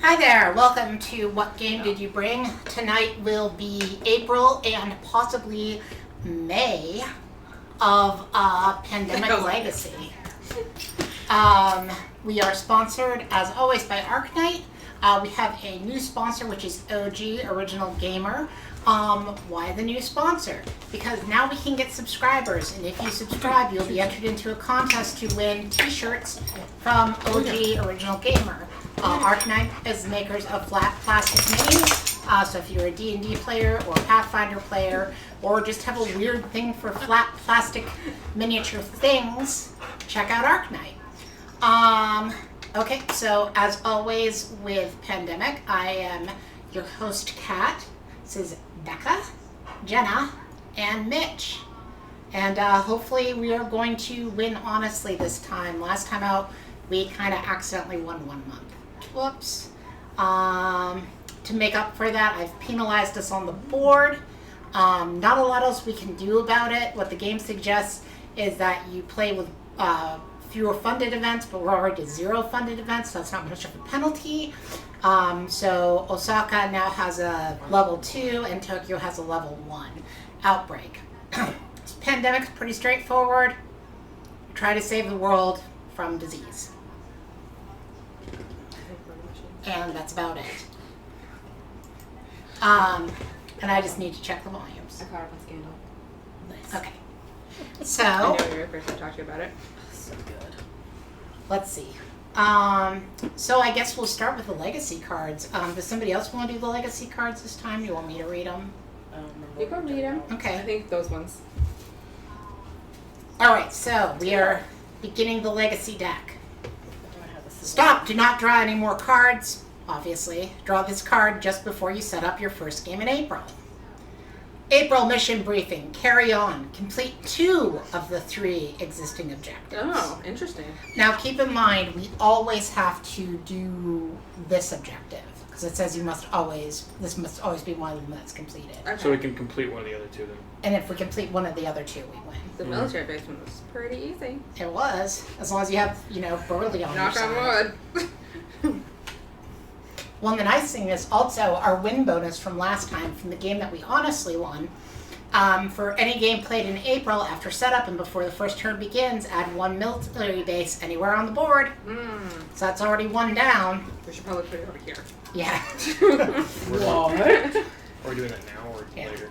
Hi there, welcome to What Game Did You Bring? Tonight will be April and possibly May of Pandemic Legacy. We are sponsored, as always, by Arknight. We have a new sponsor, which is OG, Original Gamer. Why the new sponsor? Because now we can get subscribers, and if you subscribe, you'll be entered into a contest to win t-shirts from OG, Original Gamer. Arknight is the makers of flat plastic minis, so if you're a D&D player or Pathfinder player, or just have a weird thing for flat plastic miniature things, check out Arknight. Okay, so as always with Pandemic, I am your host, Kat. This is Becca, Jenna, and Mitch. And hopefully we are going to win honestly this time. Last time out, we kind of accidentally won 1 month. Whoops. To make up for that, I've penalized us on the board. Not a lot else we can do about it. What the game suggests is that you play with fewer funded events, but we're already 0 funded events, so that's not much of a penalty. So Osaka now has a level 2 and Tokyo has a level 1 outbreak. This pandemic's pretty straightforward. Try to save the world from disease. And that's about it. And I just need to check the volumes. I caught up on Scandal. Nice. Okay. I So, know you're the first to talk to you about it. so good. Let's see. So I guess we'll start with the legacy cards. Does somebody else want to do the legacy cards this time? You want me to read them? You can read them. Okay. I think those ones. All right. So we are beginning the legacy deck. Stop! Do not draw any more cards. Obviously, draw this card just before you set up your first game in April. April mission briefing. Carry on. Complete 2 of the 3 existing objectives. Oh, interesting. Now keep in mind, we always have to do this objective because it says this must always be one of them that's completed. Okay. So we can complete one of the other 2 then. And if we complete one of the other 2, we win. The military based one was pretty easy. It was, as long as you have, Burley on your Knock side. on wood. Well, the nice thing is also our win bonus from last time, from the game that we honestly won. For any game played in April after setup and before the first turn begins, add 1 military base anywhere on the board. So that's already 1 down. We should probably put it over here. Yeah. What? Are we doing that now or Yeah. later?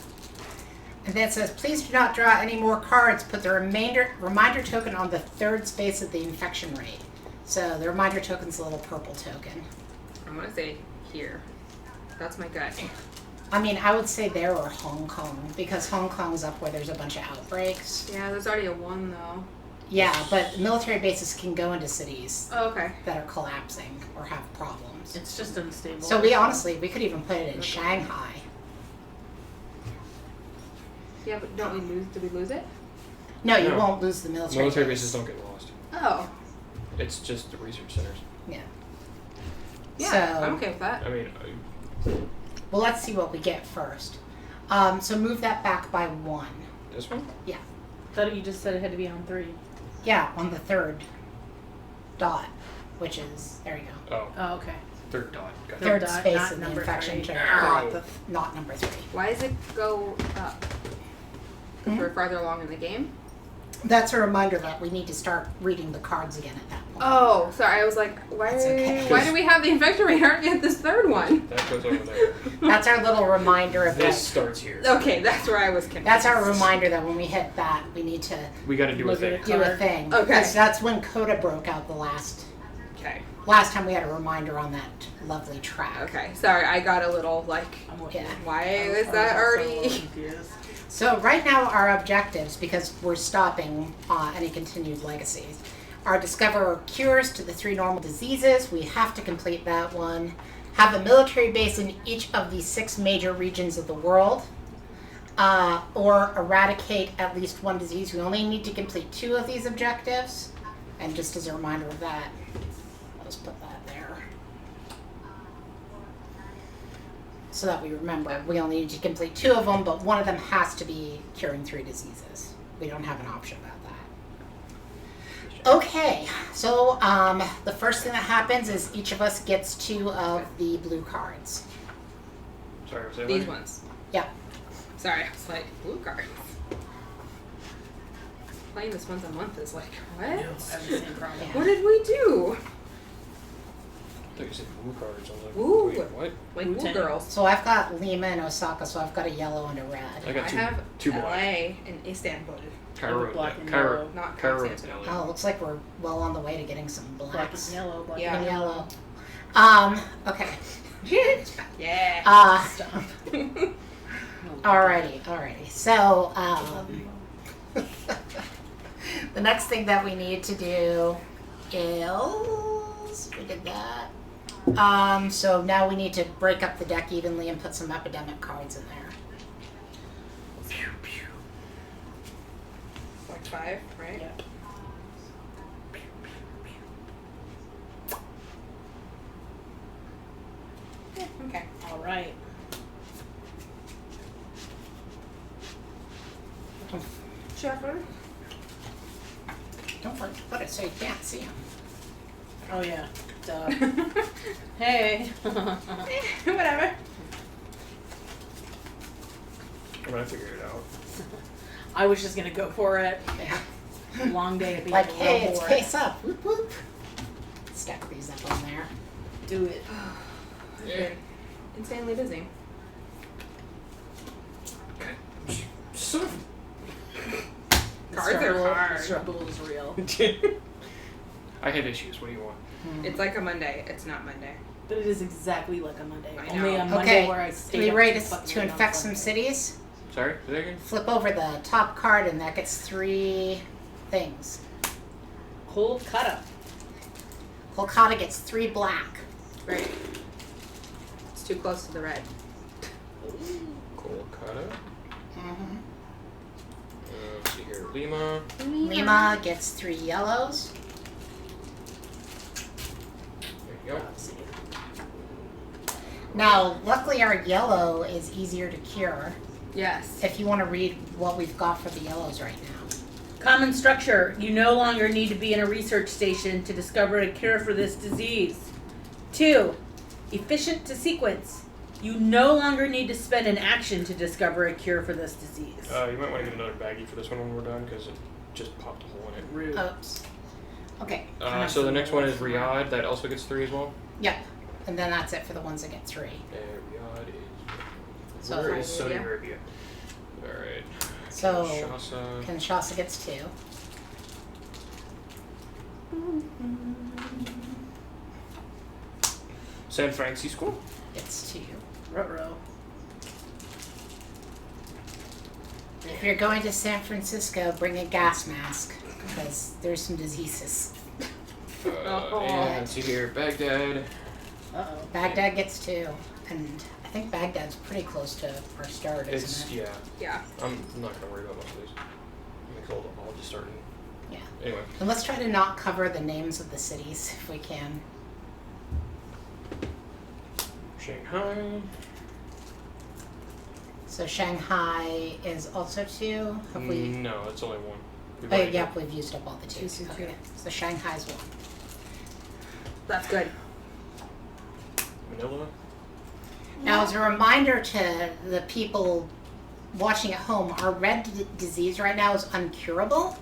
And then it says, please do not draw any more cards. Put the reminder token on the 3rd space of the infection rate. So the reminder token's a little purple token. I'm going to say here. That's my gut. I mean, I would say there or Hong Kong, because Hong Kong's up where there's a bunch of outbreaks. Yeah, there's already a 1 though. Yeah, but military bases can go into cities Oh, okay. that are collapsing or have problems. It's just unstable. So we could even put it in Shanghai. Yeah, but don't we lose? Did we lose it? No, you No. won't lose the military Military base. bases don't get lost. Oh. It's just the research centers. Yeah. Yeah, So- I'm okay with that. I mean, Well, let's see what we get first. So move that back by 1. this one? Thought you just said it had to be on 3. Yeah, on the 3rd dot, which is, there you go. Oh, Oh, okay. 3rd dot. Got it. 3rd dot, space not in the number infection 3. chart, Ow. not number 3. Why does it go up? Because we're farther along in the game? That's a reminder that we need to start reading the cards again at that point. Oh, sorry. I was like, That's okay. why do we have the infection rate? Aren't we at this 3rd one? That goes over there. That's our little reminder of This that. starts here. Okay, that's where I was confused. That's our reminder that when we hit that, we need to We got to do a Look thing. at do a Card. thing. Okay. Because that's when Coda broke out the last time we had a reminder on that lovely track. Okay, sorry. I got a little like, I'm with Yeah. you. why I was is that also a little already? confused. So right now our objectives, because we're stopping any continued legacies, are discover cures to the 3 normal diseases. We have to complete that one. Have a military base in each of the 6 major regions of the world. Or eradicate at least 1 disease. We only need to complete 2 of these objectives. And just as a reminder of that, I'll just put that there. So that we remember, we only need to complete 2 of them, but one of them has to be curing 3 diseases. We don't have an option about that. Okay, so the first thing that happens is each of us gets 2 of the blue cards. Sorry, was that These right? ones. Yeah. Sorry, I was like, blue cards. Playing this once a month is like, what? I have the same problem. Yeah. What did we do? I thought you said blue cards. I was like, Ooh. wait, what? Like Wu-Tang. blue girls. So I've got Lima and Osaka, so I've got a yellow and a I red. got I two, have two LA black. and Istanbul. Cairo, black and Cairo, yellow. Not Cairo, Constantinople. Oh, looks like we're well on the way to getting some Black blacks and yellow. Black Yeah. and and yellow. Okay. Yeah. Stop. Alrighty. So, the next thing that we need to do is we did that. So now we need to break up the deck evenly and put some epidemic cards in there. Like 5, right? Yeah. Yeah, okay. All right. Shepherd. Don't put it so you can't see them. Oh yeah. Duh. Hey. Whatever. I'm gonna figure it out. I was just gonna go for it. Yeah. Long day to be Like, able to hey, go it's for face up. Whoop, whoop. Stack these up on there. it. Do it. I've been insanely busy. Son of Cards are hard. Struggle is real. I have issues. What do you want? It's like a Monday. It's not Monday. But it is exactly like a Monday. I Only know. a Monday Okay, where I are stay you up ready too to fucking late on infect some Sunday. cities? Sorry, say that again? Flip over the top card and that gets 3 things. Cold cutter. Kolkata gets 3 black. Great. It's too close to the red. Kolkata. Mm-hmm. Let's see here. Lima. Lima gets 3 yellows. There you go. Now, luckily our yellow is easier to cure. Yes. If you want to read what we've got for the yellows right now. Common structure. You no longer need to be in a research station to discover a cure for this disease. 2. Efficient to sequence. You no longer need to spend an action to discover a cure for this disease. You might want to get another baggie for this one when we're done because it just popped a hole in it. Rude. Oops. Okay. So the next one is Riyadh. That also gets 3 as well. Yep. And then that's it for the ones that get 3. Riyadh is. So Where is Saudi Arabia. Arabia? Alright. So Kinshasa. Kinshasa gets 2. San Francisco. Gets 2. Ruh-roh. If you're going to San Francisco, bring a gas mask because there's some diseases. And let's see here. Baghdad. Uh-oh. Baghdad gets 2. And I think Baghdad's pretty close to our start, isn't It's, it? yeah. Yeah. I'm not going to worry about most of these. I'm going to I'll just start in. Yeah. Anyway. And let's try to not cover the names of the cities if we can. Shanghai. So Shanghai is also 2. Have we? No, it's only 1. We've Oh, already- yep, we've used up all the 2s. 2, 2, 2. Okay. So Shanghai's 1. That's good. Manila. Now, as a reminder to the people watching at home, our red disease right now is uncurable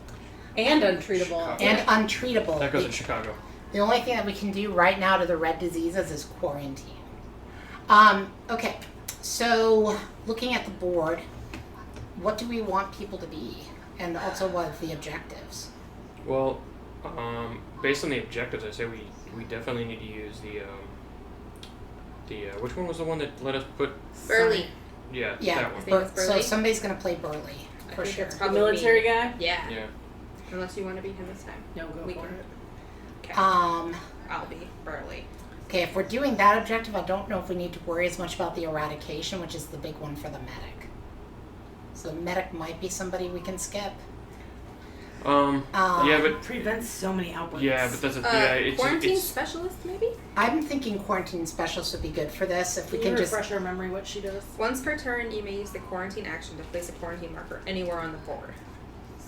And untreatable. Chicago. and untreatable. That goes in Chicago. The only thing that we can do right now to the red diseases is quarantine. Okay, so looking at the board, what do we want people to be? And also what are the objectives? Well, based on the objectives, I say we definitely need to use the which one was the one that let us put? Burley. Yeah, Yeah, that one. think it's so Burley. somebody's going to play Burley, I for think sure. it's The probably military me. guy? Yeah. Yeah. Unless you want to be him this time. No, go We for can- it. Okay. Um, I'll be Burley. okay, if we're doing that objective, I don't know if we need to worry as much about the eradication, which is the big one for the medic. So the medic might be somebody we can skip. Yeah, but Prevents so many outbreaks. yeah, but that's a yeah. It's Quarantine it's specialist, maybe? I'm thinking quarantine specialist would be good for this. If we Can you can just refresh our memory what she does? Once per turn, you may use the quarantine action to place a quarantine marker anywhere on the board.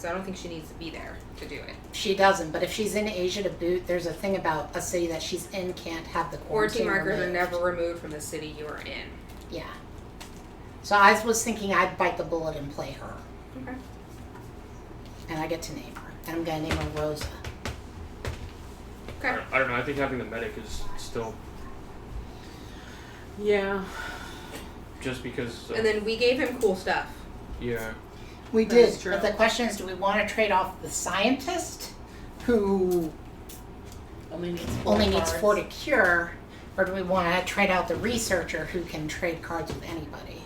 So I don't think she needs to be there to do it. She doesn't, but if she's in Asia to boot, there's a thing about a city that she's in can't have the Quarantine quarantine markers are removed. never removed from the city you are in. Yeah. So I was thinking I'd bite the bullet and play her. Okay. And I get to name her. And I'm going to name her Rosa. Okay. I don't know. I think having the medic is still Yeah. just because. And then we gave him cool stuff. Yeah. We That did. is true. But the question is, do we want to trade off the scientist who Only needs only four needs 4 to cure, or do we want to trade out the researcher who can trade cards with anybody?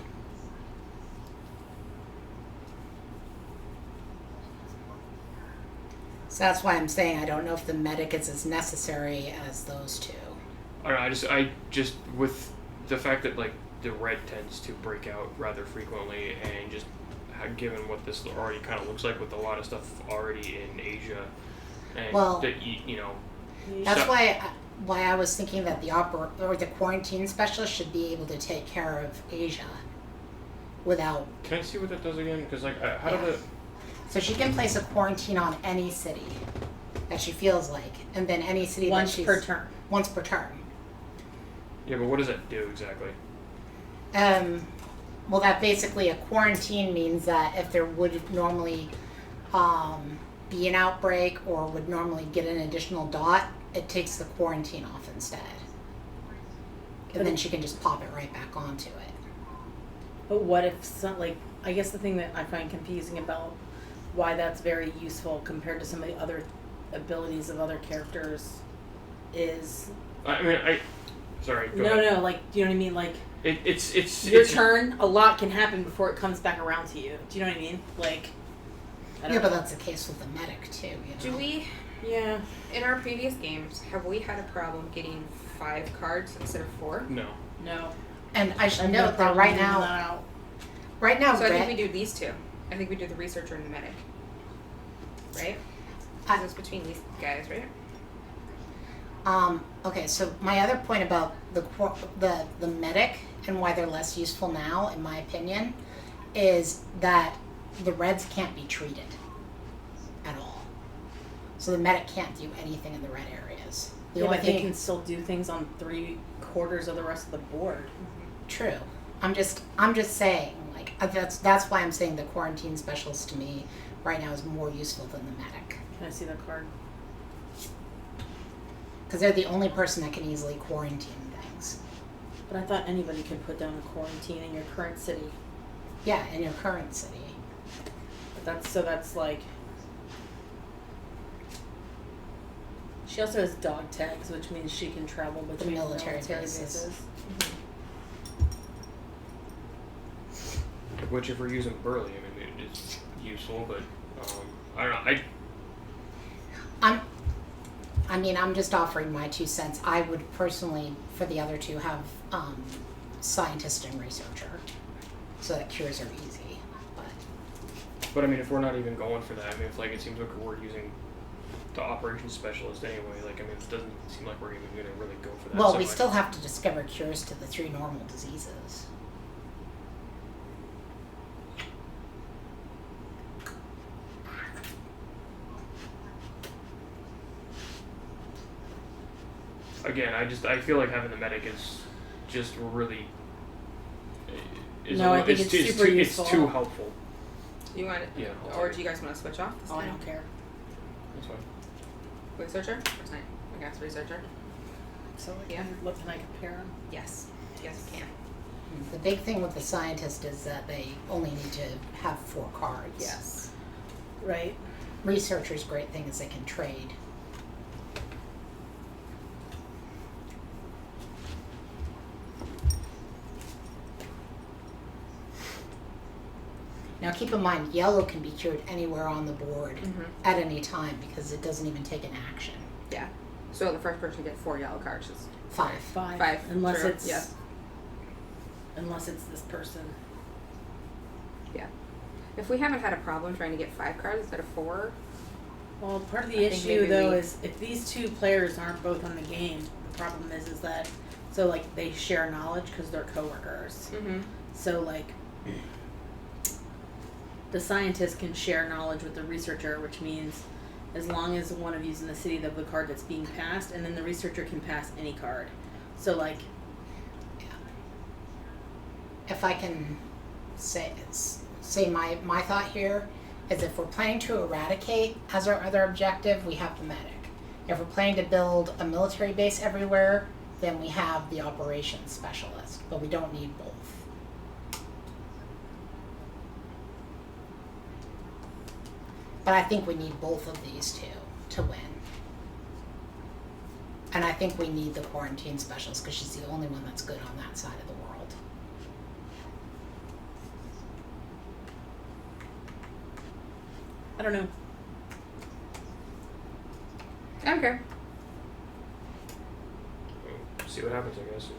So that's why I'm saying I don't know if the medic is as necessary as those two. I don't know. I just with the fact that like the red tends to break out rather frequently, and just given what this already kind of looks like with a lot of stuff already in Asia, and Well, that you know. That's So- why I was thinking that the quarantine specialist should be able to take care of Asia without. Can I see what that does again? Because like, how Yeah. did it? So she can place a quarantine on any city that she feels like, and then any city once that she's per turn. once per turn. Yeah, but what does that do exactly? Well, that basically a quarantine means that if there would normally be an outbreak or would normally get an additional dot, it takes the quarantine off instead. And then she can just pop it right back onto it. But what if some, like, I guess the thing that I find confusing about why that's very useful compared to some of the other abilities of other characters is I mean, sorry. Go ahead. no, like, do you know what I mean? Like, It's your turn, a lot can happen before it comes back around to you. Do you know what I mean? Like, I Yeah, don't but know. that's the case with the medic too. You know? Do we, Yeah. in our previous games, have we had a problem getting 5 cards instead of 4? No. No. And I should I've no note that problem right leaving now, that out. So I think we red. do these 2. I think we do the researcher and the medic. Right? I- Because it's between these guys, right? Okay, so my other point about the medic and why they're less useful now, in my opinion, is that the reds can't be treated at all. So the medic can't do anything in the red areas. The Yeah, only but they thing can still do things on 3/4 of the rest of the board. true. I'm just saying, like that's why I'm saying the quarantine specialist to me right now is more useful than the medic. Can I see the card? Because they're the only person that can easily quarantine things. But I thought anybody could put down a quarantine in your current city. Yeah, in your current city. But that's like. She also has dog tags, which means she can travel between military military bases. bases. Which, if we're using Burley, I mean, it is useful, but I don't know. I'm just offering my 2 cents. I would personally, for the other two, have scientist and researcher, so that cures are easy. But I mean, if we're not even going for that, I mean, if like it seems like we're using the operations specialist anyway, like I mean, it doesn't seem like we're even going to really go for that. Well, so we much. still have to discover cures to the 3 normal diseases. Again, I feel like having the medic is just really. No, I think it's super useful. It's too helpful. You want it? Yeah. Or do you guys want to switch off this Oh, I time? don't care. That's fine. Researcher? Or science? I guess researcher. So like, Yeah. what can I compare them? Yes. Yes, you can. The big thing with the scientist is that they only need to have 4 cards. Yes. Right. Researcher's great thing is they can trade. Now keep in mind, yellow can be cured anywhere on the board at any time because it doesn't even take an action. Yeah. So the first person to get 4 yellow cards is 5. 5. Unless True. it's. Yes. Unless it's this person. Yeah. If we haven't had a problem trying to get 5 cards instead of 4, Well, part of I the think issue maybe though we- is if these 2 players aren't both on the game, the problem is that so like they share knowledge because they're coworkers. mm-hmm. So like the scientist can share knowledge with the researcher, which means as long as one of you's in the city of the card that's being passed, and then the researcher can pass any card. So like, If I can say my thought here is if we're planning to eradicate as our other objective, we have the medic. If we're planning to build a military base everywhere, then we have the operations specialist, but we don't need both. But I think we need both of these two to win. And I think we need the quarantine specialist because she's the only one that's good on that side of the world. I don't know. I don't care. See what happens, I guess.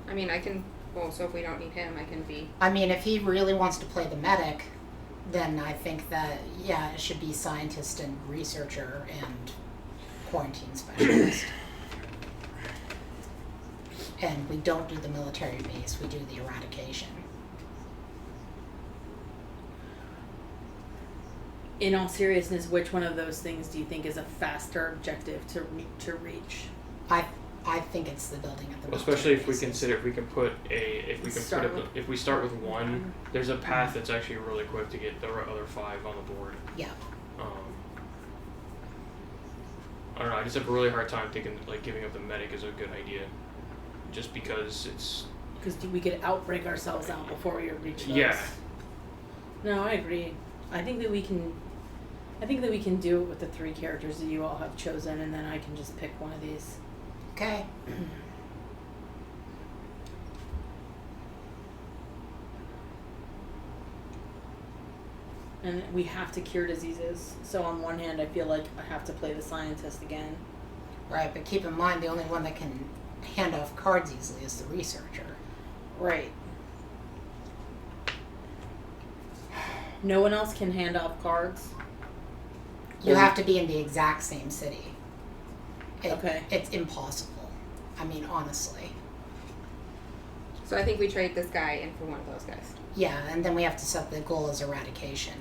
I mean, I can. Well, so if we don't need him, I can be. I mean, if he really wants to play the medic, then I think that, yeah, it should be scientist and researcher and quarantine specialist. And we don't do the military base, we do the eradication. In all seriousness, which one of those things do you think is a faster objective to reach? I think it's the building of the Well, military especially if we bases. consider if we start with one, there's a path that's actually really quick to get the other 5 on the board. Yeah. I don't know. I just have a really hard time thinking like giving up the medic is a good idea, just because it's. Because we could outbreak ourselves out before we reach those. Yeah. No, I agree. I think that we can do it with the 3 characters that you all have chosen, and then I can just pick one of these. Okay. And we have to cure diseases. So on one hand, I feel like I have to play the scientist again. Right, but keep in mind the only one that can hand off cards easily is the researcher. Right. No one else can hand off cards. You have to be in the exact same city. Okay. It's impossible. I mean, honestly. So I think we trade this guy in for one of those guys. Yeah, and then we have to set the goal as eradication.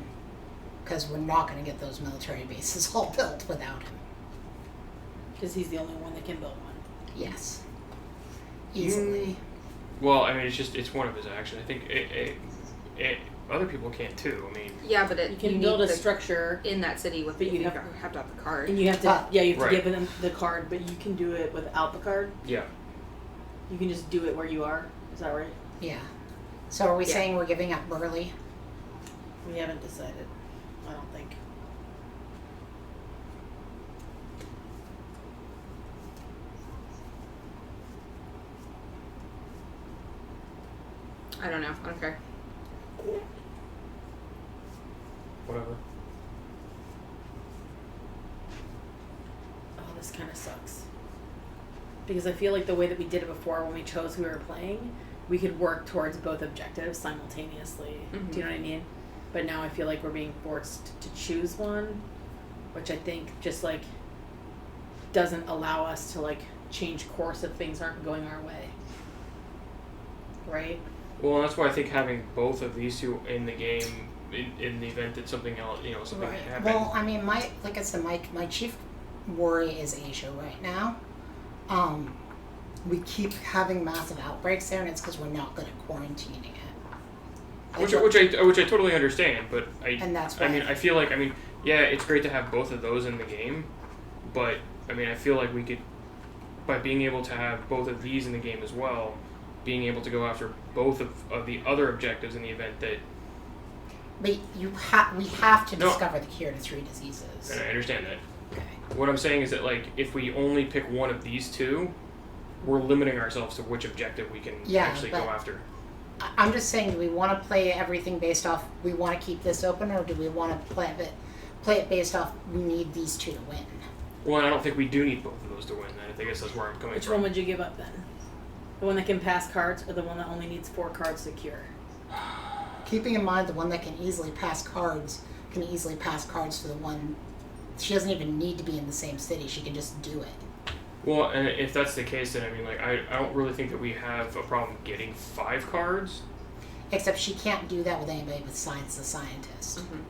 Because we're not going to get those military bases all built without him. Because he's the only one that can build one. Yes. Easily. Well, I mean, it's one of his actions. I think other people can too. I mean. Yeah, but You can build a structure, in that city with But the, you you have- have to have the card. and you have to Right. give them the card, but you can do it without the card. Yeah. You can just do it where you are. Is that right? Yeah. So are we Yeah. saying we're giving up Burley? We haven't decided. I don't think. I don't know. I don't care. Whatever. Oh, this kind of sucks. Because I feel like the way that we did it before when we chose who we were playing, we could work towards both objectives simultaneously. Mhm. Do you know what I mean? But now I feel like we're being forced to choose one, which I think just like doesn't allow us to like change course if things aren't going our way. Right? Well, that's why I think having both of these two in the game, in the event that something else, something happened. Well, I mean, like I said, my chief worry is Asia right now. We keep having massive outbreaks there, and it's because we're not good at quarantining it. Which I totally understand, but And that's I why mean, I feel like, yeah, it's great to have both of those in the game, but I mean, I feel like we could, by being able to have both of these in the game as well, being able to go after both of the other objectives in the event that. But we have to No. discover the cure to 3 diseases. And I understand that. Okay. What I'm saying is that, like, if we only pick one of these two, we're limiting ourselves to which objective we can Yeah, actually go but- after. I'm just saying, do we want to play everything based off we want to keep this open, or do we want to play it based off we need these 2 to win? Well, and I don't think we do need both of those to win. I guess that's where I'm coming Which from. one would you give up then? The one that can pass cards, or the one that only needs 4 cards to cure? Keeping in mind the one that can easily pass cards to the one. She doesn't even need to be in the same city. She can just do it. Well, and if that's the case, then I mean, like, I don't really think that we have a problem getting 5 cards. Except she can't do that with anybody besides the scientist. Mhm.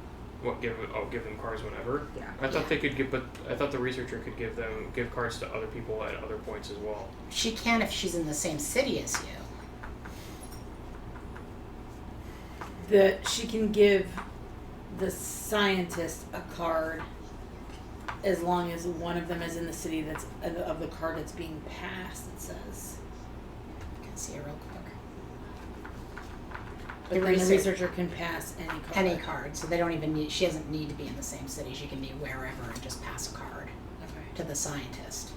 What give them cards whenever? Yeah. I thought Yeah. they could give, but I thought the researcher could give cards to other people at other points as well. She can if she's in the same city as you. She can give the scientist a card as long as one of them is in the city that's of the card that's being passed. It says, I can see it real quick. but The then the research- researcher can pass any card. Any card, so they don't even need. She doesn't need to be in the same city. She can be wherever and just pass a card Okay. to the scientist,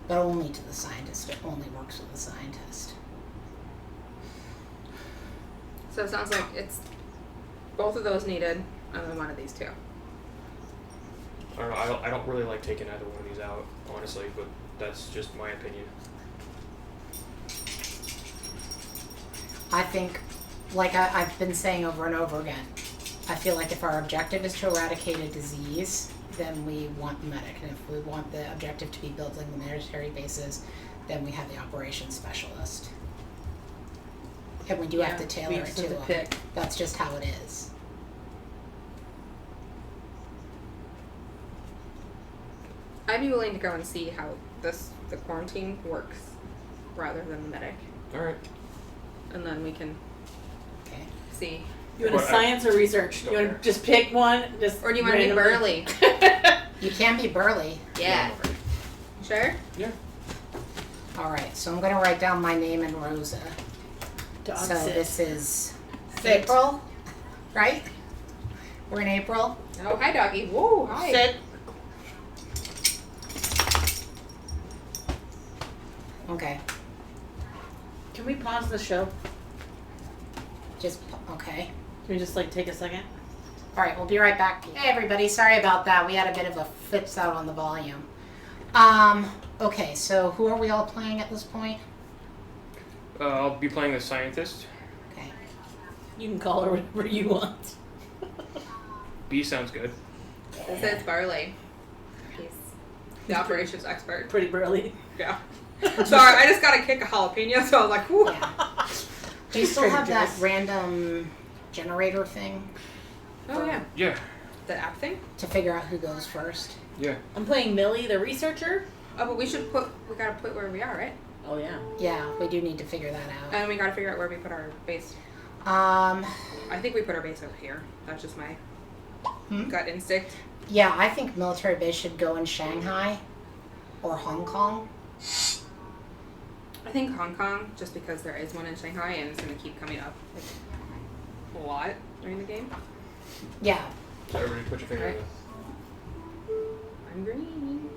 but only to the scientist. It only works with the scientist. So it sounds like it's both of those needed, and then one of these two. I don't know. I don't really like taking either one of these out, honestly, but that's just my opinion. I think, like I've been saying over and over again, I feel like if our objective is to eradicate a disease, then we want the medic. And if we want the objective to be building the military bases, then we have the operations specialist. And we do have to tailor we it just to have to them. pick. That's just how it is. I'd be willing to go and see how the quarantine works rather than the medic. Alright. And then we can Okay. see. You want Well, science or research? You want to just pick one? Just Or do you want to be randomly? Burley? You can be Burley. Yeah. Sure? Yeah. All right, so I'm going to write down my name and Rosa. Dog So sit. this is Sit. April, right? We're in April. Oh, hi, doggy. Whoa, hi. Sit. Okay, Can we pause the show? okay. Can we just like take a second? All right, we'll be right back. Hey, everybody, sorry about that. We had a bit of a fix out on the volume. Okay, so who are we all playing at this point? I'll be playing the scientist. Okay. You can call her whatever you want. B sounds good. This is Barley. He's the operations expert. Pretty burly. Yeah. Sorry, I just got a kick of jalapeno, so I was like, whoo. Yeah. Do you still have that random generator thing Oh, yeah. Yeah. The app thing? to figure out who goes first? Yeah. I'm playing Millie, the researcher. Oh, but we gotta put where we are, right? Oh yeah. Yeah, we do need to figure that out. And we gotta figure out where we put our base. Um, I think we put our base over here. That's just my Hmm? gut instinct. yeah, I think military base should go in Shanghai or Hong Kong. I think Hong Kong, just because there is one in Shanghai and it's gonna keep coming up like, a lot during the game. Yeah, So everybody put your finger in I'm green.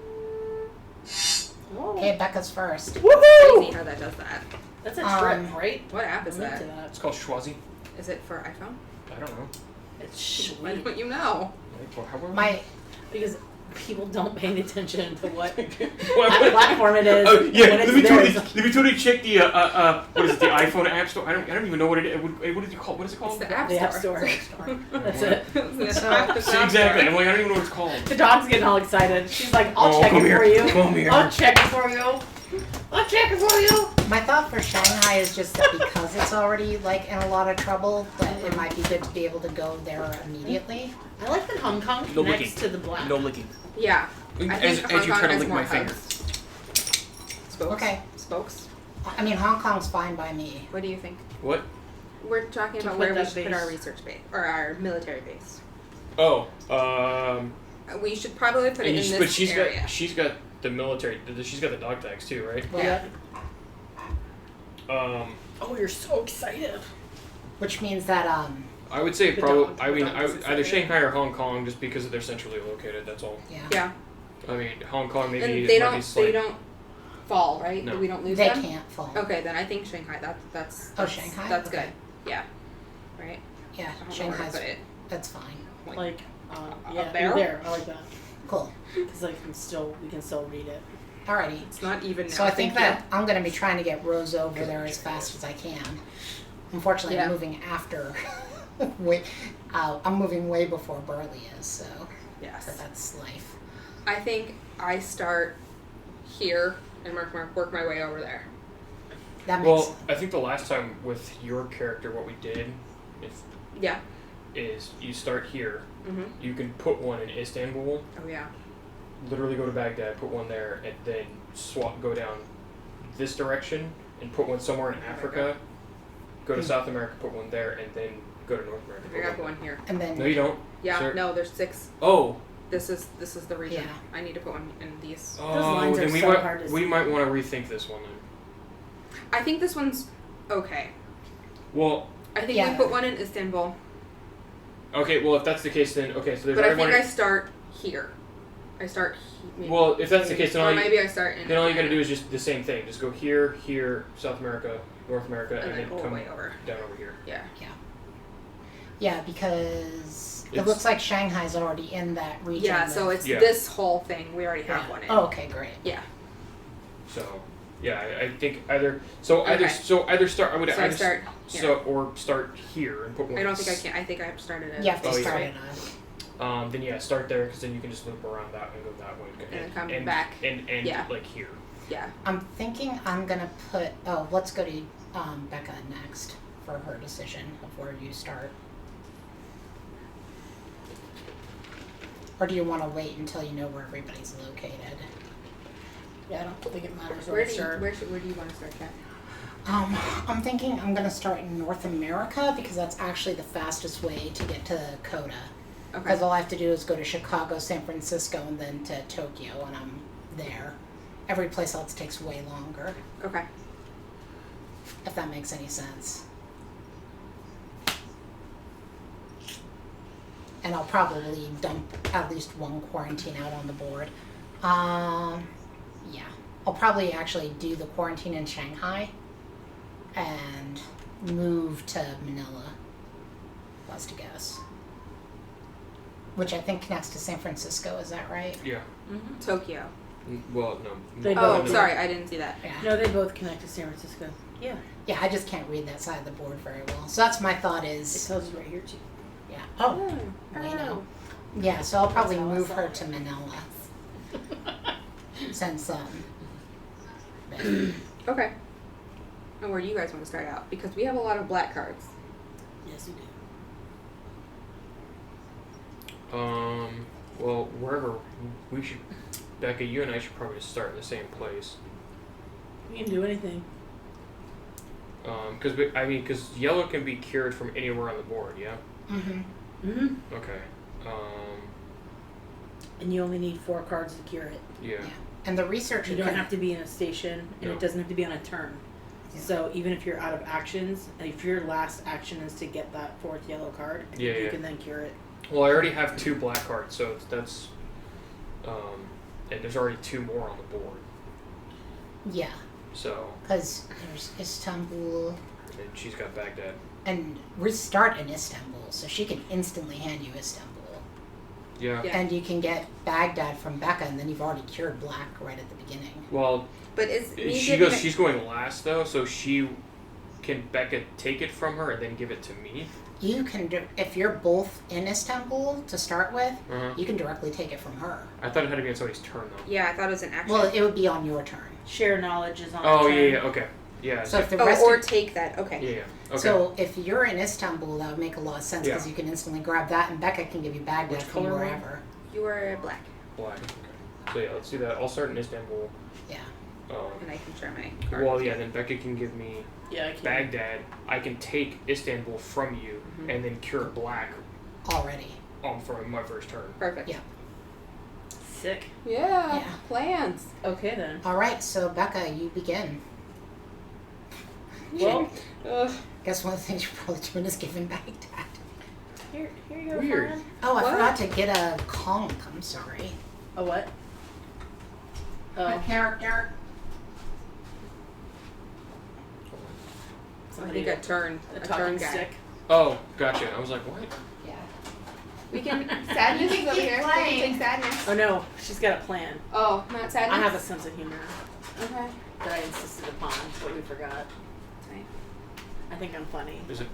Oh. okay, Becca's first. Crazy Woohoo! how that does that. That's a Um, trip, right? What app is I'm into that? It's called Schwazi. Is it for iPhone? I don't know. It's Why sweet. don't you know? Like, well, however. My Because people don't pay attention to what Well, app platform it is. Oh yeah, when let it's me theirs. totally check the what is it, the iPhone App Store? I don't even know what it is. What is it called? What is it It's called? the App The App Store. Store. That's it. It's So- the App See, exactly. Store. I'm like, I don't even know what it's called. The dog's getting all excited. She's like, I'll Oh, check come it here. for you. Come here. I'll check it for you. I'll check it for you. my thought for Shanghai is just that because it's already like in a lot of trouble, that it might be good to be able to go there immediately. I like that Hong Kong No connects licking. to the black. licking. Yeah. I As think you Hong Kong try to has lick more my finger. hubs. Spokes. Okay. Spokes. I mean, Hong Kong's fine by me. What do you think? What? We're talking To about put where we that should put our base. research base or our military base. Oh, We should probably put it in and this but she's area. she's got the military. She's got the dog tags too, right? Yeah. Oh, you're so excited. Which means that I would say The probably. dog- I mean, the dog is either excited. Shanghai or Hong Kong, just because they're centrally located. That's all. yeah, Yeah. I mean, Hong Kong maybe And might they be don't slight. fall, right? No. We don't lose they them. can't fall. Okay, then I think Shanghai. That's Oh, Shanghai? That's Okay. good. Yeah. Right. Yeah, I don't know where to Shanghai's put it. that's fine. Like, A yeah, barrel? there. I like that. Cool. Because we can still read it. Alrighty. It's not even now. So I think thank that I'm going to be trying to get Rose over there as fast as I can. Unfortunately, I'm Yeah. moving after. I'm moving way before Burley is, so you. Yes. but that's life. I think I start here and work my way over there. That makes Well, sense. I think the last time with your character, what we did, Yeah. is you start here. Mhm. You can put one in Istanbul. Oh yeah. Literally go to Baghdad, put one there, and then go down this direction and put one somewhere in Africa. Go to South America, put one there, and then go to North America. I got one here. And then No, you don't. Yeah. Sir? No, there's 6. Oh. This is the region. Yeah. I need to put one in these. Oh, lines then are we so might hard to we see. might want to rethink this one then. I think this one's okay. Well, I think Yeah. we put one in Istanbul, okay. Well, if that's the case, then okay. So there's but I already think one. I start here. I start. Maybe, Well, if that's the case, then or all you, maybe I start in. then all you got to do is just the same thing. Just go here, here, South America, North America, and and then then go come way over. down over here. Yeah. yeah, because it It's- looks like Shanghai's already in that region. Yeah. So it's Yeah. this whole thing. We already have Yeah. one in. Oh, okay, great. So, yeah, I think either either start. I would So I either start here. or start here and put one. I don't think I can. I think I have started it. You have to Oh, yeah. start it on. Then yeah, start there because then you can just loop around that and go that way. And then come back. and Yeah. like here. Yeah. I'm thinking I'm gonna put. Oh, let's go to Becca next for her decision of where you start. Or do you want to wait until you know where everybody's located? Yeah, I don't think it matters Where do you want to start, Kat? I'm thinking I'm gonna start in North America because that's actually the fastest way to get to Coda. Okay. Because all I have to do is go to Chicago, San Francisco, and then to Tokyo, and I'm there. Every place else takes way longer, Okay. if that makes any sense. And I'll probably dump at least one quarantine out on the board. Yeah. I'll probably actually do the quarantine in Shanghai and move to Manila, was to guess. Which I think connects to San Francisco, is that right? Yeah. Mm-hmm. Tokyo. Well, no. They Oh, both- sorry, I didn't see that. Yeah. No, they both connect to San Francisco. Yeah. Yeah, I just can't read that side of the board very well. So that's my thought It is, tells you right here too. yeah. Oh, we know. Yeah, so I'll probably That's how I move saw her it. to Manila. Since, but- Okay. And where do you guys want to start out? Because we have a lot of black cards. Yes, we do. Well, wherever we should, Becca, you and I should probably just start in the same place. We can do anything. Because yellow can be cured from anywhere on the board. Yeah. Mhm. Mm-hmm. Okay. And you only need 4 cards to cure it. Yeah. Yeah. And the researcher You don't can- have to be in a station, and No. it doesn't have to be on a turn. Yeah. So even if you're out of actions, if your last action is to get that 4th yellow card, I think Yeah, you yeah. can then cure it. Well, I already have 2 black cards, so that's and there's already 2 more on the board. Yeah, So, because there's Istanbul, and she's got Baghdad. and restart in Istanbul, so she can instantly hand you Istanbul. Yeah. Yeah. And you can get Baghdad from Becca, and then you've already cured black right at the beginning. Well, But is me she giving goes. it- She's going last though, so can Becca take it from her and then give it to me? You can do, if you're both in Istanbul to start with, Uh-huh. you can directly take it from her. I thought it had to be on somebody's turn though. Yeah, I thought it was an action. Well, it would be on your turn. Share knowledge is on Oh a turn. yeah, okay, yeah. So if the oh, rest or of, take that. Okay. yeah, okay. so if you're in Istanbul, that would make a lot of sense because Yeah. you can instantly grab that, and Becca can give you Baghdad Which from color were you? wherever. You are black, Black. Okay. So yeah, let's do that. I'll start in Istanbul. Yeah. and I can share my card. Well, yeah, then Becca can give me Yeah, I can. Baghdad. I can take Istanbul from you Mhm. and then cure black Already. for my first turn. Perfect. Yeah. Sick. Yeah. Yeah. Plans. Okay then. All right, so Becca, you begin. Well, Ugh. Guess one of the things you're probably doing is giving Baghdad. here you go, Weird. friend. Oh, I What? forgot to get a conch. I'm sorry. A what? Oh, character. I somebody think a turn. a A talking turn guy. stick. Oh, gotcha. I was like, what? Yeah. We can sadness You can is over keep here. playing. We can take sadness. Oh no, she's got a plan. Oh, not sadness. I have a sense of humor Okay. that I insisted upon, but we forgot. Fine. I think I'm funny. Is it?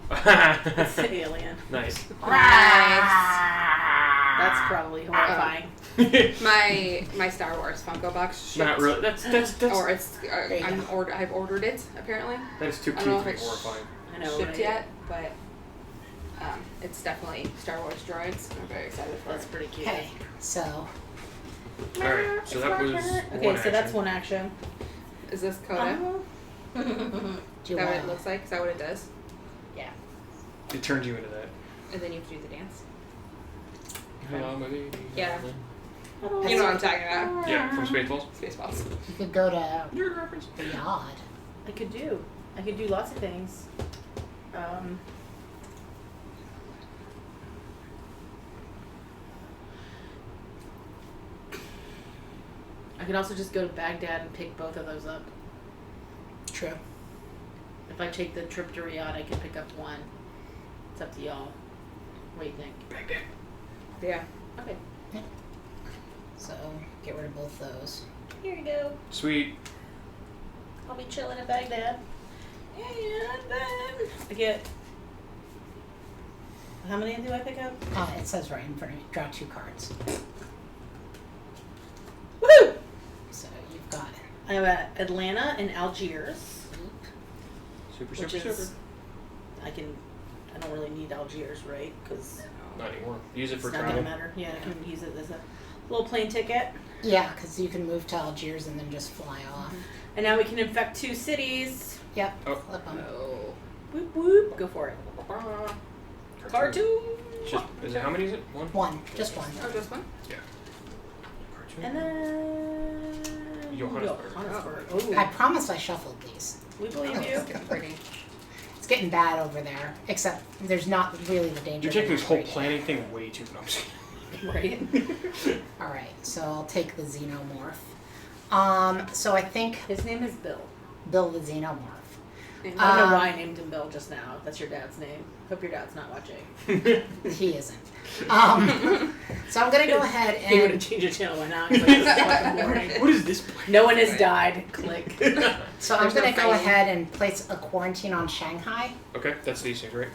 It's the alien. Nice. Nice. That's probably horrifying. My Star Wars Funko box shipped. Not really. That's Or it's you I've ordered it apparently. that's too I cute don't know to be if it's horrifying. I know. shipped right? yet, but it's definitely Star Wars droids. I'm very excited for That's it. pretty cute. Okay, so All right, so that was Okay, one so that's action. one action. Is this Coda? do Is you that what want? it looks like? Is that what it does? It turns you into that. And then you have to do the dance. Hello, my baby. Yeah. Oh, You know what I'm talking about? Yeah, from Spaceballs. Spaceballs. You could go to Nerd reference. Riyadh. I could do lots of things. I could also just go to Baghdad and pick both of those up. True. If I take the trip to Riyadh, I can pick up one. It's up to y'all. What do you think? Baghdad. Yeah. Okay. So get rid of both those. Here you go. Sweet. I'll be chilling in Baghdad. And then I get. How many do I pick up? It says right in front of you. Draw 2 cards. Woohoo! So you've got I have Atlanta and Algiers, Super, which super, is. super. I don't really need Algiers, right? Because Not anymore. Use it it's for not travel. gonna matter. Yeah, I can use it as a little plane ticket. yeah, because you can move to Algiers and then just fly off. And now we can infect 2 cities. Yep. Oh. Flip them. Oh. Whoop whoop. Go for it. Cartoon. Just, is it, how many is it? One? One. Just one. Oh, just one? Cartoon. And then Johannesburg. Johannesburg. I Oh, promised I shuffled these. we believe you. Pretty. It's getting bad over there. Except there's not really the danger. You're taking of this whole migrating. planning thing way too. No, I'm just Right. All right. So I'll take the xenomorph. So I think His name is Bill. Bill the xenomorph. I don't know why I named him Bill just now. That's your dad's name. Hope your dad's not watching. kidding. He isn't. So I'm gonna go ahead He would have and changed the channel by now. He's like, "This is fucking boring." What is this place? No one has died. Click. so I'm There's no gonna go fighting. ahead and place a quarantine on Shanghai. Okay, that's these things, right?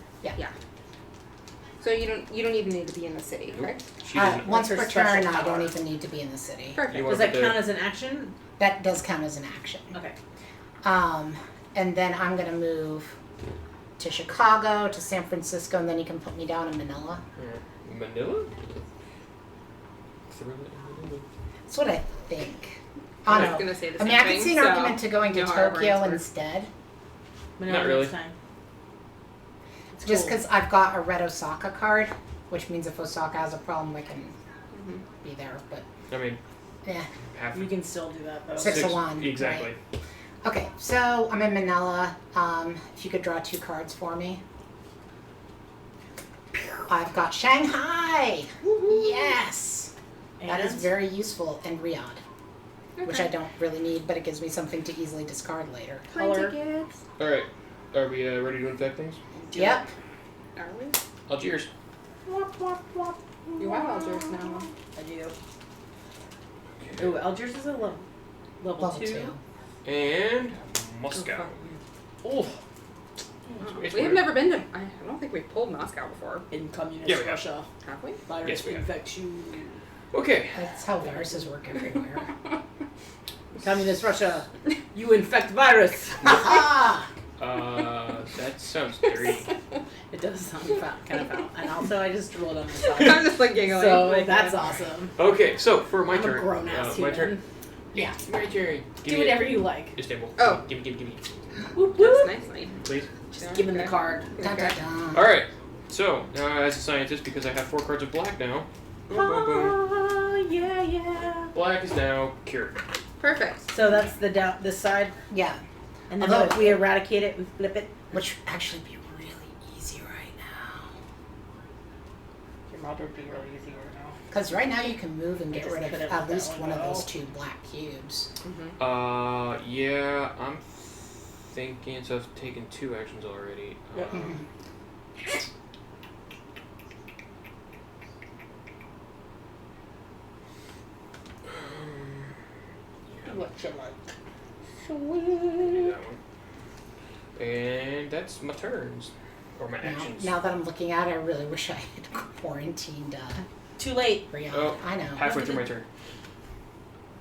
So you don't even need to be in the city, correct? She doesn't. Once What's per her special turn, I power? don't even need to be in the city. Perfect. You Does want that the- count as an action? That does count as an action. Okay. And then I'm gonna move to Chicago, to San Francisco, and then you can put me down in Manila. Manila? Throw it in Manila. That's what I think. I Oh was no. gonna say the I same mean, I thing. can see an so argument to going to you know how our Tokyo brains work. instead, Manila really. next time. It's just cool. because I've got a red Osaka card, which means if Osaka has a problem, I can Mhm. be there. But I mean, yeah, half. You can still do that though. Six of one, Exactly. okay. So I'm in Manila. If you could draw 2 cards for me. I've got Shanghai. Yes, that is And? very useful, and Riyadh, which I Okay. don't really need, but it gives me something to easily discard later. Plane Color. tickets. All right. Are we ready to infect things? Yep. Are we? Algiers. You have Algiers now. I do. Ooh, Algiers is a level Level 2. 2. And Moscow. Oh, It's We have weird. never been to. I don't think we've pulled Moscow before. in communist Yeah, we have. Russia, Have we? virus Yes, we have. infects you. Okay. That's how viruses work everywhere. Communist Russia, you infect virus. Ha That sounds dirty. It does sound kind of foul. And also, I just drooled on myself. I'm just like giggling. So Like, that's awesome. Okay, so for my I'm turn. a grown ass my human. turn. Yeah. My turn. Do whatever you like. Istanbul. Oh. Give me. Whoop, That's whoop. nicely. Please. Just Give him the card. Dun, dun, dun. All right. So as a scientist, because I have 4 cards of black now. Boom, boom, boom. Ah, yeah. Black is now cured. Perfect. So that's the down, this side, Yeah, and then Although- if we eradicate it, we flip it. which would actually be really easy right now. Your mod would be really easy right now. Because right now you can move and get Just rid of put it at with least that one of one. those 2 black cubes. Mm-hmm. Yeah, I'm thinking. So I've taken 2 actions already. Yep. What you like? do Sweet. that one. And that's my turns. Or my Now, actions. now that I'm looking at it, I really wish I had quarantined too late. Brianna, Oh, I know. halfway through my turn.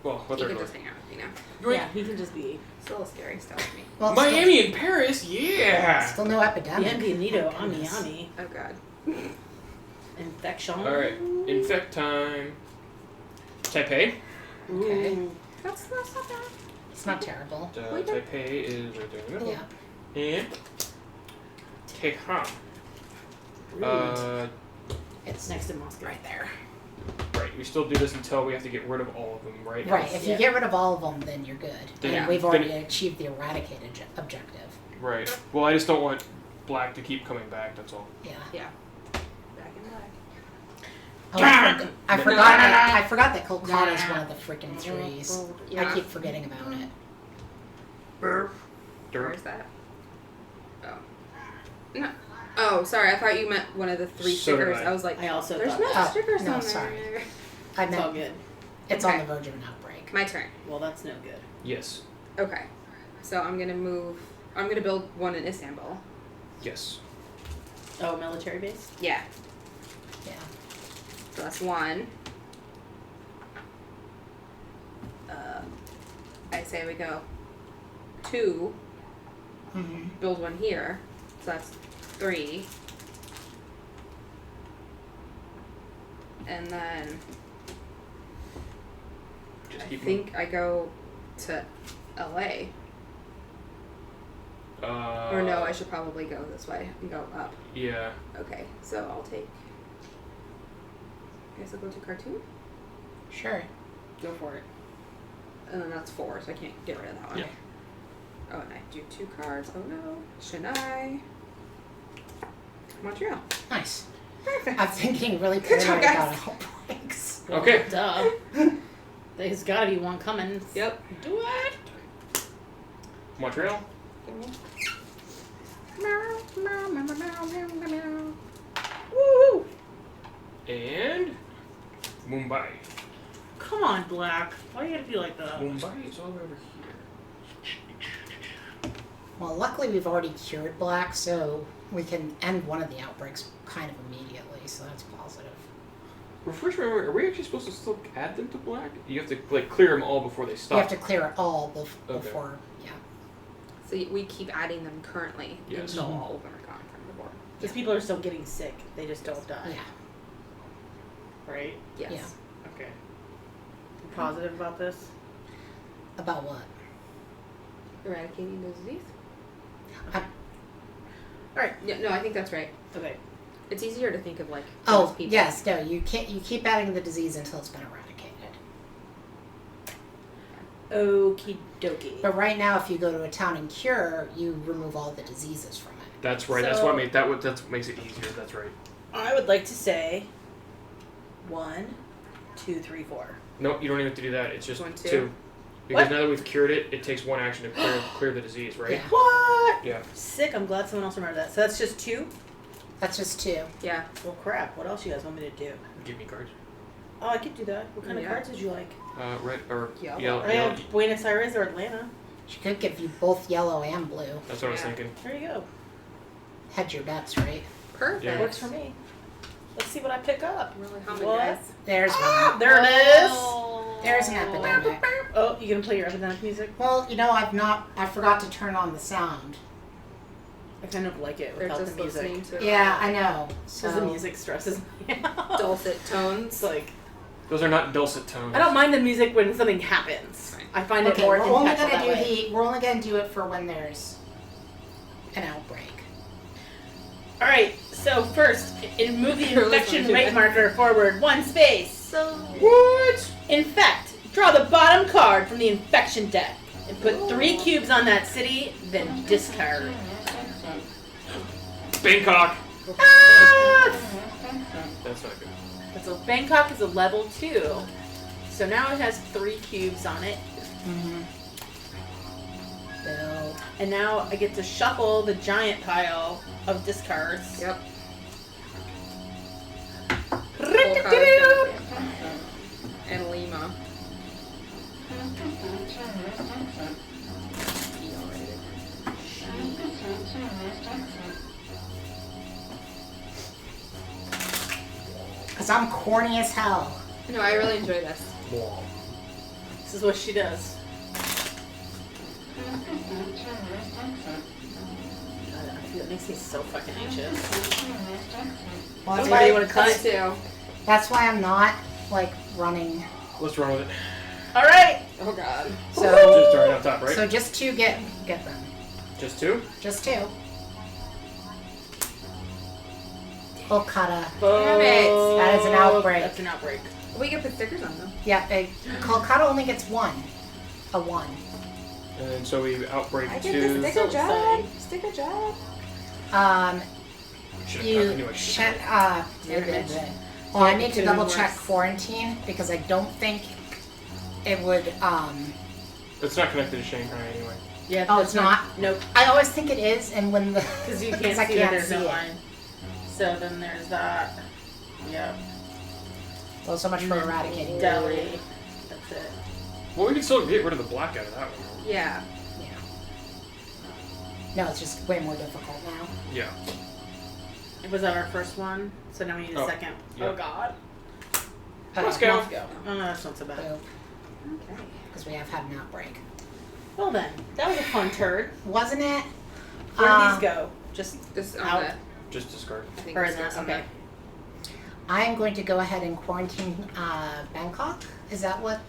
Well, You third can one. just hang out with me now. Yeah, he can just be It's a little scary still with me. Well, Miami and Paris, yeah. Still no epidemic. Bienvenido, My Ami goodness. Ami. Oh god. Infection. All right, infect time. Taipei. Okay. Ooh. That's not bad. It's not terrible. Wait, there- Taipei is right there in the middle. Yeah. And Tehran. It's Next to Moscow. right there. Right. We still do this until we have to get rid of all of them, right? Right. If you Yeah. get rid of all of them, then you're good. Then- and we've then- already achieved the eradicated objective. Right. Well, I just don't want black to keep coming back. That's all. Yeah. Yeah. Back in black. Oh, I No, forgot. I forgot that Kolkata is one of the freaking Mm-hmm. threes. Yeah. I keep forgetting about it. Dirt. Where's that? Oh. No. Oh, sorry. I thought you meant one of the 3 So did stickers. I. I was like, I also there's thought no that. stickers No, on sorry. there. I It's all meant good. it's Okay. on the verge of an outbreak. My turn. Well, that's no good. Yes. Okay. So I'm gonna build one in Istanbul. Yes. Oh, military base? Yeah. Yeah. So that's 1. I say we go 2, Mm-hmm. build one here. So that's 3. And then Just I keep think I go to LA. Or no, I should probably go this way and go up. Yeah. Okay, so I'll take. I guess I'll go to Khartoum. Sure. Go for it. And then that's 4, so I can't get rid of that one. Yeah. Oh, and I do 2 cards. Oh no. Chennai. Montreal. Nice. Perfect. I'm thinking really Good job, paranoid about guys. outbreaks. Okay. Duh. There's gotta be one coming. Yep. Do it. Montreal. Woo! And Mumbai. Come on, Black. Why you gotta be like that? Mumbai is all over here. Well, luckily we've already cured black, so we can end one of the outbreaks kind of immediately. So that's positive. Refresh my memory. Are we actually supposed to still add them to black? You have to like clear them all before they stop. You have to clear it all Okay. before. Yeah. So we keep adding them currently Yes. until all of them are gone from the board. Because people are still getting sick. They just don't die. Yeah. Right? Yes. Yeah. Okay. You positive about this? About what? Eradicating the disease. Alright. Yeah, no, I think that's right. Okay. It's easier to think of like Oh, those people. yes. No, you can't. You keep adding the disease until it's been eradicated. Okie dokie. But right now, if you go to a town and cure, you remove all the diseases from it. That's right. That's So- what made that's what makes it easier. That's right. I would like to say 1, 2, 3, 4. No, you don't even have to do that. It's just 1, 2. 2. Because What? now that we've cured it, it takes 1 action to clear the disease, right? Yeah. What? Yeah. Sick. I'm glad someone else remembered that. So that's just 2? That's just 2. Yeah. Well, crap. What else you guys want me to do? Give me cards. Oh, I could do that. What kind Yeah. of cards would you like? Red or Yellow. yellow. I have Buenos Aires or Atlanta. She could give you both yellow and blue. That's what I was Yeah. thinking. There you go. Hedge your bets, right? Perfect. Yeah. Works for me. Let's see what I pick up. I'm really humming, What? guys. There's one. There it is. There's an epidemic. Oh, you gonna play your epidemic music? Well, you know, I forgot to turn on the sound. I kind of like it They're without just the music. listening to Yeah, I know. So Because the music stresses me out. dulcet It's tones. like Those are not dulcet tones. I don't mind the music when something happens. Right. I find it Okay, more we're only impactful gonna that do way. we're only gonna do it for when there's an outbreak. All right. So first, move the You're infection listening to rate it. marker forward 1 space. So What? Infect. Draw the bottom card from the infection deck and put 3 cubes on that city. Then discard. Bangkok. Ah! That's not good. So Bangkok is a level 2. So now it has 3 cubes on it. Mm-hmm. Bill. And now I get to shuffle the giant pile of discards. Yep. And Lima. Because I'm corny as hell. No, I really enjoy this. Whoa. This is what she does. God, I feel it makes me so fucking anxious. Well, that's, Somebody why, wanna cut Us too. that's why I'm not, like, running. Let's run with it. All right. Oh god. So, Just starting up top, right? so just to get them. Just 2? Just 2. Kolkata. Damn it. That is an outbreak. That's an outbreak. We can put stickers on them. Yeah, Kolkata only gets 1. A 1. And then so we outbreak I get 2. the sticker So job. exciting. Sticker job. Should You have I check. Damage. Well, I need to Two double check worse. quarantine because I don't think it would. It's not connected to Shanghai anyway. Yeah. Oh, that's it's not? Nope. I always think it is, and when the Because you can't because I see that can't there's see no it. line. So then there's that. Yep. Well, so much for eradicating Delhi. That's it. Well, we can still get rid of the black out of that one. Yeah. Yeah. No, it's just way more difficult now. Yeah. Was that our first one? So now we need a Oh, second. yeah. Oh God. Let's go. Moscow. Oh, no, that's not so bad. Okay. Because we have had an outbreak, Well then, that was a fun turd. wasn't it? Where do these go? Just This on out. the. Just discard. I think Or this in goes that. on Okay. I am going to go ahead and quarantine Bangkok. Is that what?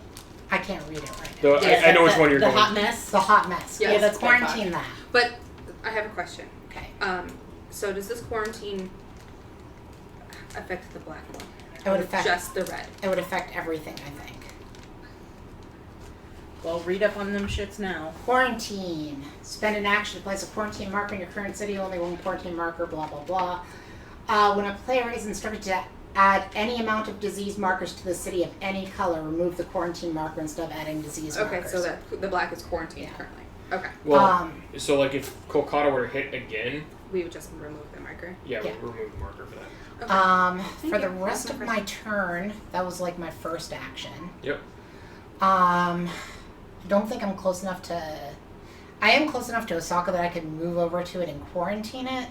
I can't read it right now. The, I know which one you're the going. hot mess. The hot mess. Yeah, Yes, that's quarantine that. But I have a question. Okay. So does this quarantine affect the black one? It would Or affect. just the red. It would affect everything, I think. Well, read up on them shits now. Quarantine. Spend an action to place a quarantine marker in your current city. Only one quarantine marker. Blah blah blah. When a player is instructed to add any amount of disease markers to the city of any color, remove the quarantine marker instead of adding disease Okay, markers. so that the black is quarantined Yeah. currently. Okay. Well, so like if Kolkata were to hit again, We would just remove the marker. yeah, Yeah. we'll remove the marker for that. Okay. For you. the rest That's of my my turn, that was like my first action. Yep. Don't think I'm close enough to. I am close enough to Osaka that I could move over to it and quarantine it.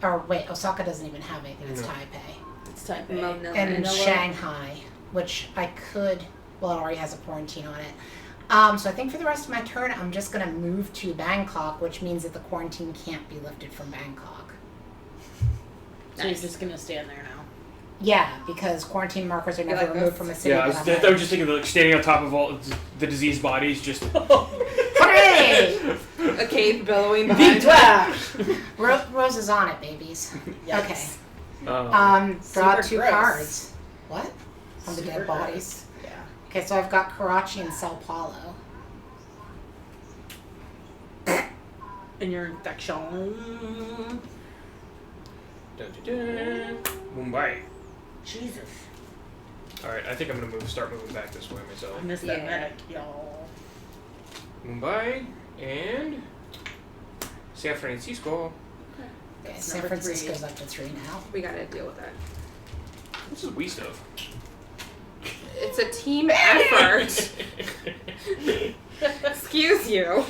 Or wait, Osaka doesn't even have anything. It's No. Taipei It's type A. Manila. and Manila. Shanghai, which I could. Well, it already has a quarantine on it. So I think for the rest of my turn, I'm just gonna move to Bangkok, which means that the quarantine can't be lifted from Bangkok. So you're just gonna stand there now. Yeah, because quarantine markers are You never like removed this? from a city. Yeah, I that was just thinking of like standing on top of all the diseased bodies, just. Hooray! A cave billowing behind. Victoire! Rose is on it, babies. Yikes. Draw Super 2 gross. cards. What? On the Super dead bodies. Yeah. Okay, so I've got Karachi and Sao Paulo. And your infection. Dun, dun, dun. Mumbai. Jesus. All right, I think I'm gonna start moving back this way myself. I missed that Yeah. medic, y'all. Mumbai and San Francisco. Okay, That's San number Francisco's up to 3 now. We gotta deal with that. This is we stuff. It's a team effort. Excuse you.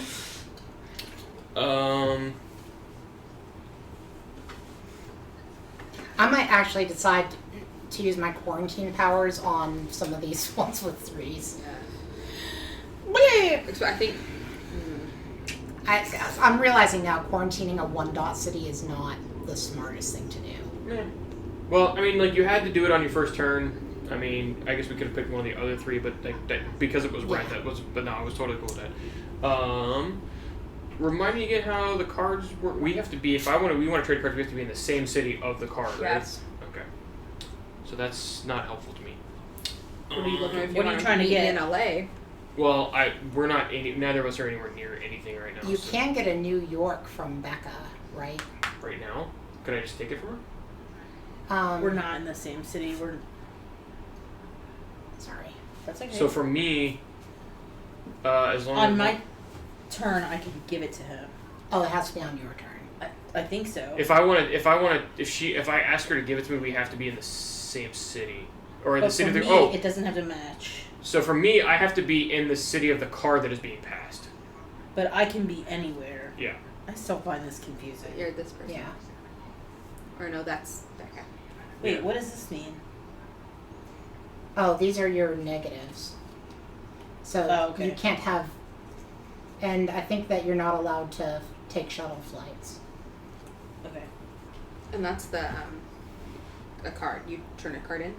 I might actually decide to use my quarantine powers on some of these ones with 3s. I think. I'm realizing now quarantining a 1-dot city is not the smartest thing to do. Well, I mean, like you had to do it on your first turn. I mean, I guess we could have picked one of the other 3, but like that, because it was red, Yeah. that was. But no, I was totally cool with that. Remind me again how the cards work. We have to be we want to trade cards. We have to be in the same city of the card, right? Yes. Okay. So that's not helpful to me. What are you looking If What are you wanna trying to meet get? in LA? Well, we're not. Neither of us are anywhere near anything right now. You so- can get a New York from Becca, right? right now. Could I just take it from her? We're not in the same city. We're. Sorry. That's okay. So for me, as long as on my turn, I can give it to him. Oh, it has to be on your turn. I think so. if I ask her to give it to me, we have to be in the same city or in But the city for of the. me, Oh, it doesn't have to match. so for me, I have to be in the city of the card that is being passed. But I can be anywhere. Yeah. I still find this confusing. You're this person. Yeah. Or no, that's Becca. Wait, Yeah. what does this mean? Oh, these are your negatives. So Oh, okay. you can't have, and I think that you're not allowed to take shuttle flights. Okay. And that's the a card. You turn a card in,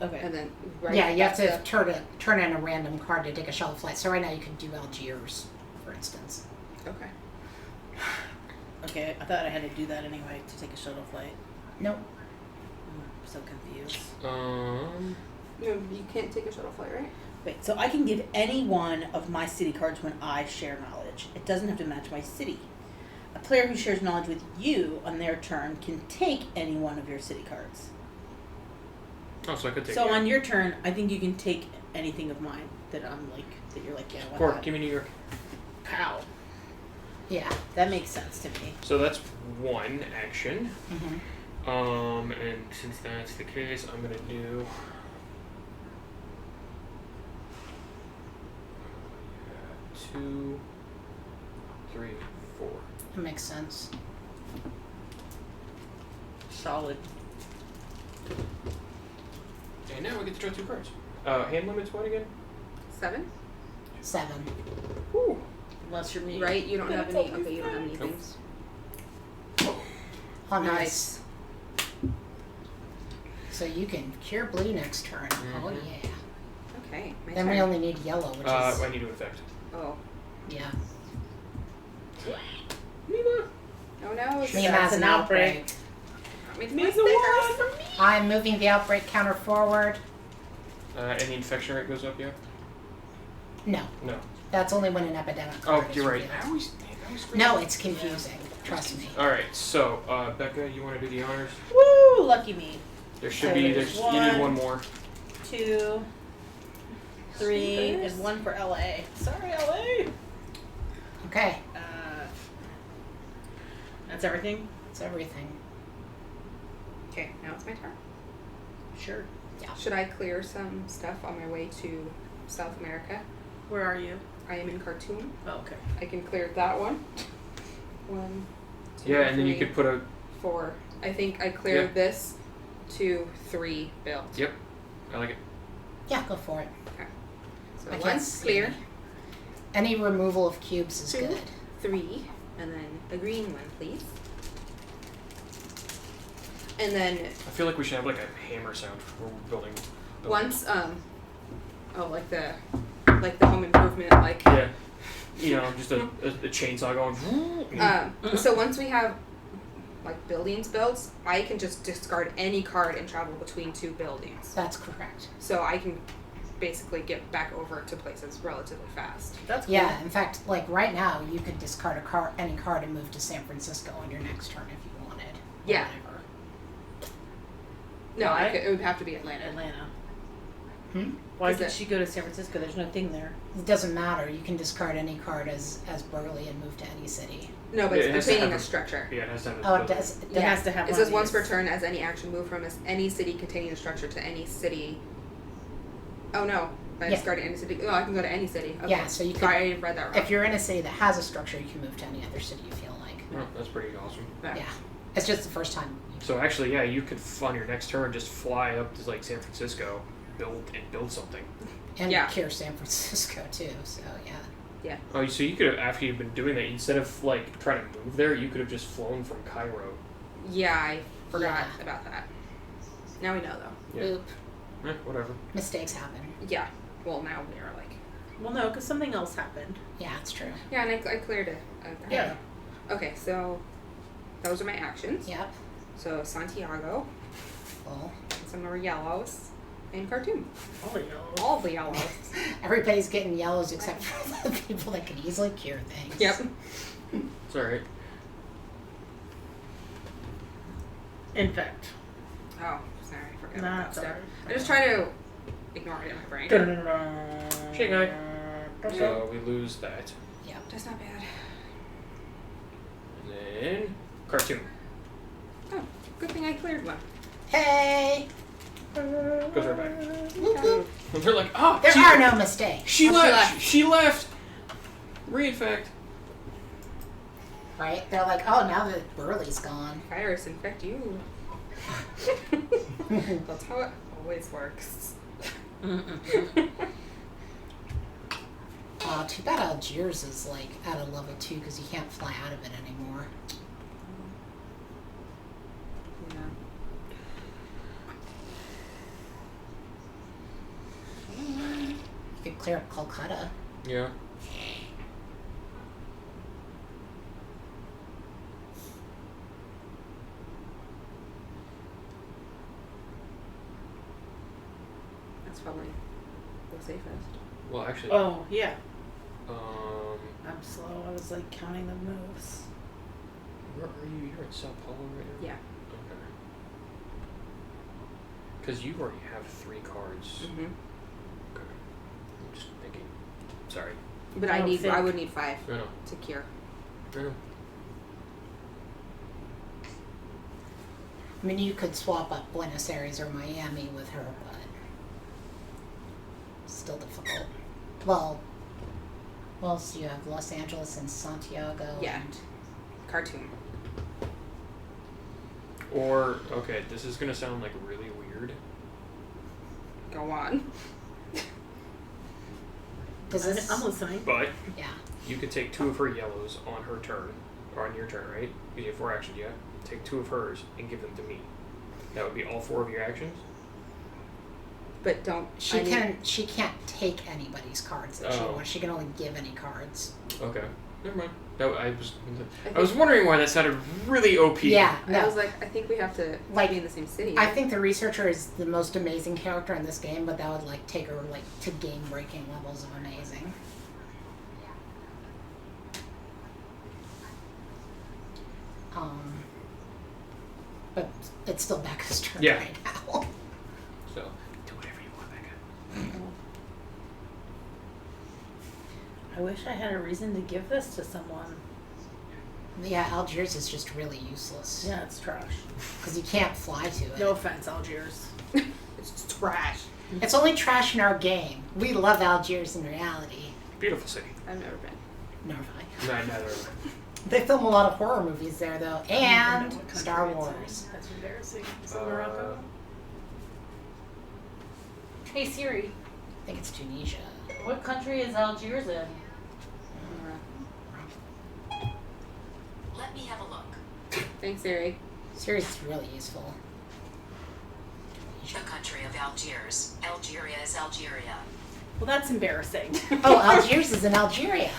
Okay. and then right. Yeah, you have to that's turn in a random card to take a shuttle flight. So right now you can do Algiers, for instance. Okay. Okay, I thought I had to do that anyway to take a shuttle flight. Nope. I'm so confused. No, you can't take a shuttle flight, right? Wait, so I can give any one of my city cards when I share knowledge. It doesn't have to match my city. A player who shares knowledge with you on their turn can take any one of your city cards. Oh, so I could take. So it. on your turn, I think you can take anything of mine that I'm like, that you're like, yeah, I want Cork, that. give me New York. Pow. Yeah. That makes sense to me. So that's one action. Mm-hmm. And since that's the case, I'm gonna do. 2, 3, 4. That makes sense. Solid. And now we get to draw 2 cards. Hand limit's what again? 7. 7. Woo. Unless you're me. Right? You don't Then have it's any. always Okay, you don't have any Nope. things. Oh, nice. So you can cure blue next turn. Oh Mhm. yeah. Okay. My Then turn. we only need yellow, which is I need to effect. Oh. yeah. Nima. Oh no. It's Nima That's has an an outbreak. outbreak. Makes Needs my a stickers for me. I'm moving the outbreak counter forward. And the infection rate goes up, yeah? No, No. that's only when an epidemic Oh, card is you're right. revealed. I always screw No, up. it's confusing. Trust me. Alright, so, Becca, you want to do the honors? Woo! Lucky me. There should So be, there's you need one. one more. 2, 3, Stickers. and 1 for LA. Sorry, LA. Okay, That's everything? that's everything. Okay, now it's my turn. Sure. Should I clear some stuff on my way to South America? Where are you? I am in Khartoum. Oh, okay. I can clear that one. 1, 2, Yeah, and then you 3, could put a. 4. I think I cleared Yeah. this 2, 3 build. Yep. I like it. Yeah, go for it. So I can't one's see. clear, Any removal of cubes is 2, good. 3, and then a green one, please. And then I feel like we should have like a hammer sound for building. once, like the home improvement, like, Yeah. You know, just a chainsaw going. so once we have like buildings built, I can just discard any card and travel between 2 buildings. That's correct. So I can basically get back over to places relatively fast. That's cool. Yeah, in fact, like right now, you could discard any card and move to San Francisco on your next turn if you wanted. or Yeah. Whatever. No, Why? it would have to be Atlanta. Atlanta. Hmm? Why Is did it- she go to San Francisco? There's no thing there. It doesn't matter. You can discard any card as Burley and move to any city. No, but Yeah, it has it's to pertaining have a a- structure. Yeah, it has to have a Oh, it building. does. It has to have It one says of once per these. turn as any action move from any city containing a structure to any city. Oh no, by Yeah. discarding any city. Oh, I can go to any city. Okay. Yeah, so you Sorry, could. I read that wrong. If you're in a city that has a structure, you can move to any other city you feel like. Oh, that's pretty awesome. Yeah, it's just the first time. So actually, yeah, you could on your next turn just fly up to like San Francisco, build something. And Yeah. cure San Francisco too. So yeah. Oh, so you could have after you've been doing that, instead of like trying to move there, you could have just flown from Cairo. Yeah, I forgot Yeah. about that. Now we know though. Yeah. Oop. Whatever. Mistakes happen. Yeah. Well, now we are like. Well, no, because something else happened. Yeah, it's true. Yeah, and I cleared it. Yeah. Okay, so those are my actions. Yep. So Santiago, Well, some more yellows, and Khartoum. Oh, yeah. All the yellows. everybody's getting yellows except for the people that can easily cure things. Yep. It's alright. Infect. Oh, sorry, I forgot about Nah, that it's step. alright. I just try to ignore it in my brain. Shit, guy. So we lose that. That's not bad. And then cartoon. Oh, good thing I cleared one. Hey. Goes right back. Whoop, whoop. And they're like, oh, There are no mistakes, She Oh, she left. left. She left. Reinfect. right? They're like, oh, now that Burley's gone. Virus infect you. That's how it always works. Too bad Algiers is like at a level 2 because you can't fly out of it anymore. Yeah. You could clear up Kolkata. Yeah. That's probably the safest. Well, actually, Oh, yeah. um, I'm slow. I was like counting the moves. where are you? You're in Sao Paulo right now? Yeah. Okay. Because you already have 3 cards. Mm-hmm. Okay. I'm just thinking. Sorry. But I I don't think- would need 5 No, no. to cure. No, no. I mean, you could swap up Buenos Aires or Miami with her, but still difficult. Well, so you have Los Angeles and Santiago. Yeah. And Khartoum. Or, okay, this is going to sound like really weird. Go on. does this? I'm listening. But Yeah. you could take 2 of her yellows on her turn, or on your turn, right? Because you have 4 actions, yeah? Take 2 of hers and give them to me. That would be all 4 of your actions? But don't. She can't take anybody's cards that she Oh. wants. She can only give any cards. Okay. Never mind. I was wondering why that sounded really OP. Yeah. I No. was like, I think we have to Like, be in the same city. I think the researcher is the most amazing character in this game, but that would like take her like to game breaking levels of amazing. But it's still Becca's turn Yeah. right now. So, do whatever you want, Becca. I wish I had a reason to give this to someone. Yeah, Algiers is just really useless Yeah, it's trash. because you can't fly to it. No offense, Algiers. It's just trash. It's only trash in our game. We love Algiers in reality. Beautiful city. I've never been. Never mind. Neither. They film a lot of horror movies there, though, I don't and know what country Star it's in. Wars. That's embarrassing. Is it Morocco? Hey Siri, I think it's Tunisia. what country is Algiers in? Let me have a look. Thanks, Siri. Seriously, it's really useful. The country of Algiers. Algeria is Algeria. Well, that's embarrassing. Oh, Algiers is in Algeria.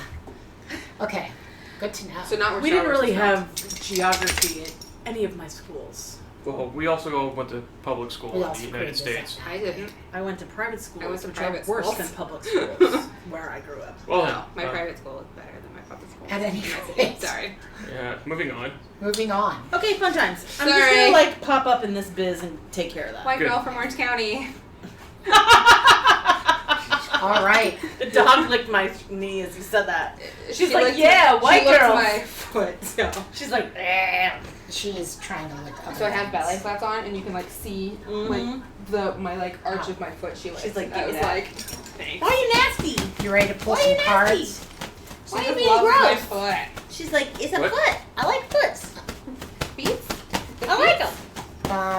Okay, good to know. So not where We Star didn't Wars really is have geography at any of my schools. Well, we also all went to public school We in the also United created States. that. from. I didn't. I went to private schools, I went to which private are worse schools. than public schools, where I grew up. Well, No, my then, private school is better than my public school. At any In my city. rate. Sorry. yeah, moving on. Moving on. Okay, fun times. I'm just Sorry. gonna like pop up in this biz and take care of that. White Good. girl from Orange County. All right. The dog licked my knee as you said that. She's She like, licked yeah, white she licked girls. my foot. So. She's like, eh. She's trying to look up. So I have ballet flats on, and you can like see like my like arch Ow. of my foot. She licked. She's like, I give me was that. like, thanks. Why are you nasty? You ready to pull Why some you nasty? cards? She Why are you just being loves my gross? foot. She's like, it's a What? foot. I like foots. Beats? I like them.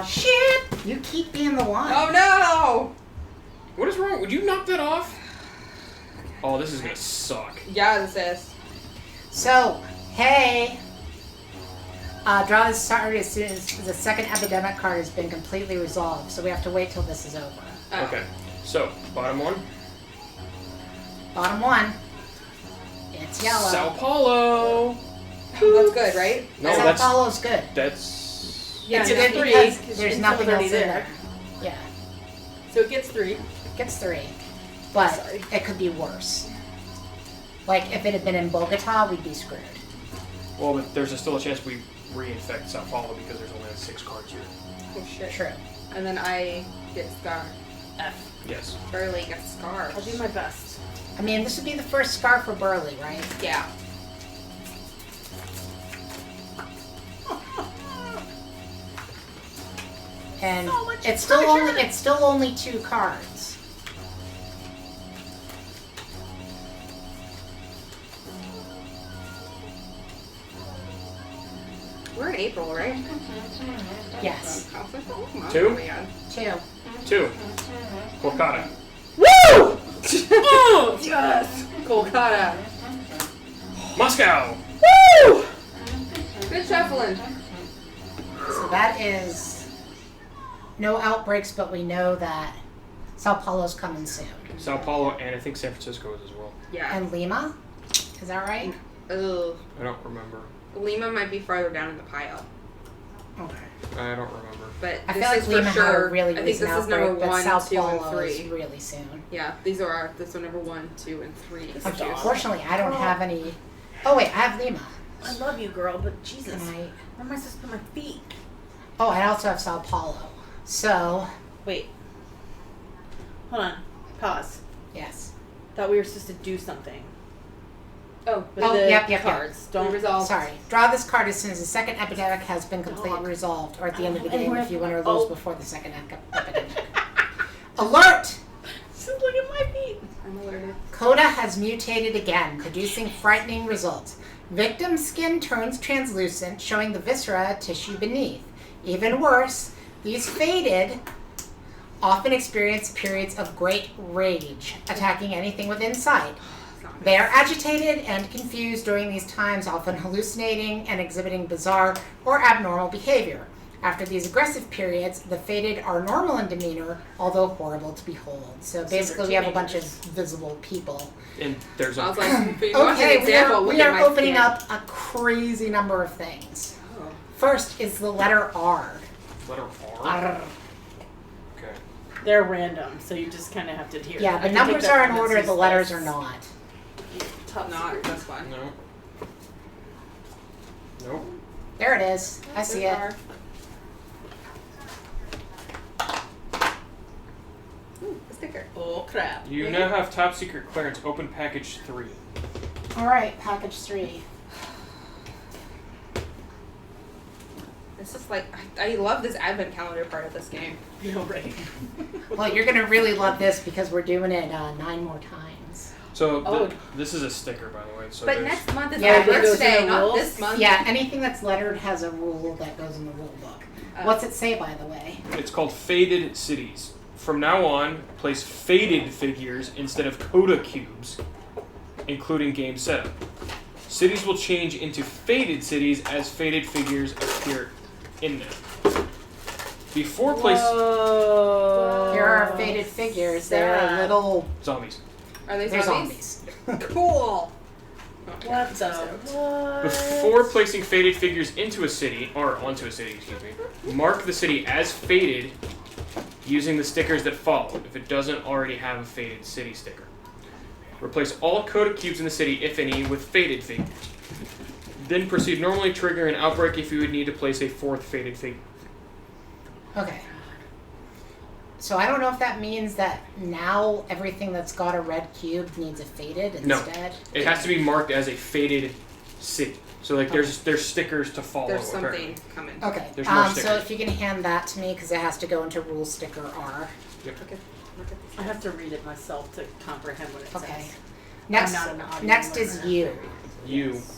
Shit! You keep being the one. Oh no! What is wrong? Would you knock that off? Oh, this is gonna suck. Yeah, this is. So, hey. Draw this card as soon as the second epidemic card has been completely resolved. So we have to wait till this is over. Oh. Okay, so, bottom one. Bottom one. It's yellow. Sao Paulo. That's good, right? No, Sao that's Paulo's good. that's Yeah, It's it good gets three. because there's It's nothing already else in there. there. Yeah, So it gets 3. it gets 3. But Sorry. it could be worse. Like, if it had been in Bogota, we'd be screwed. well, but there's still a chance we reinfect Sao Paulo because there's only 6 cards here. Oh shit. True. And then I get scar. F. Yes. Burley gets scar. I'll do my best. I mean, this would be the first scar for Burley, right? Yeah. And So much it's still pressure. only 2 cards. We're in April, right? Yes. Oh, 2? man. 2. 2. Kolkata. Yes! Kolkata. Moscow. Woo! Good shuffling. So that is no outbreaks, but we know that Sao Paulo's coming soon. Sao Paulo and I think San Francisco is as well. Yeah. And Lima? Is that right? Ugh. I don't remember. Lima might be farther down in the pile, Okay. I don't remember. but I this feel like is Lima for had sure. a really I think recent this is number outbreak, but 1, Sao 2, Paulo and 3. is really soon. Yeah, these are this are number 1, 2, and 3. issues. Unfortunately, I don't have any. Oh wait, I have Lima. I love you, girl, but Jesus. And Where am I supposed to put my feet? Oh, I also have Sao Paulo. So Wait. Hold on. Pause. yes. Thought we were supposed to do something. Oh, With Oh, the yep. cards. don't Don't resolve. Sorry. Draw this card as soon as the second epidemic has been completely resolved, or at the end of the game if you win or lose Oh. before the second epidemic. Alert! Just look at my feet. I'm alerted. Coda has mutated again, producing frightening results. Victim skin turns translucent, showing the viscera tissue beneath. Even worse, these faded often experience periods of great rage, attacking anything within sight. They are agitated and confused during these times, often hallucinating and exhibiting bizarre or abnormal behavior. After these aggressive periods, the faded are normal in demeanor, although horrible to behold. So basically, we have a bunch of visible people. And there's I a was like, if you want an Okay, example, look we at are my opening skin. up a crazy number of things. Oh. First is the letter R. letter R. R. Okay. They're random, so you just kind of have to adhere. Yeah, I the can numbers take that are in from order, Nancy's the letters list. are not. Tough. Not, that's fine. No. Nope. There it is. I see it. Ooh, a sticker. Oh crap. You now have top secret clearance. Open package 3. All right, package 3. This is like, I love this advent calendar part of this game. You know, right. Well, you're gonna really love this because we're doing it 9 more times. So Oh. this is a sticker, by the way. So But there's- next month is Yeah, my it goes in birthday, the not rules? this month. Yeah, anything that's lettered has a rule that goes in the rule book. What's it say, by the way? it's called Faded Cities. From now on, place faded figures instead of Coda cubes, including game setup. Cities will change into faded cities as faded figures appear in them. Before place Whoa. Here are faded figures. They're Sad. little. zombies. Are they They're zombies? zombies. Cool. What the? What? Before placing faded figures into a city, or onto a city, excuse me, mark the city as faded using the stickers that follow, if it doesn't already have a faded city sticker. Replace all Coda cubes in the city, if any, with faded figures. Then proceed normally, trigger an outbreak if you would need to place a 4th faded figure. Okay. So I don't know if that means that now everything that's got a red cube needs a faded No. instead. It has to be marked as a faded city. So like there's stickers to follow. There's apparently. something coming. Okay. There's more So stickers. if you can hand that to me because it has to go into rule sticker R. Okay. Look at I have to read it myself to comprehend what it Okay. says. Next, I'm not an audio next is learner. you. You. Yes.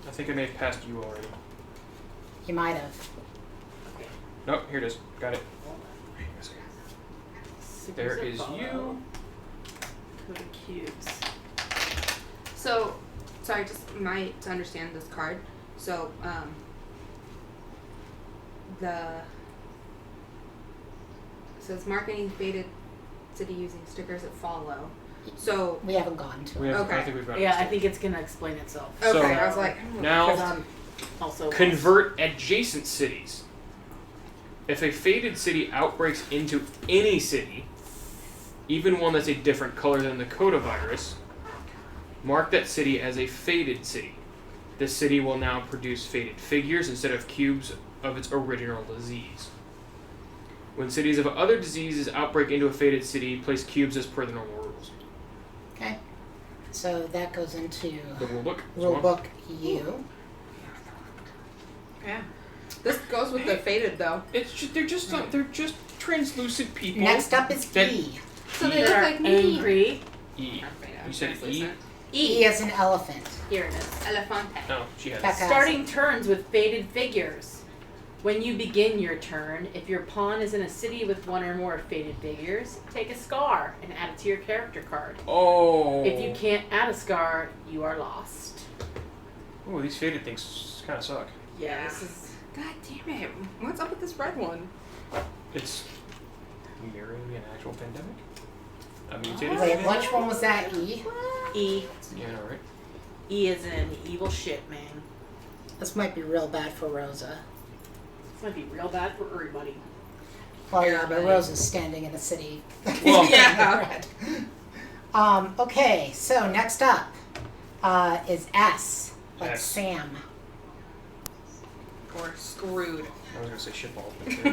I think I may have passed you already. You might have. Nope, here it is. Got it. Stickers There that is follow. you. Coda cubes. So, sorry, just to understand this card. So, it says mark any faded city using stickers that follow. So, We haven't gone to We it. have, Okay. I think we've got it. Yeah, I think it's gonna explain itself. okay, So, I was like, Now, Because I'm also convert adjacent cities. If a faded city outbreaks into any city, even one that's a different color than the Coda virus, mark that city as a faded city. This city will now produce faded figures instead of cubes of its original disease. When cities of other diseases outbreak into a faded city, place cubes as per the normal rules. Okay. So that goes into The rule book. as rule well. book U. yeah. This goes with the faded though. It's just they're just translucent people. Next up is that- E. So they That look are like me. angry. E. I'm You said E? translucent. E as an elephant. Here it is. Elefante. No, she has. Becca. Starting turns with faded figures. When you begin your turn, if your pawn is in a city with one or more faded figures, take a scar and add it to your character card. Oh. If you can't add a scar, you are lost. Oh, these faded things kind of suck. Yeah, this is God damn it. What's up with this red one? It's mirroring an actual pandemic. A mutated Wait, pandemic? which one was that? E? E. Yeah, I know, right? E is in evil shit, man. This might be real bad for Rosa. This might be real bad for everybody. Well, yeah, but Everybody. Rosa's standing in a city. Well, yeah. Okay, so next up is S, like S. Sam. Or screwed. I was gonna say shitball. But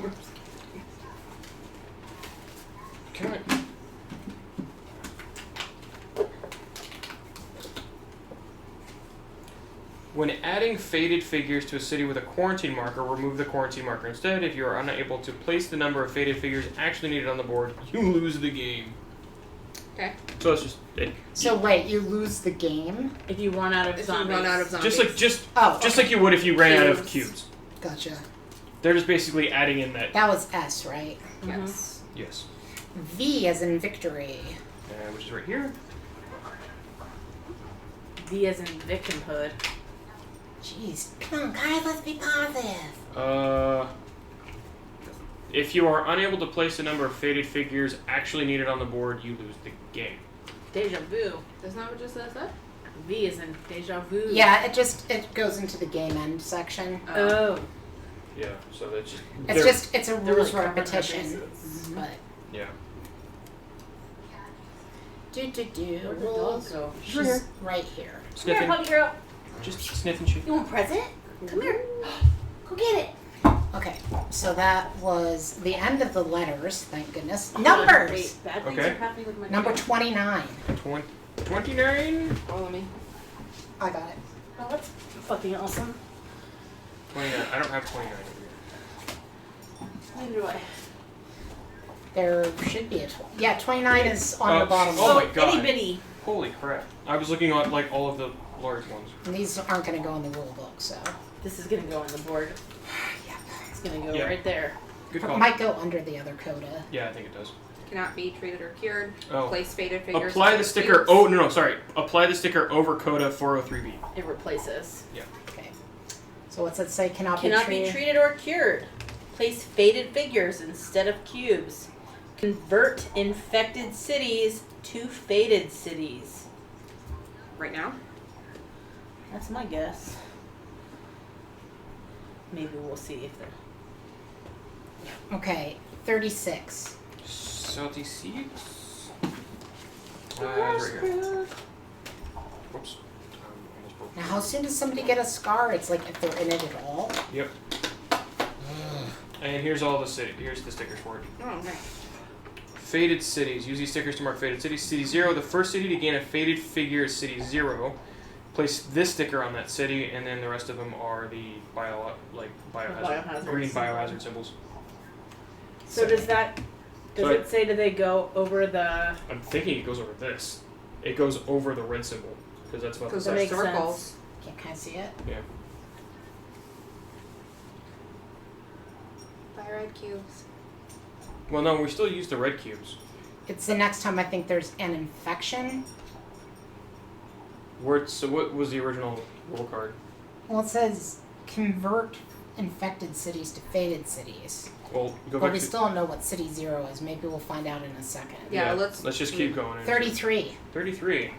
yeah. Can I? When adding faded figures to a city with a quarantine marker, remove the quarantine marker instead. If you are unable to place the number of faded figures actually needed on the board, you lose the game. Okay. So it's just So wait, you lose the game? If you run out of If you zombies. run out of zombies. Oh, like you would if you ran out of Cubes. cubes. gotcha. They're just basically adding in that. That was S, right? Yes. Yes. V as in victory. Which is right here. V as in victimhood. Jeez, come on, guys, let's be positive. If you are unable to place the number of faded figures actually needed on the board, you lose the game. Deja vu. Isn't that what just says that? V is in deja vu. Yeah, it goes into the game end section. Oh. Yeah, so that's just. It's a they're rules really covering repetition. our bases. But Yeah. Where'd the dog rules. go? She's right here. Come here, Sniffing. puppy girl. Just sniffing shit. You want a present? Come here. Go get it. Okay, so that was the end of the letters, thank goodness. Hold on, Numbers! wait, bad things Okay. are happening with my Number cat. 29. 29? Follow me. I got it. Oh, that's fucking awesome. 29. I don't have 29 over here. Neither do I. There should be a yeah, 29 is on the bottom. Oh my God. Itty bitty. Holy crap. I was looking at like all of the large ones. And these aren't going to go in the rule book, so. This is gonna go on the board. Yeah. It's gonna go Yeah. right there. Good It call. might go under the other coda. Yeah, I think it does. Cannot be treated or cured. Oh. Place faded figures. Apply into the sticker. cubes. Oh, no, sorry. Apply the sticker over Coda 403B. It replaces. Okay. So what's that say? Cannot Cannot be treated. be treated or cured. Place faded figures instead of cubes. Convert infected cities to faded cities. Right now? That's my guess. Maybe we'll see if they're. Okay, 36. Salty seeds? Right here. Whoops. Almost broke. Now, how soon does somebody get a scar? It's like if they're in it at all. Yep. And here's all the here's the stickers for it. Oh, okay. Faded cities. Use these stickers to mark faded cities. City 0. The first city to gain a faded figure is City 0. Place this sticker on that city, and then the rest of them are the Biohazard green symbols. biohazard symbols. So does that? Does So it say do they go over the? I'm thinking it goes over this. It goes over the red symbol because that's what. Because That they're makes circles. sense. Can I see it? Yeah. By red cubes. Well, no, we still use the red cubes. It's the next time I think there's an infection. So what was the original rule card? Well, it says convert infected cities to faded cities. Well, go But back we to still don't know what City 0 is. Maybe we'll find out in a second. Yeah, let's just keep going. 33. 33.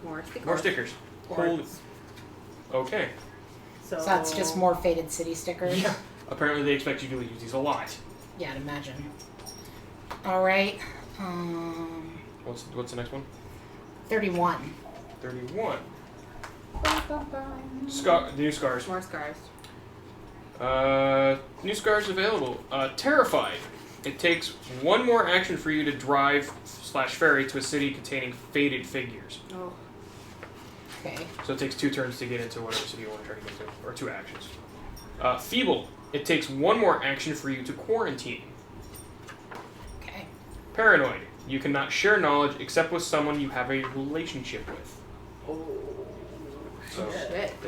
More stickers. More stickers. Holy. Okay. So, So that's just more faded city stickers. Yeah. Apparently they expect you to use these a lot. Yeah, I'd imagine. All right. What's the next one? 31. 31. New scars. More scars. New scars available. Terrified. It takes one more action for you to drive/ferry to a city containing faded figures. Oh. Okay. So it takes 2 turns to get into whatever city you want to try to get to, or 2 actions. Feeble. It takes one more action for you to quarantine. Okay. Paranoid. You cannot share knowledge except with someone you have a relationship with. Oh.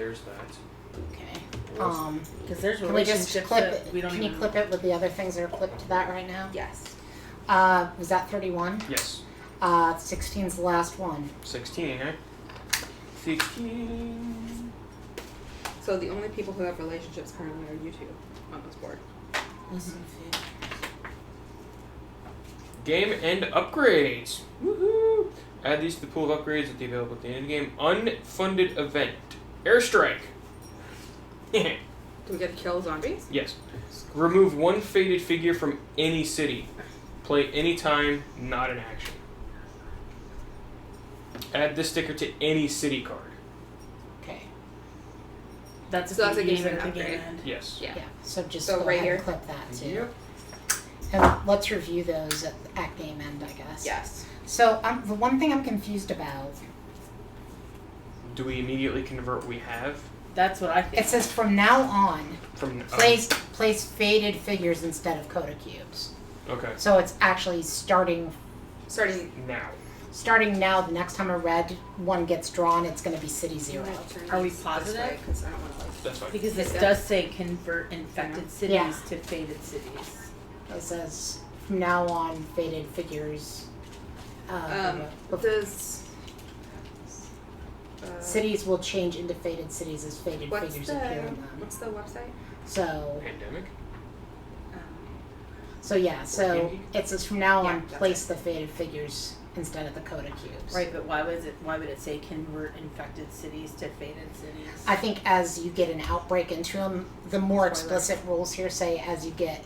there's that. Okay. What else? Because there's Can we just relationships clip that it? we don't Can even. you clip it with the other things that are clipped to that right now? Yes. Was that 31? Yes. 16's the last one. 16, eh? 16. So the only people who have relationships currently are you two on this board. Game end upgrades. Woohoo! Add these to the pool of upgrades that they available at the end of the game. Unfunded event. Airstrike. Do we get to kill zombies? Yes. Remove one faded figure from any city. Play anytime, not an action. Add this sticker to any city card. Okay. That's So if that's you a game use it and at the game upgrade. end. Yes. Yeah. Yeah. So just So go right ahead here? and clip that too. Yep. And let's review those at game end, I guess. Yes. So the one thing I'm confused about, Do we immediately convert what we have That's what I think. it says from now on, from place faded figures instead of Coda cubes. Okay. So it's actually starting Starting. Now. now. The next time a red one gets drawn, it's going to be City 0. Are we This positive? way, 'cause I don't want to like. That's fine. Because this Yeah. does say convert infected cities Yeah. to faded cities. It says from now on, faded figures. Does. Cities will change into faded cities as faded What's figures the appear in them. What's the website? So Pandemic. so it says from now Yeah, on, that's place the faded figures instead of the Coda cubes. Right, but why would it say convert infected cities to faded cities? I think as you get an outbreak into them, the more Spoiler. explicit rules here say as you get.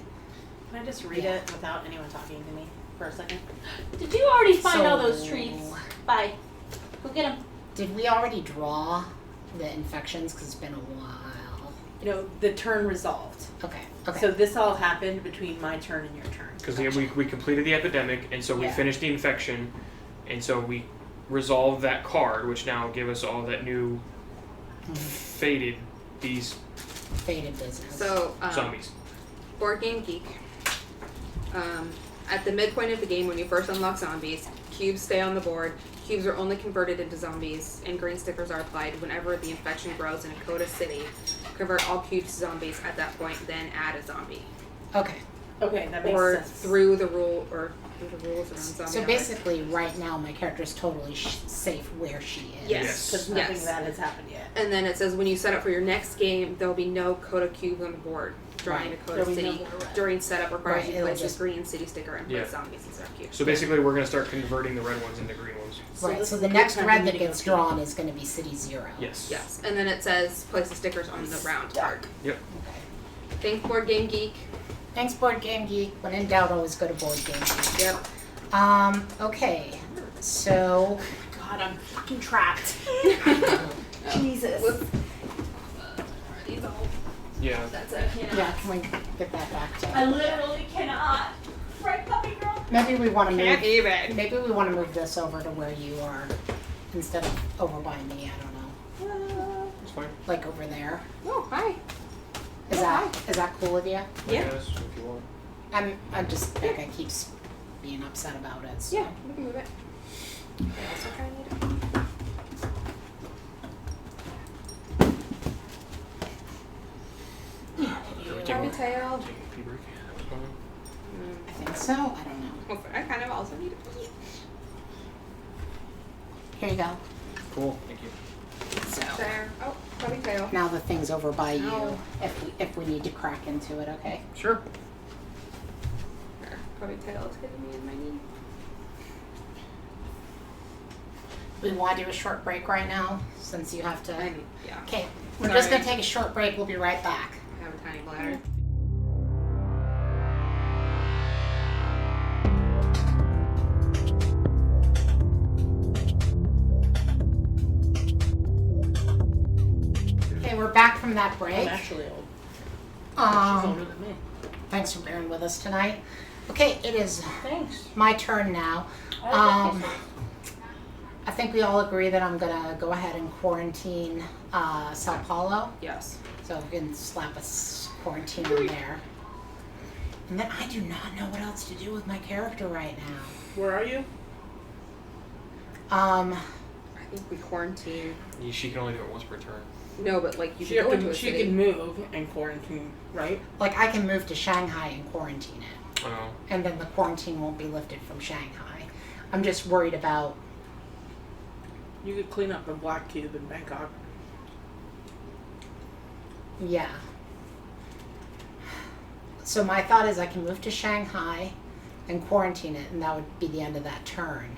Can I just read Yeah. it without anyone talking to me for a second? Did you already find all So- those treats? Bye. Go get them. Did we already draw the infections? Because it's been a while. You know, the turn resolved. Okay. Okay. So this all happened between my turn and your turn. Because we completed the epidemic, and so we Yeah. finished the infection, and so we resolved that card, which now give us all that new faded these faded business. So zombies. Board Game Geek. At the midpoint of the game, when you first unlock zombies, cubes stay on the board. Cubes are only converted into zombies, and green stickers are applied whenever the infection grows in a Coda city. Convert all cubes to zombies at that point, then add a zombie. Okay. Okay, that makes Or sense. through the rules around zombie. So basically, right now, my character is totally safe where she is. Yes. Because nothing Yes. bad has happened yet. And then it says when you set up for your next game, there will be no Coda cubes on the board. Drawing Right. a Coda There'll be no city more red. during setup requires Right, you it'll place just- a green city sticker and place Yeah. zombies instead of cubes. So basically, we're gonna start converting the red ones into green ones. Right. this So is the a good next time red for me that to gets go drawn is going to be City 0. Yes. Yes, and then it says place the stickers on the round card. Yep. Okay. Thanks, Board Game Geek. Thanks, Board Game Geek. When in doubt, always go to Board Game Geek. Yep. Okay. So. God, I'm fucking trapped. Jesus. Whoops. Yeah. That's it. Yeah, can we get that back to? I literally cannot. Right, puppy girl? Maybe we want to move. Can't even. Maybe we want to move this over to where you are, instead of over by me. I don't know, It's fine. like over there. Oh, hi. Is that cool with you? Yeah. Yes, if you want. I'm just Becca keeps being upset about it. So. Yeah, we can move it. I also kind of need it. Happy tail. Take a pee break. That was fine. I think so. I don't know. Well, I kind of also need a pee. Here you go. Cool. Thank you. So There. Oh, puppy tail. now the thing's over by you. Ow. If we need to crack into it, okay. Sure. There. Puppy tail is hitting me in my knee. We want to do a short break right now, since you have to. Yeah. Okay, we're just Sorry. gonna take a short break. We'll be right back. I have a tiny bladder. Okay, we're back from that I'm break. actually old. She's older than me. Thanks for bearing with us tonight. Okay, it is Thanks. my turn now. I think we all agree that I'm gonna go ahead and quarantine Sao Paulo. Yes. So we can slap a quarantine on there. And then I do not know what else to do with my character right now. Where are you? I think we quarantine. She can only do it once per turn. No, but like you She, can go into can, a she city. can move and quarantine, right? Like I can move to Shanghai and quarantine it, Oh. and then the quarantine won't be lifted from Shanghai. I'm just worried about. You could clean up a black cube in Bangkok. Yeah. So my thought is I can move to Shanghai and quarantine it, and that would be the end of that turn.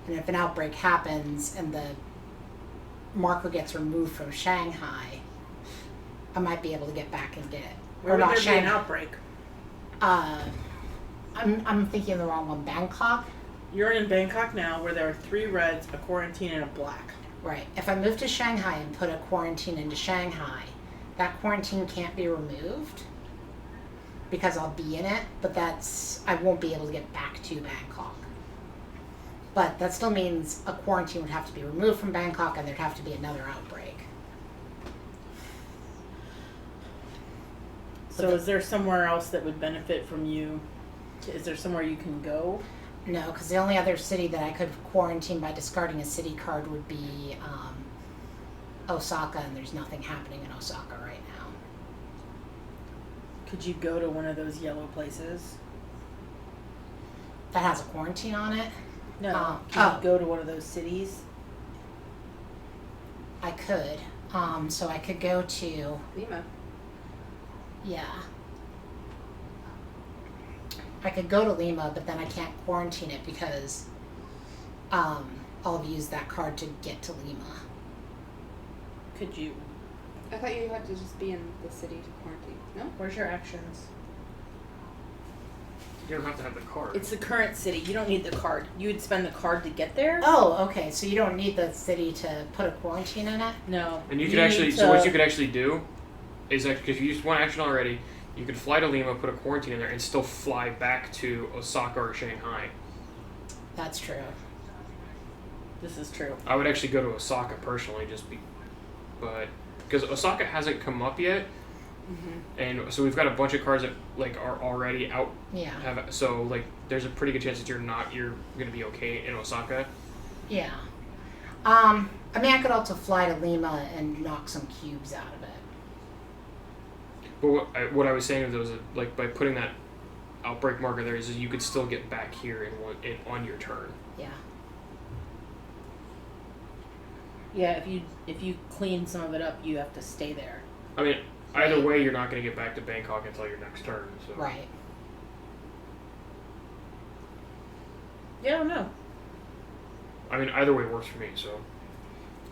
And if an outbreak happens and the marker gets removed from Shanghai, I might be able to get back and get it. Where would not there be an Shanghai. outbreak? I'm thinking of the wrong one. Bangkok? You're in Bangkok now where there are 3 reds, a quarantine, and a black. Right. If I move to Shanghai and put a quarantine into Shanghai, that quarantine can't be removed because I'll be in it, but I won't be able to get back to Bangkok. But that still means a quarantine would have to be removed from Bangkok and there'd have to be another outbreak. So is there somewhere else that would benefit from you? Is there somewhere you can go? No, because the only other city that I could quarantine by discarding a city card would be Osaka, and there's nothing happening in Osaka right now. Could you go to one of those yellow places? That has a quarantine on it. No. Can you go to one of those cities? I could. So I could go to, Lima. yeah. I could go to Lima, but then I can't quarantine it because I'll have used that card to get to Lima. Could you? I thought you had to just be in the city to quarantine. No? Where's your actions? You don't have to have the card. It's the current city. You don't need the card. You would spend the card to get there? Oh, okay. So you don't need the city to put a quarantine in it? No. And you could need actually, to- so what you could actually do is that because you used one action already, you could fly to Lima, put a quarantine in there, and still fly back to Osaka or Shanghai. That's true. This is true. I would actually go to Osaka personally, but because Osaka hasn't come up yet, and so we've got a bunch of cards that like are already out. Yeah. So like, there's a pretty good chance that you're gonna be okay in Osaka. Yeah. I mean, I could also fly to Lima and knock some cubes out of it. But what I was saying was like by putting that outbreak marker there is you could still get back here on your turn. Yeah. Yeah, if you clean some of it up, you have to stay there. I mean, either Right. way, you're not going to get back to Bangkok until your next turn. So. Right. Yeah, I don't know. I mean, either way works for me. So.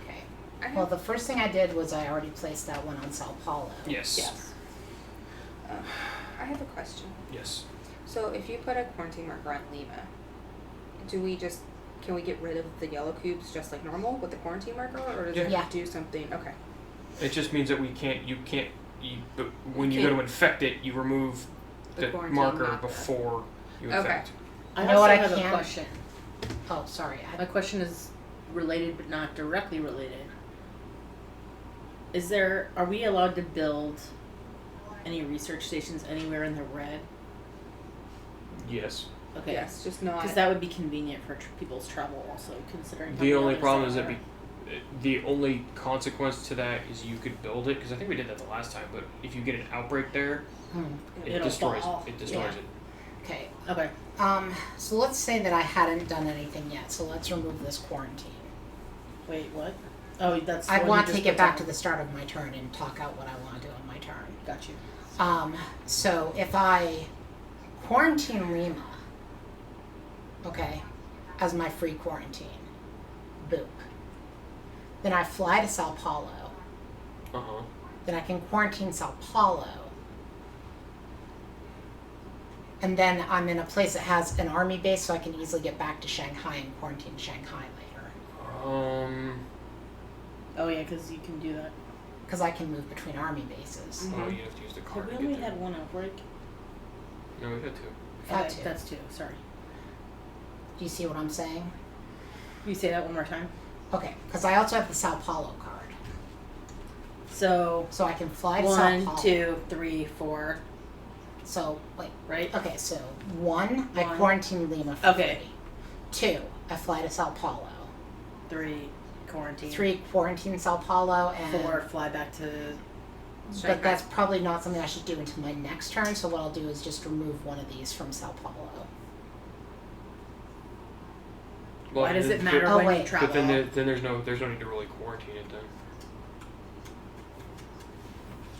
Okay. I have, Well, the first thing I did was I already placed that one on Sao Paulo. Yes. Yes. I have a question. Yes. So if you put a quarantine marker on Lima, can we get rid of the yellow cubes just like normal with the quarantine marker, or does it Yeah. have to do something? Okay. It just means that but when you go to infect it, you remove The the quarantine marker marker. before you Okay. infect. I You know also what I have a can't- question. Oh, sorry. My question is related but not directly related. Are we allowed to build any research stations anywhere in the red? Yes. Okay. Yes, just not. Because that would be convenient for people's travel also, considering how The only others problem is are. the only consequence to that is you could build it because I think we did that the last time. But if you get an outbreak there, it It'll destroys fall. it. It destroys Yeah. it. Okay. Okay. So let's say that I hadn't done anything yet. So let's remove this quarantine. Wait, what? Oh, that's the I one want you to just get put back down. to the start of my turn and talk out what I want to do on my turn. Got you. So if I quarantine Lima, okay, as my free quarantine, boop. Then I fly to Sao Paulo. Uh huh. Then I can quarantine Sao Paulo. And then I'm in a place that has an army base, so I can easily get back to Shanghai and quarantine Shanghai later. Oh yeah, because you can do that. Because I can move between army bases. Oh, you have to use the Have card we to only get there. had one outbreak? No, we've had two. Had Okay, to. that's 2. Sorry. Do you see what I'm saying? Can you say that one more time? Okay, because I also have the Sao Paulo card. So So I can fly to Sao 1, Paulo. 2, 3, 4. So, wait. Right? Okay, so 1, I One. quarantine Lima for Okay. free. 2, I fly to Sao Paulo. 3, quarantine. 3 quarantine Sao Paulo, and 4 fly back to. Shanghai. but that's probably not something I should do until my next turn. So what I'll do is just remove one of these from Sao Paulo. Well, Why does it then- matter Oh, when you wait. travel? But then, then there's no need to really quarantine it then.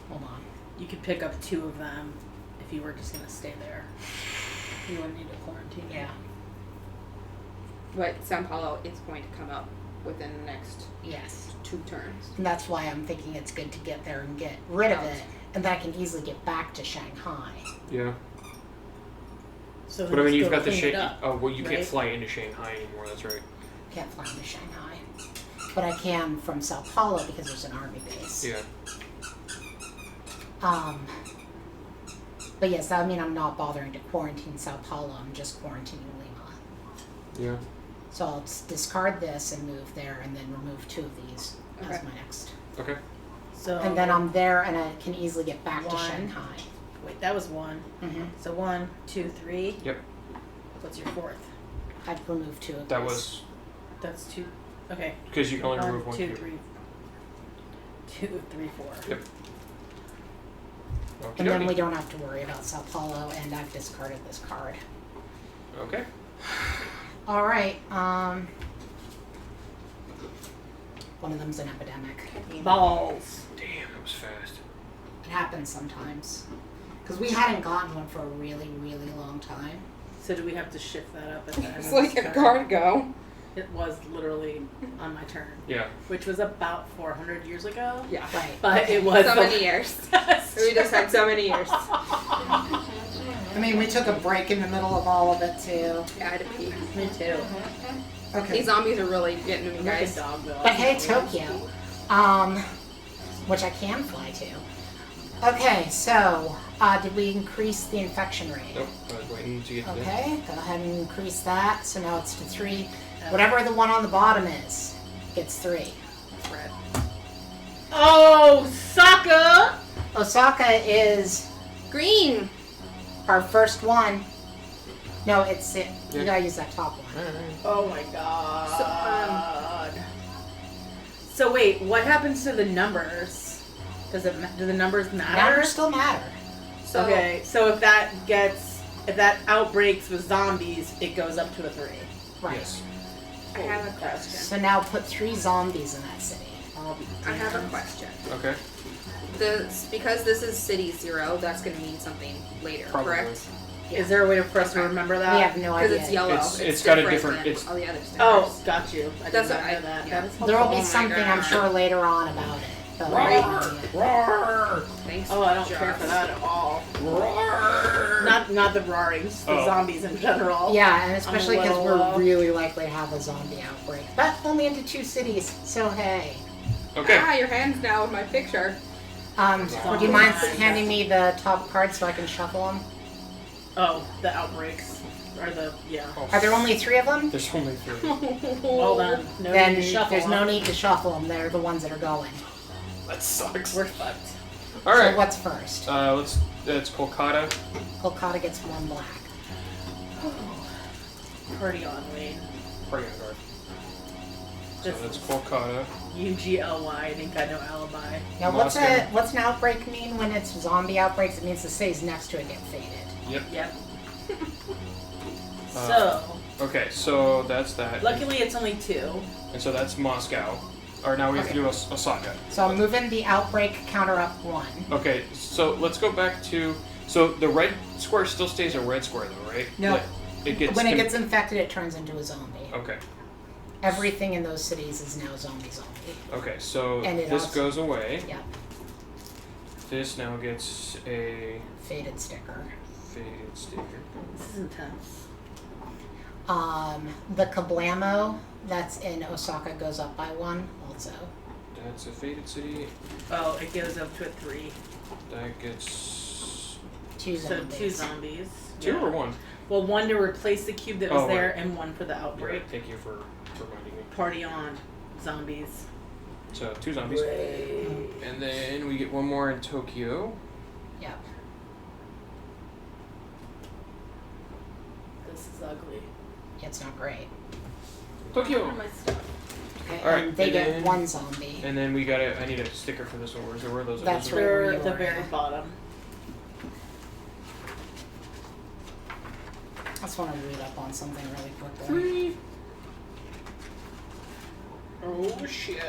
Hold on. You could pick up 2 of them if you were just gonna stay there. You wouldn't need to quarantine. Yeah. But Sao Paulo is going to come up within the next Yes. 2 turns. And that's why I'm thinking it's good to get there and get rid of Out. it, and then I can easily get back to Shanghai. Yeah. So But I mean, just you've go got the clean it Shanghai. up, Oh, well, you can't right? fly into Shanghai anymore. That's right. Can't fly into Shanghai, but I can from Sao Paulo because there's an army base. Yeah. But yes, that would mean I'm not bothering to quarantine Sao Paulo. I'm just quarantining Lima. Yeah. So I'll discard this and move there, and then remove 2 of these as Okay. my next. Okay. So And then I'm there, and I can easily get back to 1. Shanghai. Wait, that was 1. Mm-hmm. So 1, 2, 3. Yep. What's your 4th? I'd remove 2 of That these. was That's 2. Okay. because you can only 1, remove 1 2, cube. 3. 2, 3, 4. Yep. And then Okey-dokey. we don't have to worry about Sao Paulo, and I've discarded this card. Okay. All right. One of them's an epidemic. Balls. Damn, that was fast. It happens sometimes. Because we hadn't gotten one for a really, really long time. So do we have to shift that up at the end It's of like this a turn? guard go. It was literally on my turn, Yeah. which was about 400 years ago. Yeah. Right. But it was So the many years. We just had so many years. I mean, we took a break in the middle of all of it, too. Yeah, I had to pee. Me too. Okay. These zombies are really getting to me, I'm like a guys. dog though. But hey, Tokyo. Which I can fly to. Okay, so, did we increase the infection rate? Nope. I was waiting to get to that. Okay, go ahead and increase that. So now it's to 3. Whatever the one on the bottom is, gets 3. Red. Oh, Sokka! Osaka is Green. our first one. No, it's it. You Yeah. gotta use that top one. Alright. Oh my god. So wait, what happens to the numbers? Do the numbers matter? Numbers still matter. So Okay, so if that outbreaks with zombies, it goes up to a 3. Right. Yes. I have a question. So now put 3 zombies in that city. I'll be I have a damned. question. Okay. Because this is city 0, that's going to mean something later, Probably. correct? Is there a way for us to Okay. remember We that? have no Because idea. it's yellow. It's got a different different- than it's- all the other stickers. Oh, got you. I did That's not what know I- that. yeah. That is There will helpful. be my something, I'm God. sure, later on about it. But we have no idea. Thanks. Oh, I don't Josh. care for that at all. Not the roarings, the Oh. zombies in general. Yeah, and especially because little, we're really likely to have a zombie outbreak. But only into 2 cities, so hey. Okay. Ah, your hand's now in my picture. Would you mind handing me the top cards so I can shuffle them? Oh, the outbreaks. Or the, yeah. Are there only 3 of them? There's only 3. Well then, no Then need to shuffle there's no them. need to shuffle them. They're the ones that are going. That sucks. We're fucked. All So right. what's first? That's Kolkata. Kolkata gets 1 black. Party on, Wayne. Party on guard. So This that's is Kolkata. UGLY, I think I know alibi. Now, Moscow. what's an outbreak mean when it's zombie outbreaks? It means the cities next to it get faded. Yep. Uh, So, Okay, so that's that. luckily it's only 2. And so that's Moscow. Or now we have to do Osaka. So I'm moving the outbreak counter up 1. Okay, so let's go back to. So the red square still stays a red square though, right? No. Like, it gets. When it gets infected, it turns into a zombie. Okay. Everything in those cities is now zombie. Okay, so And it this also- goes away. Yep. This now gets a Faded sticker. faded sticker. This is intense. The Kablamo that's in Osaka goes up by 1 also. That's a faded city. Oh, it goes up to a 3. That gets 2 So zombies. 2 zombies. 2 Yeah. or 1. Well, 1 to replace the cube that was Oh, there, right. and 1 for the outbreak. Thank you for reminding me. Party on, zombies. So 2 zombies. And then we get 1 more in Tokyo. Yep. This is ugly. It's not great. Tokyo. Where are my stuff? Okay, All right, and they and get then- one zombie. And then I need a sticker for this one. Where are those? That's those right. are- They're where at the you are, very yeah. bottom. I just want to read up on something really quickly. 3. Oh shit.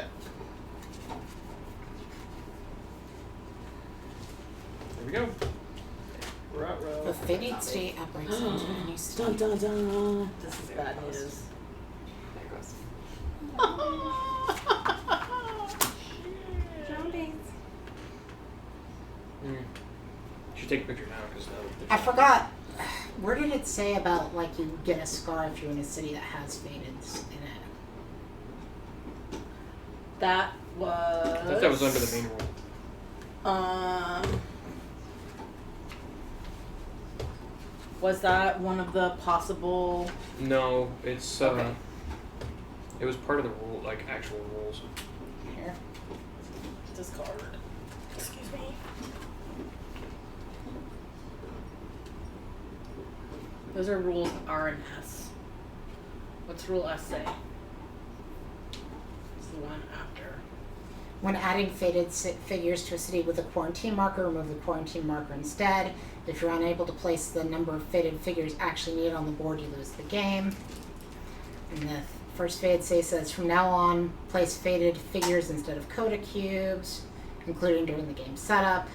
There we go. The fated state outbreaks into any Dun state. dun dun. This is bad news. There it goes. Should take a picture now because now. I forgot. Where did it say about like you get a scar if you're in a city that has faded in it? That was. I thought that was under the main rule. Was that one of the possible? No, it's Okay. It was part of the rule, like actual rules. Here. Discard. Excuse me. Those are rules R and S. What's rule S say? It's the one after. When adding faded figures to a city with a quarantine marker, remove the quarantine marker instead. If you're unable to place the number of faded figures actually needed on the board, you lose the game. And the first faded city says, from now on, place faded figures instead of coda cubes, including during the game setup.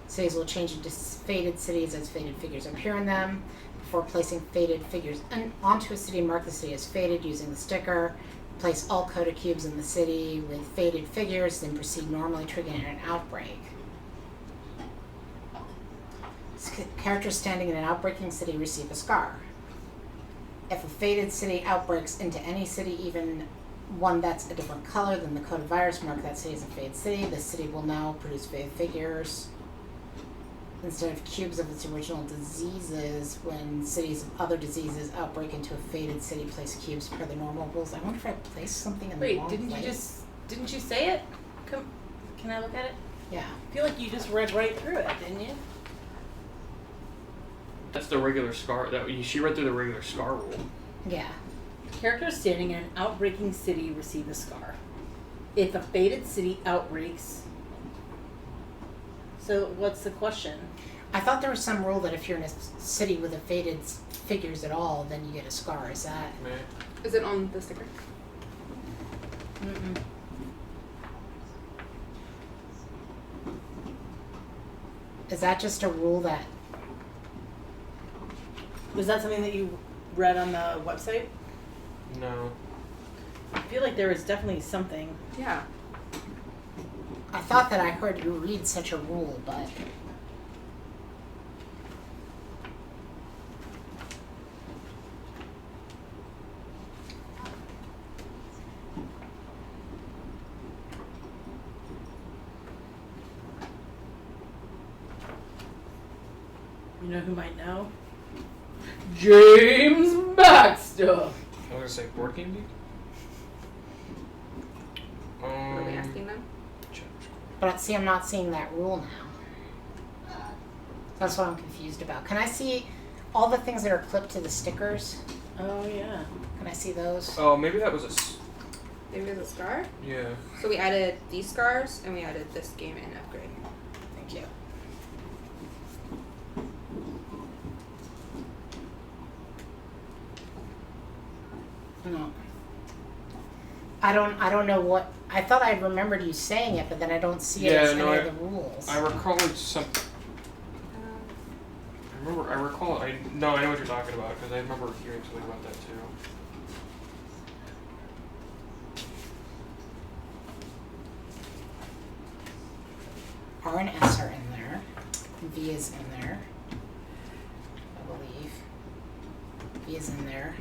Cities will change into faded cities as faded figures appear in them. Before placing faded figures onto a city, mark the city as faded using the sticker. Place all coda cubes in the city with faded figures, then proceed normally, triggering an outbreak. Characters standing in an outbreaking city receive a scar. If a faded city outbreaks into any city, even one that's a different color than the code of virus, mark that city as a faded city. The city will now produce faded figures instead of cubes of its original diseases. When cities of other diseases outbreak into a faded city, place cubes per the normal rules. I wonder if I placed something in the Wait, wrong didn't place. you say it? Can I look at it? Yeah. I feel like you just read right through it, didn't you? That's the regular scar. She read through the regular scar rule. Yeah. Characters standing in an outbreaking city receive a scar. If a faded city outbreaks. So what's the question? I thought there was some rule that if you're in a city with a faded figures at all, then you get a scar. Is that? Is it on the sticker? Mm-mm. Is that just a rule that? Was that something that you read on the website? No. I feel like there was definitely something. Yeah. I thought that I heard you read such a rule, but You know who might know? James Baxter. I was gonna say board game geek. Were we asking them? But see, I'm not seeing that rule now. That's what I'm confused about. Can I see all the things that are clipped to the stickers? Oh yeah. Can I see those? Oh, maybe that was Maybe there's a scar? yeah. So we added these scars and we added this game and upgrade. Thank you. No. I don't know what. I thought I remembered you saying it, but then I don't see it Yeah, as no, any of the rules. I recall some. I recall. I know what you're talking about because I remember hearing something about that too. R and S are in there. V is in there. I believe. V is in there.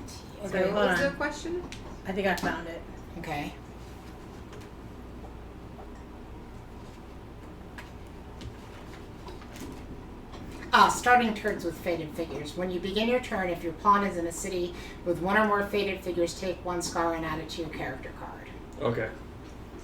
T is Okay, So in what was hold the on. question? I think I found it. Okay. Starting turns with faded figures. When you begin your turn, if your pawn is in a city with one or more faded figures, take one scar and add it to your character card. Okay.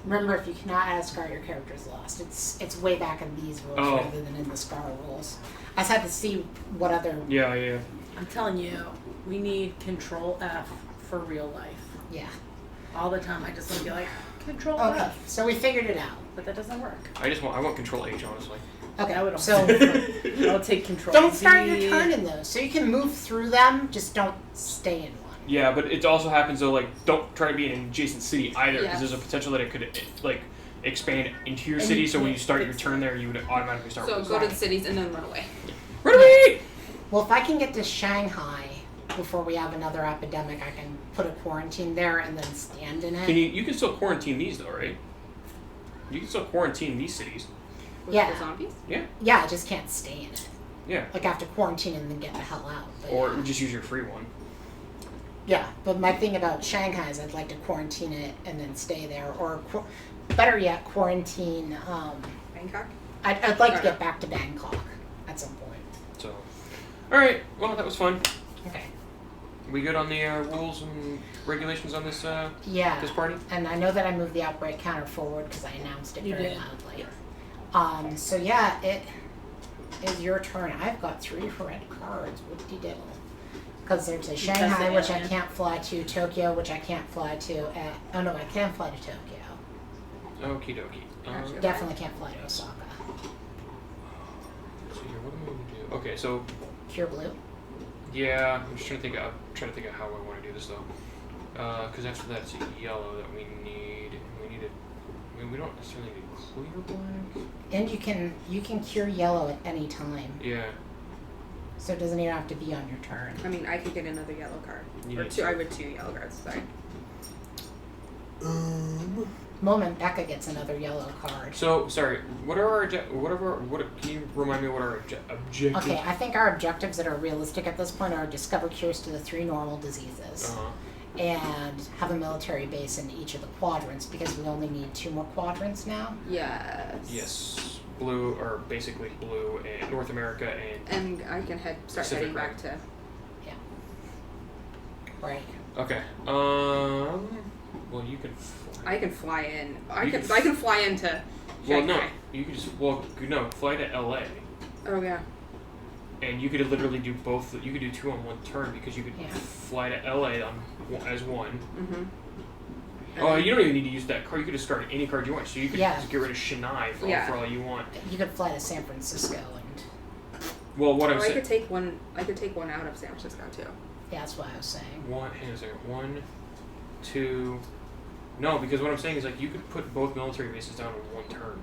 Remember, if you cannot add a scar, your character is lost. It's way back in these rules Oh. rather than in the scar rules. I just had to see what other. Yeah. I'm telling you, we need Control F for real life. Yeah. all the time. I just want to be like, Control Okay, F. so we figured it out. But that doesn't work. I want Control H, honestly. Okay, I would so I'll take Control don't Z. start your turn in those. So you can move through them, just don't stay in one. Yeah, but it also happens though, like, don't try to be in an adjacent city either, because Yeah. there's a potential that it could, like, expand into your And city, you so when you can't start your fix turn there, you would automatically start So with go to Right. the cities and then run away. Run away! Well, if I can get to Shanghai before we have another epidemic, I can put a quarantine there and then stand in it. You can still quarantine these though, right? You can still quarantine these cities. With Yeah. the zombies? Yeah, I just can't stay in it. Yeah. Like I have to quarantine and then get the hell out. But Or just use your free one. yeah, but my thing about Shanghai is I'd like to quarantine it and then stay there, or better yet, quarantine. Bangkok? I'd like to get back to Bangkok at some point. So, alright, well, that was fun. Okay. We good on the rules and regulations on this Yeah. this party? And I know that I moved the outbreak counter forward because I announced it You very did. loudly. So yeah, it is your turn. I've got 3 red cards. Whoop-de diddle. Because there's a Shanghai, the which I alien. can't fly to, Tokyo, which I can't fly to. Oh no, I can fly to Tokyo. Okie dokie. Gotcha. Definitely can't fly to Osaka. So here, what am I gonna do? Okay, so Pure blue. yeah, I'm just trying to think of how I want to do this though. Because after that it's a yellow that we need. I mean, we don't necessarily need clear black. And you can cure yellow at any time. Yeah. So it doesn't even have to be on your turn. I mean, I could get another yellow card. You Or need 2. to. I would 2 yellow cards, sorry. Moment Becca gets another yellow card. So sorry. What can you remind me what our objectives? Okay, I think our objectives that are realistic at this point are discover cures to the 3 normal diseases. Uh-huh. And have a military base in each of the quadrants because we only need 2 more quadrants now. Yes. Yes. Blue, or basically blue, and North America and. And I can start Pacific heading back to. Right. Okay. Well, you can. Fly. I can fly in. I You can can fly into Well, Shanghai. no. You can just fly to LA, Oh yeah. and you could literally do both. You could do 2 on one turn because you could Yeah. fly to LA as one. Mm-hmm. Oh, you don't even need to use that card. You could discard any card you want. So you could Yeah. just get rid of Chennai for all you want. You could fly to San Francisco and Well, what I'm I saying. could take one. I could take one out of San Francisco too. yeah, that's what I was saying. Hang on a second. 1, 2. No, because what I'm saying is like you could put both military bases down in one turn.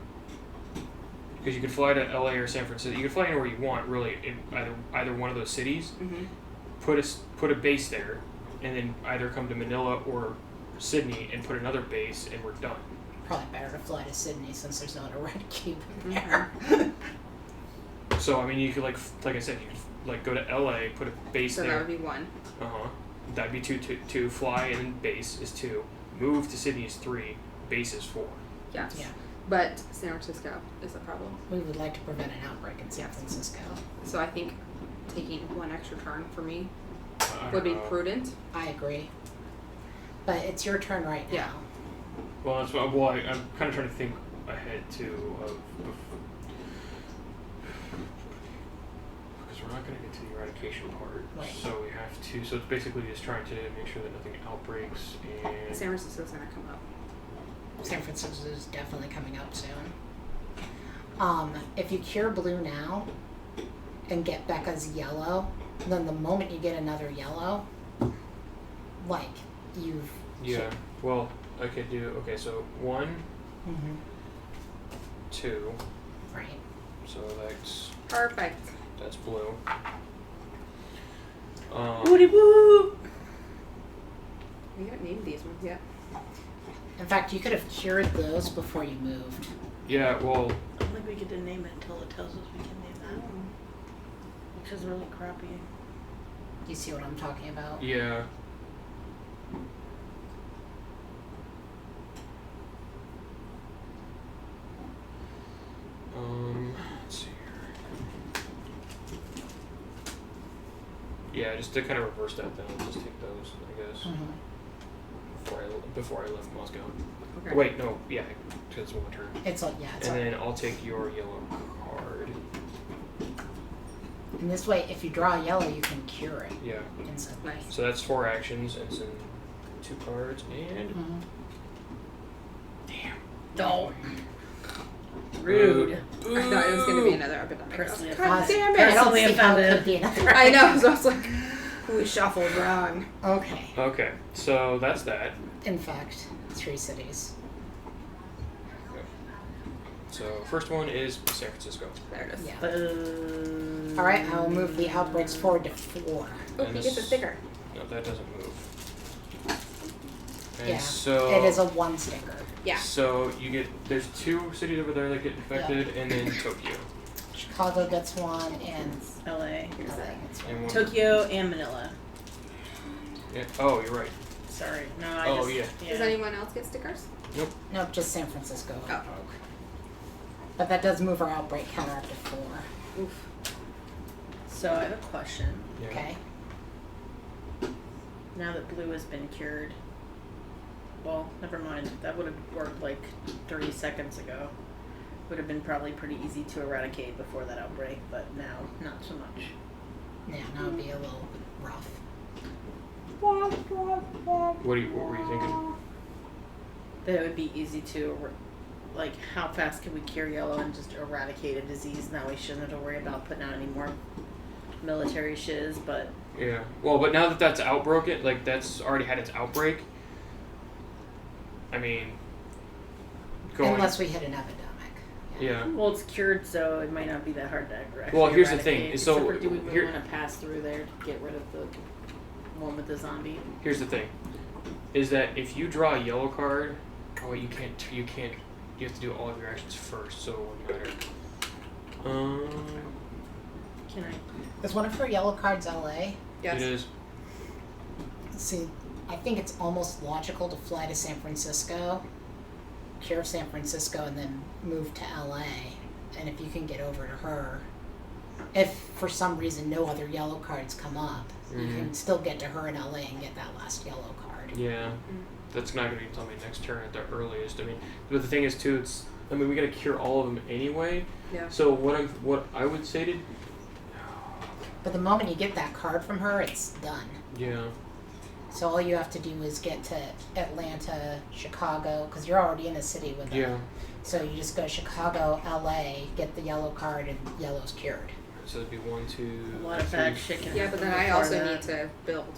Because you could fly to LA or San Francisco. You could fly anywhere you want, really, in either one of those cities. Mm-hmm. Put a base there, and then either come to Manila or Sydney and put another base, and we're done. Probably better to fly to Sydney since there's not a red cube in Mm-hmm. there. So I mean, you could like I said, you could like go to LA, put a base So that there. would be 1. That'd be two. Fly and then base is 2. Move to Sydney is 3. Base is 4. Yes. Yeah. But San Francisco is the problem. We would like to prevent an outbreak in San Francisco. So I think taking 1 extra turn for me I would be don't know. prudent. I agree. But it's your turn right now. Yeah. Well, that's I'm kind of trying to think ahead too of because we're not going to get to the eradication part. Right. So we have to. So it's basically just trying to make sure that nothing outbreaks and. San Francisco's gonna come up. San Francisco is definitely coming up soon. If you cure blue now and get Becca's yellow, then the moment you get another yellow, like you've Yeah. Well, I could do. Okay, so 1, 2. right. So Perfect. that's blue. Woody woo! We haven't named these ones yet. In fact, you could have cured those before you moved. Yeah. Well. I don't think we get to name it until it tells us we can name that. Which is really crappy. Do you see what I'm talking about? Yeah. Let's see here. Yeah, just to kind of reverse that, then I'll just take those, I guess, before I left Moscow. Okay. Wait, no, yeah, because it's one turn. It's like it's And like, then I'll take your yellow card. and this way, if you draw a yellow, you can cure it Yeah. instantly. Nice. So that's 4 actions, and then 2 cards and Mhm. Don't. Rude. I thought it was going to be another epidemic. Personally God offended. damn I it! don't Personally see how it offended. could be another. I know, so I was like, we shuffled wrong. Okay. Okay, so that's that. In fact, 3 cities. So first one is San Francisco. There it is. Yeah. All right, I will move the outbreaks forward to 4. Oh, And he gets a this- sticker. No, that doesn't move. And Yeah, so it is a 1 sticker. Yeah. So you get there's 2 cities over there that get infected, and then Tokyo. Chicago gets 1, and LA. LA gets 1. And one, Tokyo and Manila. Yeah, oh, you're right. Sorry. No, I Oh, just. yeah. Does anyone else get stickers? Nope, just San Francisco. Oh. But that does move our outbreak counter up to 4. Oof. So I have a question. Yeah. Okay. Now that blue has been cured. Well, never mind. That would have worked like 30 seconds ago. Would have been probably pretty easy to eradicate before that outbreak, but now not so much. Yeah, that would be a little rough. What were you thinking? But it would be easy to, like, how fast can we cure yellow and just eradicate a disease? Now we shouldn't have to worry about putting out any more military shiz, but Yeah. Well, but now that that's outbroken, like that's already had its outbreak. I mean, going. Unless we hit an epidemic. Yeah. well, it's cured, so it might not be that hard to actually Well, here's the thing, eradicate. so Except for do we here- want to pass through there to get rid of the one with the zombie? Here's the thing, is that if you draw a yellow card, oh wait, you can't. You have to do all of your actions first, so it wouldn't matter. Can I? Is one of her yellow cards LA? Yes. It is. See, I think it's almost logical to fly to San Francisco, cure San Francisco, and then move to LA. And if you can get over to her, if for some reason no other yellow cards come up, you can still get to her in LA and get that last yellow card. Yeah. That's not gonna be until my next turn at the earliest. I mean, but the thing is too, we gotta cure all of them anyway. Yeah. So what I would say to. But the moment you get that card from her, it's done. Yeah. So all you have to do is get to Atlanta, Chicago, because you're already in a city with them. Yeah. So you just go to Chicago, LA, get the yellow card, and yellow's cured. So it'd be 1, 2. A lot of three, bad shit can Yeah, but happen then I before also that. need to build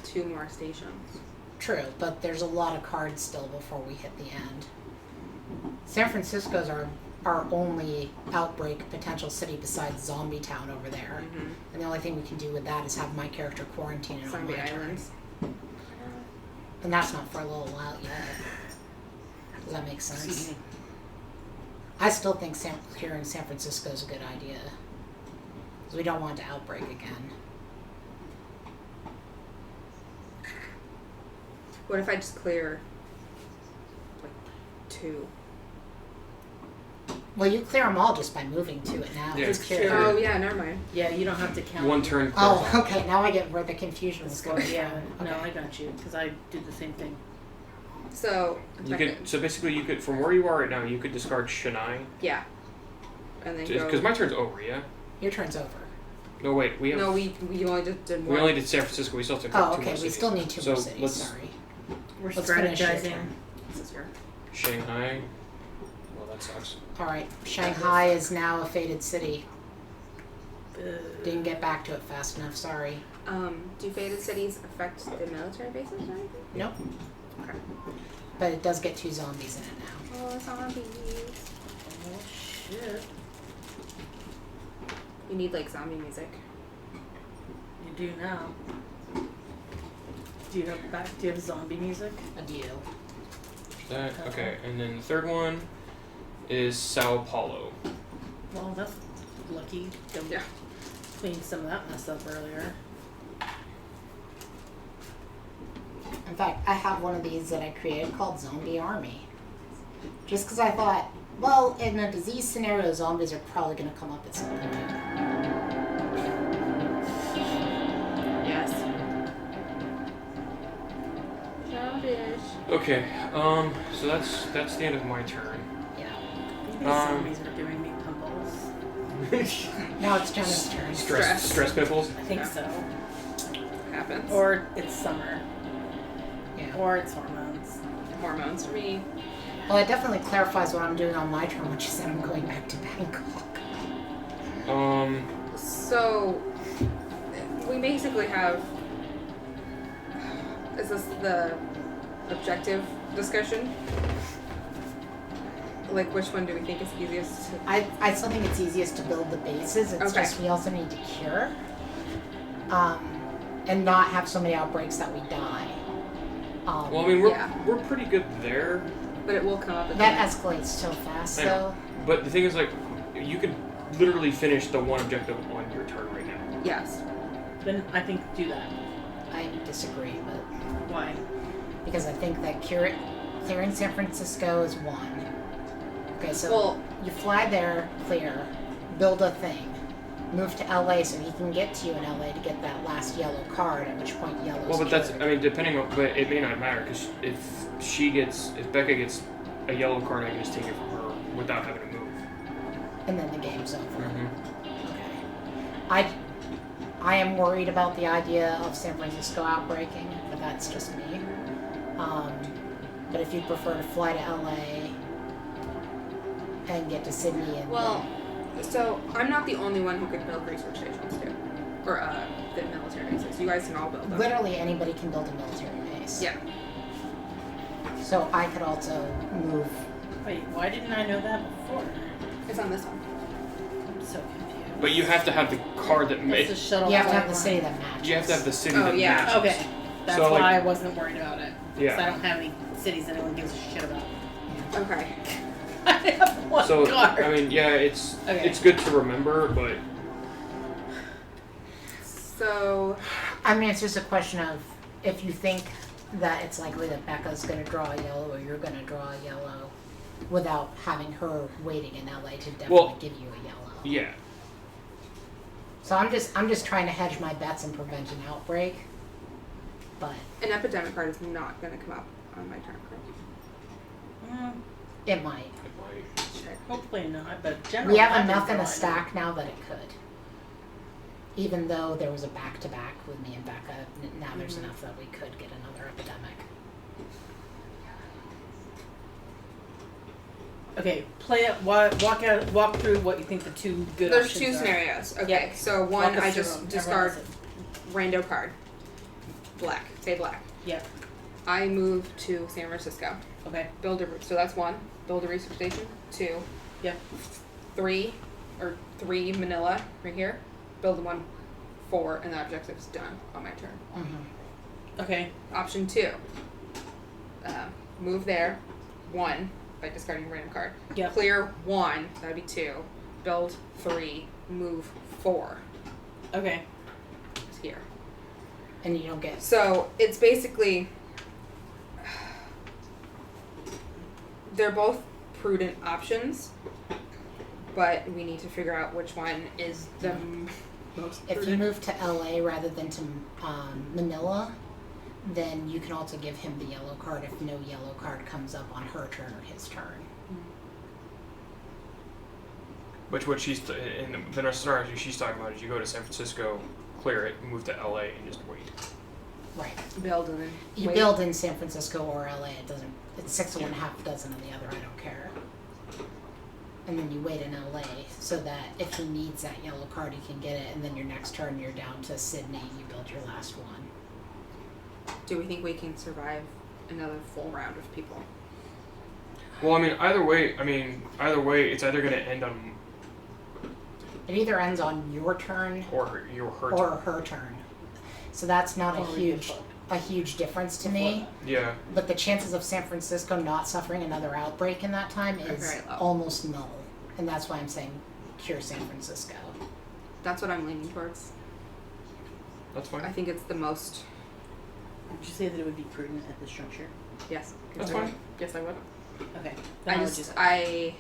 2 more stations. True, but there's a lot of cards still before we hit the end. San Francisco's our only outbreak potential city besides Zombie Town over there. Mm-hmm. And the only thing we can do with that is have my character quarantine it on Zombie my turn. Islands. And that's not for a little while yet. Does that make sense? I still think curing San Francisco is a good idea. Because we don't want to outbreak again. What if I just clear like 2? Well, you clear them all just by moving to it now. Yeah, It's it's cured. cured. Oh yeah, never mind. Yeah, you don't have to count. One turn. clears Oh, all. okay. Now I get where the confusion was Score. coming Yeah, from. no, Okay. I got you because I do the same thing. So You could. So basically, you could from where you are right now, you could discard Shania. yeah, and then Because go. my turn's over. Yeah. Your turn's over. No wait, we have. No, we only just did we one. only did San Francisco. We still have to Oh, cover 2 okay. more We cities. still need 2 So more cities. let's- We're Sorry. Let's finish your strategizing. turn. This is your. Shanghai. Well, that sucks. All right. Shanghai is now a faded city. Didn't get back to it fast enough. Sorry. Do faded cities affect the military bases or anything? Nope. Okay. But it does get 2 zombies in it now. Oh, zombies. Oh shit! You need like zombie music. You do now. Do you have zombie music? A deal. That okay, and then the third one is Sao Paulo. Well, that's lucky. That we Yeah. cleaned some of that mess up earlier. In fact, I have one of these that I created called Zombie Army. Just because I thought, well, in a disease scenario, zombies are probably going to come up at some point. Yes. Childish. Okay, so that's the end of my turn. Yeah. These zombies are doing me pimples. Now it's Jenna's turn. Stress pimples. I think Yeah. so. Happens. Or it's summer. Yeah. Or it's hormones. Hormones for me. Well, it definitely clarifies what I'm doing on my turn, which is that I'm going back to Bangkok. So, we basically have. Is this the objective discussion? Like, which one do we think is easiest to. I still think it's easiest to build the bases. It's Okay. just we also need to cure. And not have so many outbreaks that we die. Well, I mean, Yeah. we're pretty good there, But it will come up again. That escalates so fast, I know. though. but the thing is, like, you could literally finish the one objective on your turn right now. Yes. Then I think do that. I disagree, but Why? because I think that clearing San Francisco is one. Okay, so Well- you fly there, clear, build a thing, move to LA so he can get to you in LA to get that last yellow card. At which point, yellow's Well, but that's, cured. I mean, depending on, but it may not matter because if Becca gets a yellow card, I can just take it from her without having to move. And then the game's over. Mm-hmm. Okay. I am worried about the idea of San Francisco outbreaking, but that's just me. But if you prefer to fly to LA and get to Sydney and Well, so I'm not the only one who could build research stations too, or the military bases. You guys can all build them. literally anybody can build a military base. Yeah. So I could also move. Wait, why didn't I know that before? It's on this one. I'm so confused. But you have to have the card that It's the makes. shuttle. You have to have flight the one. city that matches. You have to have the city Oh, that yeah. matches. Okay, that's So, why like- I wasn't worried about it. Yeah. Because I don't have any cities anyone gives a shit about. Okay. I have one So card. I mean, yeah, it's Okay. it's good to remember, but So I mean, it's just a question of if you think that it's likely that Becca's going to draw a yellow or you're going to draw a yellow without having her waiting in LA to definitely Well- give you a yellow. yeah. So I'm just trying to hedge my bets and prevent an outbreak. But an epidemic card is not going to come up on my turn. Mm, it might. hopefully not, but We generally have I've been enough in a drawing. stack now that it could. Even though there was a back-to-back with me and Becca, now there's enough that we could get another epidemic. Okay, play it. Walk through what you think the two good There's options two are. scenarios. Okay, Yeah. so Walk one us I through just them. discard Everyone rando card. Black. Say black. Yeah. I move to San Francisco. Okay. Build a so that's one. Build a research station. 2. Yeah. 3 Manila right here. Build one 4 and the objective's done on my turn. Mm-hmm. Okay. Option 2. Move there 1 by discarding a random card. Yep. Clear 1, that would be 2. Build 3, move 4. Okay. It's here. And you don't get. So it's basically they're both prudent options, but we need to figure out which one is the most If prudent. you move to LA rather than to Manila, then you can also give him the yellow card if no yellow card comes up on her turn or his turn. Which what she's in the scenario she's talking about is you go to San Francisco, clear it, move to LA, and just wait. Right. build and then You wait. build in San Francisco or LA. It doesn't. It's 6 of one, half a dozen of the other. I don't care. And then you wait in LA so that if he needs that yellow card, he can get it. And then your next turn, you're down to Sydney. You build your last one. Do we think we can survive another full round of people? Well, I mean, either way, it's either going to end on It either ends on your turn or her or turn. her turn. So that's not Or we get a huge difference to me. Yeah. But the chances of San Francisco not suffering another outbreak in that time Are is very low. almost null. And that's why I'm saying cure San Francisco. That's what I'm leaning towards. That's fine. I think it's the most. Did you say that it would be prudent at this juncture? Yes. That's fine. Yes, I would. Okay. I Then just I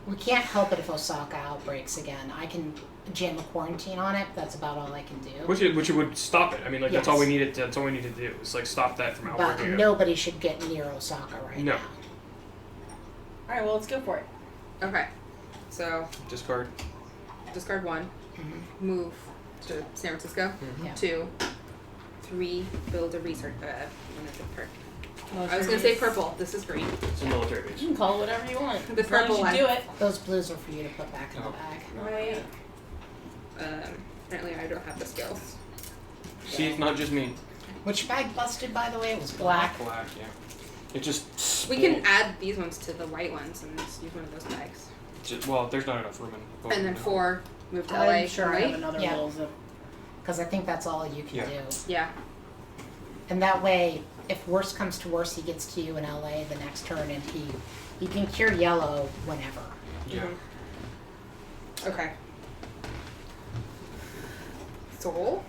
We can't help it if Osaka outbreaks again. I can jam a quarantine on it. That's about all I can do. Which would stop it. I mean, like that's all we Yes. needed. That's all we need to do. Is like stop that from But outbreaking. nobody should get near Osaka right No. now. All right. Well, let's go for it. okay. So Discard. discard 1. Mhm. Move to San Francisco. Mhm. Yeah. 2, 3 build a research. I was gonna say purple. This is green. It's a military base. You can call it whatever you want. The As long as purple you one. do it. Those blues are for you to put back in the Oh. bag. Right. Apparently I don't have the skills. See, it's not just me. Which bag busted, by the way? It was Black. Black, yeah. It just. We can add these ones to the white ones and just use one of those bags. Well, there's not enough room in both And then of them. 4 move to I'm LA. sure I right? have another Yeah. little zip. Because I think that's all you can Yeah. do. Yeah. And that way, if worse comes to worse, he gets to you in LA the next turn, and he can cure yellow whenever. Yeah. Okay. Soul.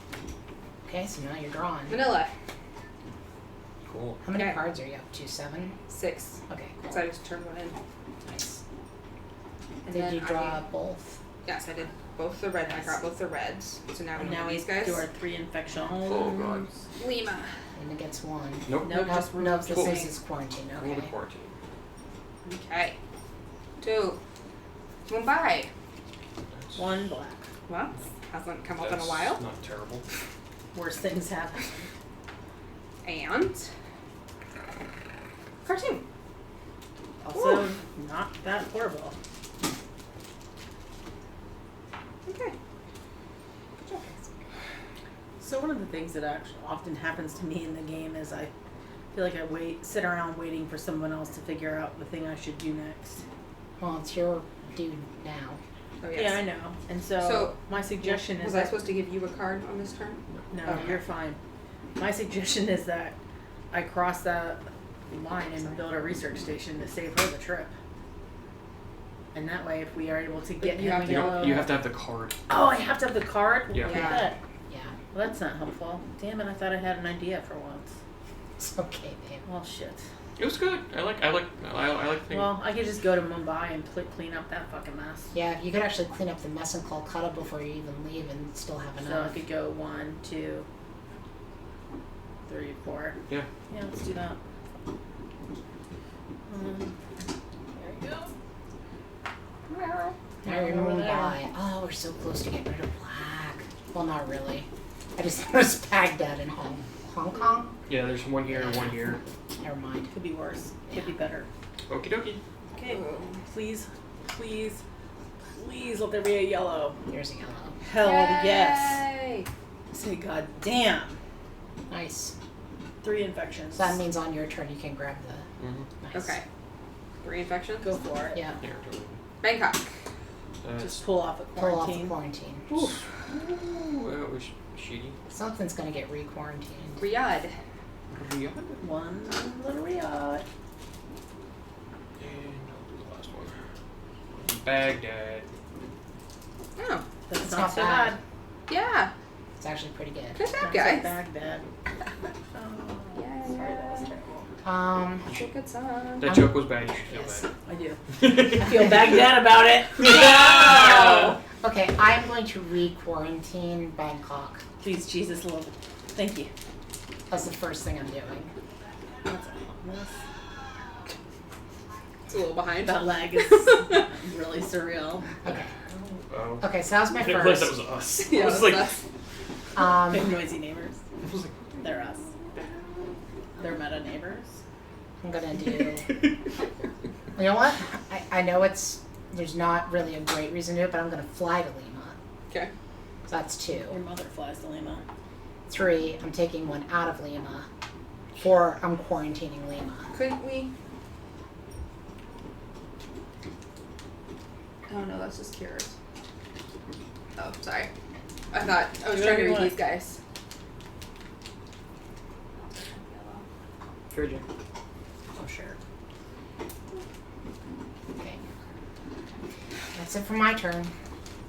Okay, so now you're drawing. Vanilla. Cool. How many Okay. cards are you up to? 7? 6. Okay, cool. So I just turned one in. Nice. And Did then you draw both? Yes, I did both the red. I got both the reds. So now we And know now we these guys. do our 3 infection. Oh, God. Lima. And it gets 1. Nope. Nope, No, just no, this Cool. is quarantine. Rule Okay. the quarantine. Okay. 2. Mumbai. That's, 1 black. Well, hasn't come up in a that's while. Not terrible. Worse things happen. And cartoon. Also, not that horrible. Okay. So one of the things that actually often happens to me in the game is I feel like I sit around waiting for someone else to figure out the thing I should do next. Well, it's your dude now. Oh, Yeah, I know. And so my suggestion is Was I that supposed to give you a card on this turn? no, Okay. you're fine. My suggestion is that I cross that line and build a research station to save her the trip. And that way, if we are able to get you him have You, to- yellow, you have to have the card. oh, I have to have the card. Yeah. Look at Yeah. that. Yeah. Well, that's not helpful. Damn it! I thought I had an idea for once. It's okay, babe. Well, shit. It was good. I like things. Well, I could just go to Mumbai and clean up that fucking mess. Yeah, you could actually clean up the mess in Kolkata before you even leave and still have So I enough. could go 1, 2, 3, 4. Yeah. Yeah, let's do that. There you go. Now you're over moving there. by. Oh, we're so close to getting rid of black. Well, not really. I just noticed Baghdad and Hong Kong. Yeah, there's one here and one here. Never mind. Could be worse. Could be better. Okie dokie. Okay. Please, please, please let there be a yellow. Here's a yellow. Hell yes. Yay! Say god damn. Nice. 3 infections. So that means on your turn you can grab the. Mm-hmm. Nice. Okay. 3 infections. Go for it. Yeah. Yeah, totally. Bangkok. Just pull off a Pull off the quarantine. quarantine. Ooh, that was shitty. Something's gonna get re-quarantined. Riyadh. Riyadh. One little Riyadh. And I'll do the last one. Baghdad. Oh. That's It's not, not so bad. bad. Yeah. It's actually pretty good. Good job, Not so guys. Baghdad. Oh, Yeah. sorry, that was terrible. It's a good song. That joke was bad. You should feel Yes. bad. I do. I feel Baghdad about it. No! Okay, I'm going to re-quarantine Bangkok. Please, Jesus, Lord. Thank you. That's the first thing I'm doing. That's a mess. It's a little behind. That lag is really surreal. Okay. Oh. Okay, so that was my I didn't realize that first. was us. Yeah, I was like, that's- Big Um, noisy neighbors. I was like, They're us. They're meta neighbors. I'm gonna do. You know what? I know there's not really a great reason to do it, but I'm gonna fly to Lima. Okay. So that's 2. Your mother flies to Lima. 3, I'm taking one out of Lima. 4, I'm quarantining Lima. Couldn't we? Oh no, that's just cures. Oh, sorry. I thought I was Do trying to whatever you read want. these guys. Very good. Oh, sure. Okay. That's it for my turn.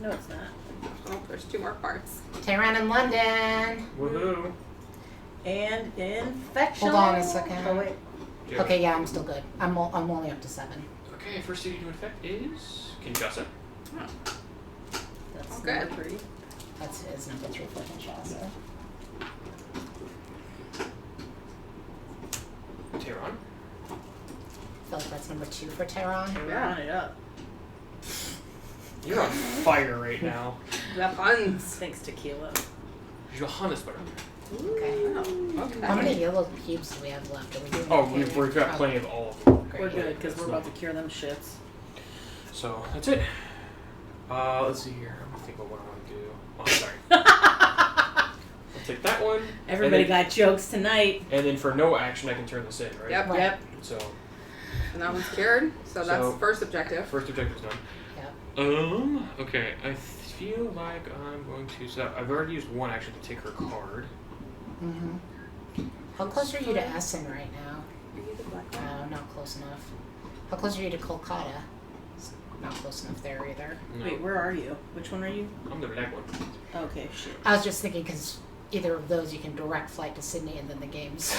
No, it's not. Oh, there's 2 more parts. Tehran and London. Woohoo. And infection. Hold on a second. Oh, wait. Yeah. Okay, yeah, I'm still good. I'm only up to 7. Okay, first city to infect is Kinshasa. That's Okay. number 3. That's his number 3 for Kinshasa. Tehran. I feel like that's number 2 for Tehran. We're on it up. You're on fire right now. The puns. Thanks, Tequila. Johannesburg. Okay. Oh, okay. How many yellow cubes do we have left? Are we doing Oh, okay? we've got plenty of all of them. We're Great. good because we're about to cure them shits. So that's it. Let's see here. I'm gonna think of what I want to do. Oh, sorry. I'll take that one. Everybody and then, got jokes tonight. And then for no action, I can turn this in, right? Yep. Right. Yep. So And that one's cured. So that's So- first objective. first objective's done. Yep. Okay. I feel like I'm going to. So I've already used one action to take her card. Mm-hmm. How close are you to Essen right now? Are you the black one? Not close enough. How close are you to Kolkata? It's not close enough there either. No, Wait, where are you? Which one are you? I'm the black one. Okay, shit. I was just thinking because either of those you can direct flight to Sydney and then the game's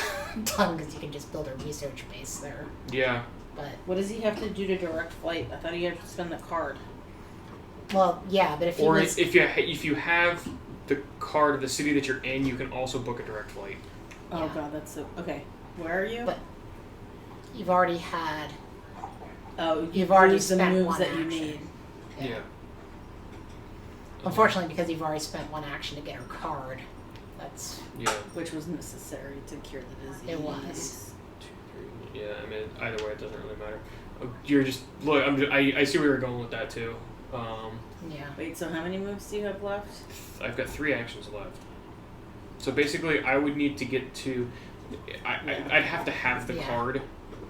done because you can just build a research base there. Yeah. But What does he have to do to direct flight? I thought he had to spend the card. well, yeah, but if he Or was if you have the card of the city that you're in, you can also book a direct flight. Oh Yeah. god, that's so. Okay, where are you? But- you've already had Oh, you've already use the spent moves one that you action. need. Yeah. Unfortunately, because you've already spent one action to get her card, that's Yeah. Which was necessary to cure the disease. It was. 2, 3. Yeah. I mean, either way, it doesn't really matter. You're just look. I see where you're going with that too. yeah. Wait, so how many moves do you have left? I've got 3 actions left. So basically, I would need to get to. I'd have to have the Yeah. card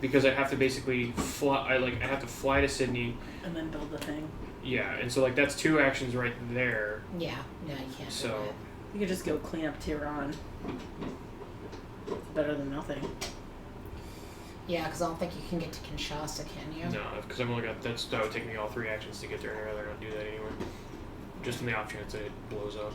because I'd have to basically fly. I'd have to fly to Sydney. And then build the thing. Yeah, and so like that's 2 actions right there. Yeah. No, you can't do So- that. You could just go clean up Tehran. It's better than nothing. Yeah, because I don't think you can get to Kinshasa, can you? No, because I've only got that would take me all 3 actions to get there, and I'd rather not do that anyway. Just in the off chance that it blows up.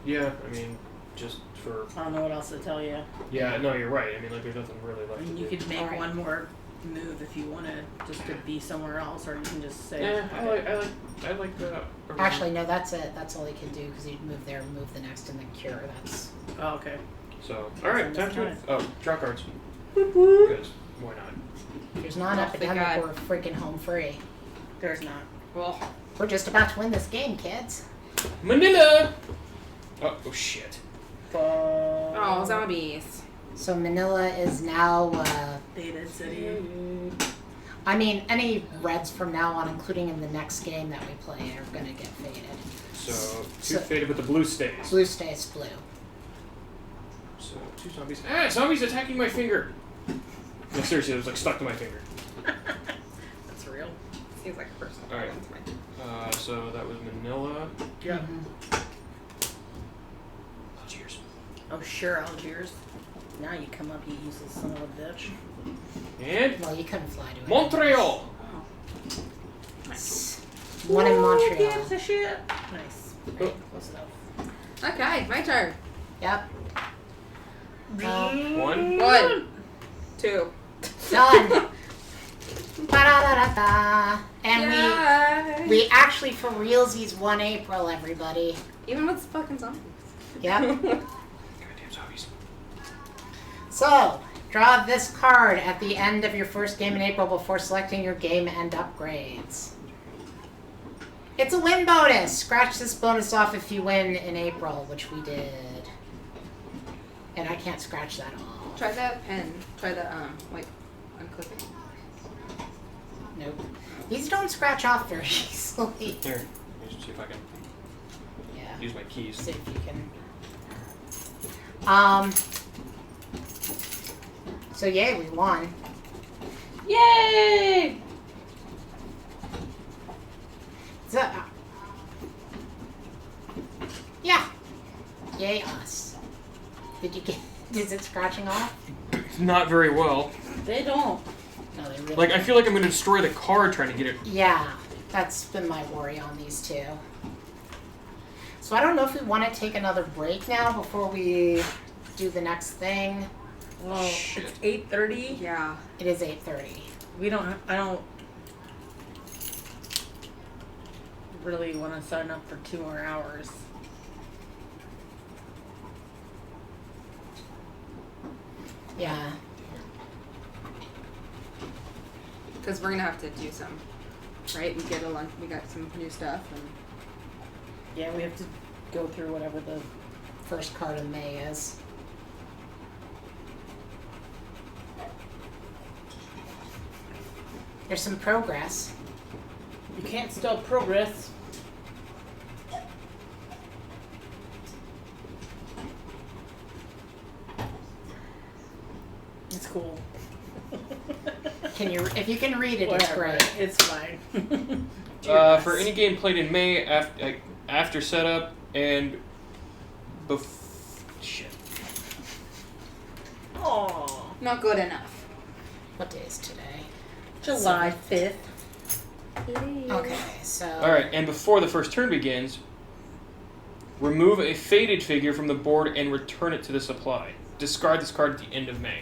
Yeah, I mean, just for I don't know what else to tell you. yeah. No, you're right. I mean, like there's nothing really I left mean, to you do. could make Alright. one more move if you wanted, just to be somewhere else, or you can just say. Yeah, I like that. Actually, no, that's it. That's all you can do because you'd move there, move the next, and then cure. That's Oh, okay. So all right, time to Nice. draw cards. Because why not? there's not an Oh, thank epidemic. God. We're freaking home free. There's not. Well, We're just about to win this game, kids. Manila. Oh shit. oh, zombies. So Manila is now. Dated city. I mean, any reds from now on, including in the next game that we play, are gonna get faded. So 2 So- faded, but the blue stays. Blue stays blue. So 2 zombies. Ah, zombies attacking my finger. No, seriously, it was like stuck to my finger. That's real. Seems like a personal Alright. problem to me. So that was Manila. Yeah. Mhm. Oh, cheers. Oh, sure, Algiers. Now you come up, you useless son of a bitch. And Well, you couldn't fly to it. Montreal. One in Who Montreal. gives a shit? Nice. Oh. Close enough. Okay, my turn. Yep. 1. 1, 2. Done. Ba-da-da-da-da. And Yay! we actually for realsies won April, everybody. Even with fucking zombies. Yep. Goddamn zombies. So, draw this card at the end of your first game in April before selecting your game and upgrades. It's a win bonus. Scratch this bonus off if you win in April, which we did. And I can't scratch that off. Try that pen. Try the like unclipping. Nope. These don't scratch off very easily. Here, let me see if I can Yeah. use my keys. See if you can. So yay, we won. Yay! So, yeah. Yay us. Did you get? Is it scratching off? Not very well. They don't. No, they really. Like I feel like I'm gonna destroy the card trying to get it. Yeah, that's been my worry on these two. So I don't know if we want to take another break now before we do the next thing. Well, Shit. it's 8:30. Yeah. It is 8:30. We don't. I don't really want to sign up for 2 more hours. Yeah. Because we're gonna have to do some. Right? We get a lunch. We got some new stuff. And Yeah, we have to go through whatever the. First card of May is. There's some progress. You can't stop progress. It's cool. If you can read it, it's Whatever. great. It's fine. For any game played in May after setup and shit. Aww. Not good enough. What day is today? July 5th. Okay, so. Alright, and before the first turn begins, remove a faded figure from the board and return it to the supply. Discard this card at the end of May.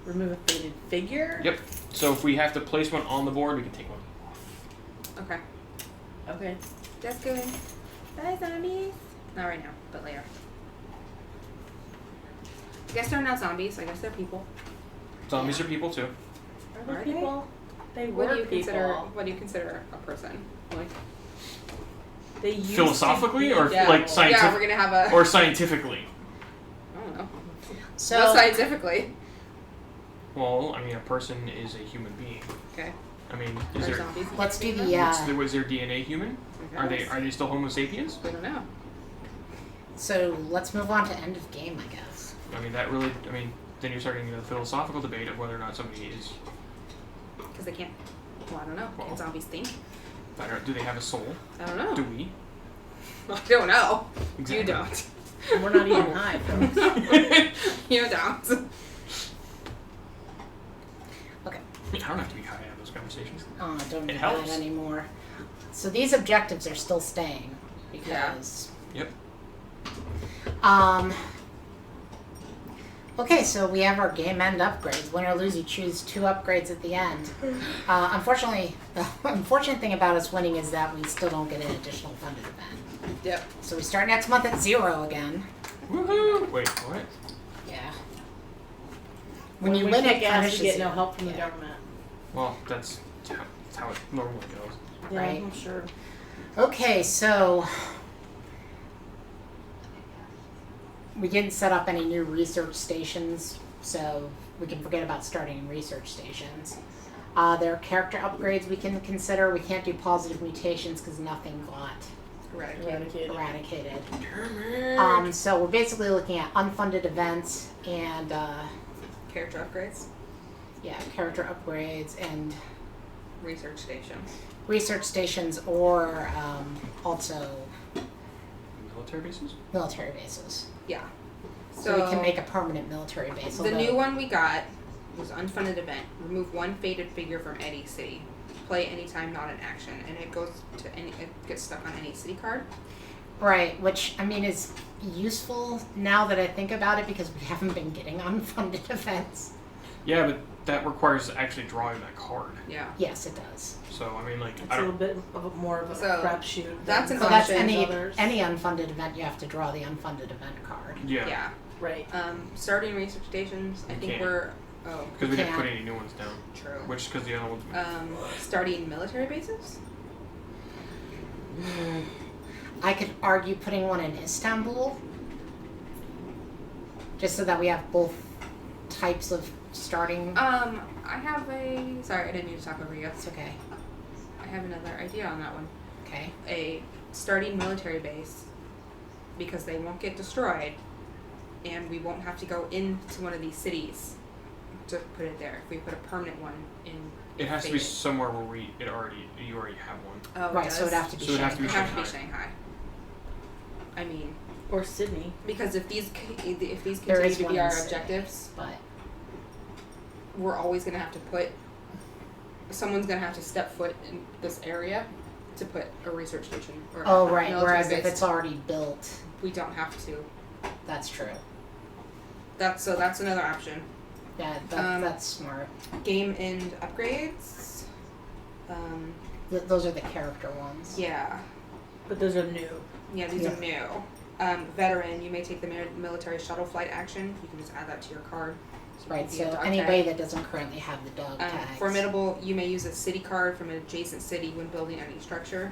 Remove a faded figure? Yep. So if we have to place one on the board, we can take one off. Okay. Okay. Just good. Bye, zombies. Not right now, but later. I guess they're not zombies. I guess they're people. Zombies are people too. Are Are they they? people? They What were do you people. consider? What do you consider a person? Like, They used Philosophically to or be like devils. scientific yeah, we're gonna have a. or scientifically? I don't know. So. Not scientifically. Well, I mean, a person is a human being. Okay. I mean, Are is there zombies? Let's do the. was their DNA human? I Are guess. they still Homo sapiens? We don't know. So let's move on to end of game, I guess. I mean, that really. I mean, then you're starting a philosophical debate of whether or not somebody is. Because they can't. Well, I don't know. Well. Can zombies think? I don't, do they have a soul? I don't know. Do we? I don't know. Exactly. You don't. We're not even high, folks. You don't. I don't have to be high on those conversations. Oh, don't do It that helps. anymore. So these objectives are still staying because. Yep. Okay, so we have our game end upgrades. Win or lose, you choose 2 upgrades at the end. Unfortunately, the unfortunate thing about us winning is that we still don't get an additional funded event. Yep. So we start next month at 0 again. Woohoo! Wait, what? Yeah. When you we win, kick it ass, punishes you get you. no help from the Yeah. government. Well, that's how it normally goes. Yeah, Right. I'm sure. Okay, so we didn't set up any new research stations, so we can forget about starting research stations. There are character upgrades we can consider. We can't do positive mutations because nothing got Eradicated. eradicated. So we're basically looking at unfunded events and Character upgrades. character upgrades and Research stations. research stations, or also Military bases? military bases. Yeah. So we can make a permanent military base. The although- new one we got was unfunded event. Remove 1 faded figure from any city. Play anytime not in action, and it goes to any. It gets stuck on any city card. Right, which I mean is useful now that I think about it because we haven't been getting unfunded events. Yeah, but that requires actually drawing that card. Yeah. Yes, it does. So, I mean, like, It's I a little don't. bit of a, more of a So, crapshoot. that's than an So that's option. any others. unfunded event you have to draw the unfunded event card. Yeah. Yeah. Right. Starting research stations. I You think can't. we're. Oh. Because we didn't can't. put any new ones down. True. Which, because the other ones. Starting military bases. I could argue putting one in Istanbul, just so that we have both types of starting. I have a. Sorry, I didn't mean to talk over you. It's okay. I have another idea on that one. Okay. A starting military base, because they won't get destroyed, and we won't have to go into one of these cities to put it there. If we put a permanent one in. It has to be faded. somewhere where you already have one. Oh, Right, so it'd have to be So it'd have to It be would have to be Shanghai. Shanghai. I mean, Or Sydney. because if these There continue is to one be in our Sydney. objectives, But we're always gonna have to put. Someone's gonna have to step foot in this area to put a research station or oh a right, military whereas base. if it's already built, We don't have to. that's true. That's another option. Yeah, that's smart. Game end upgrades. Those are the character ones. Yeah. But those are new. Yeah, these are new. Veteran, you may take the military shuttle flight action. You can just add that to your card. Right, Via so dog anybody tag. that doesn't currently have the dog tags. Formidable, you may use a city card from an adjacent city when building any structure.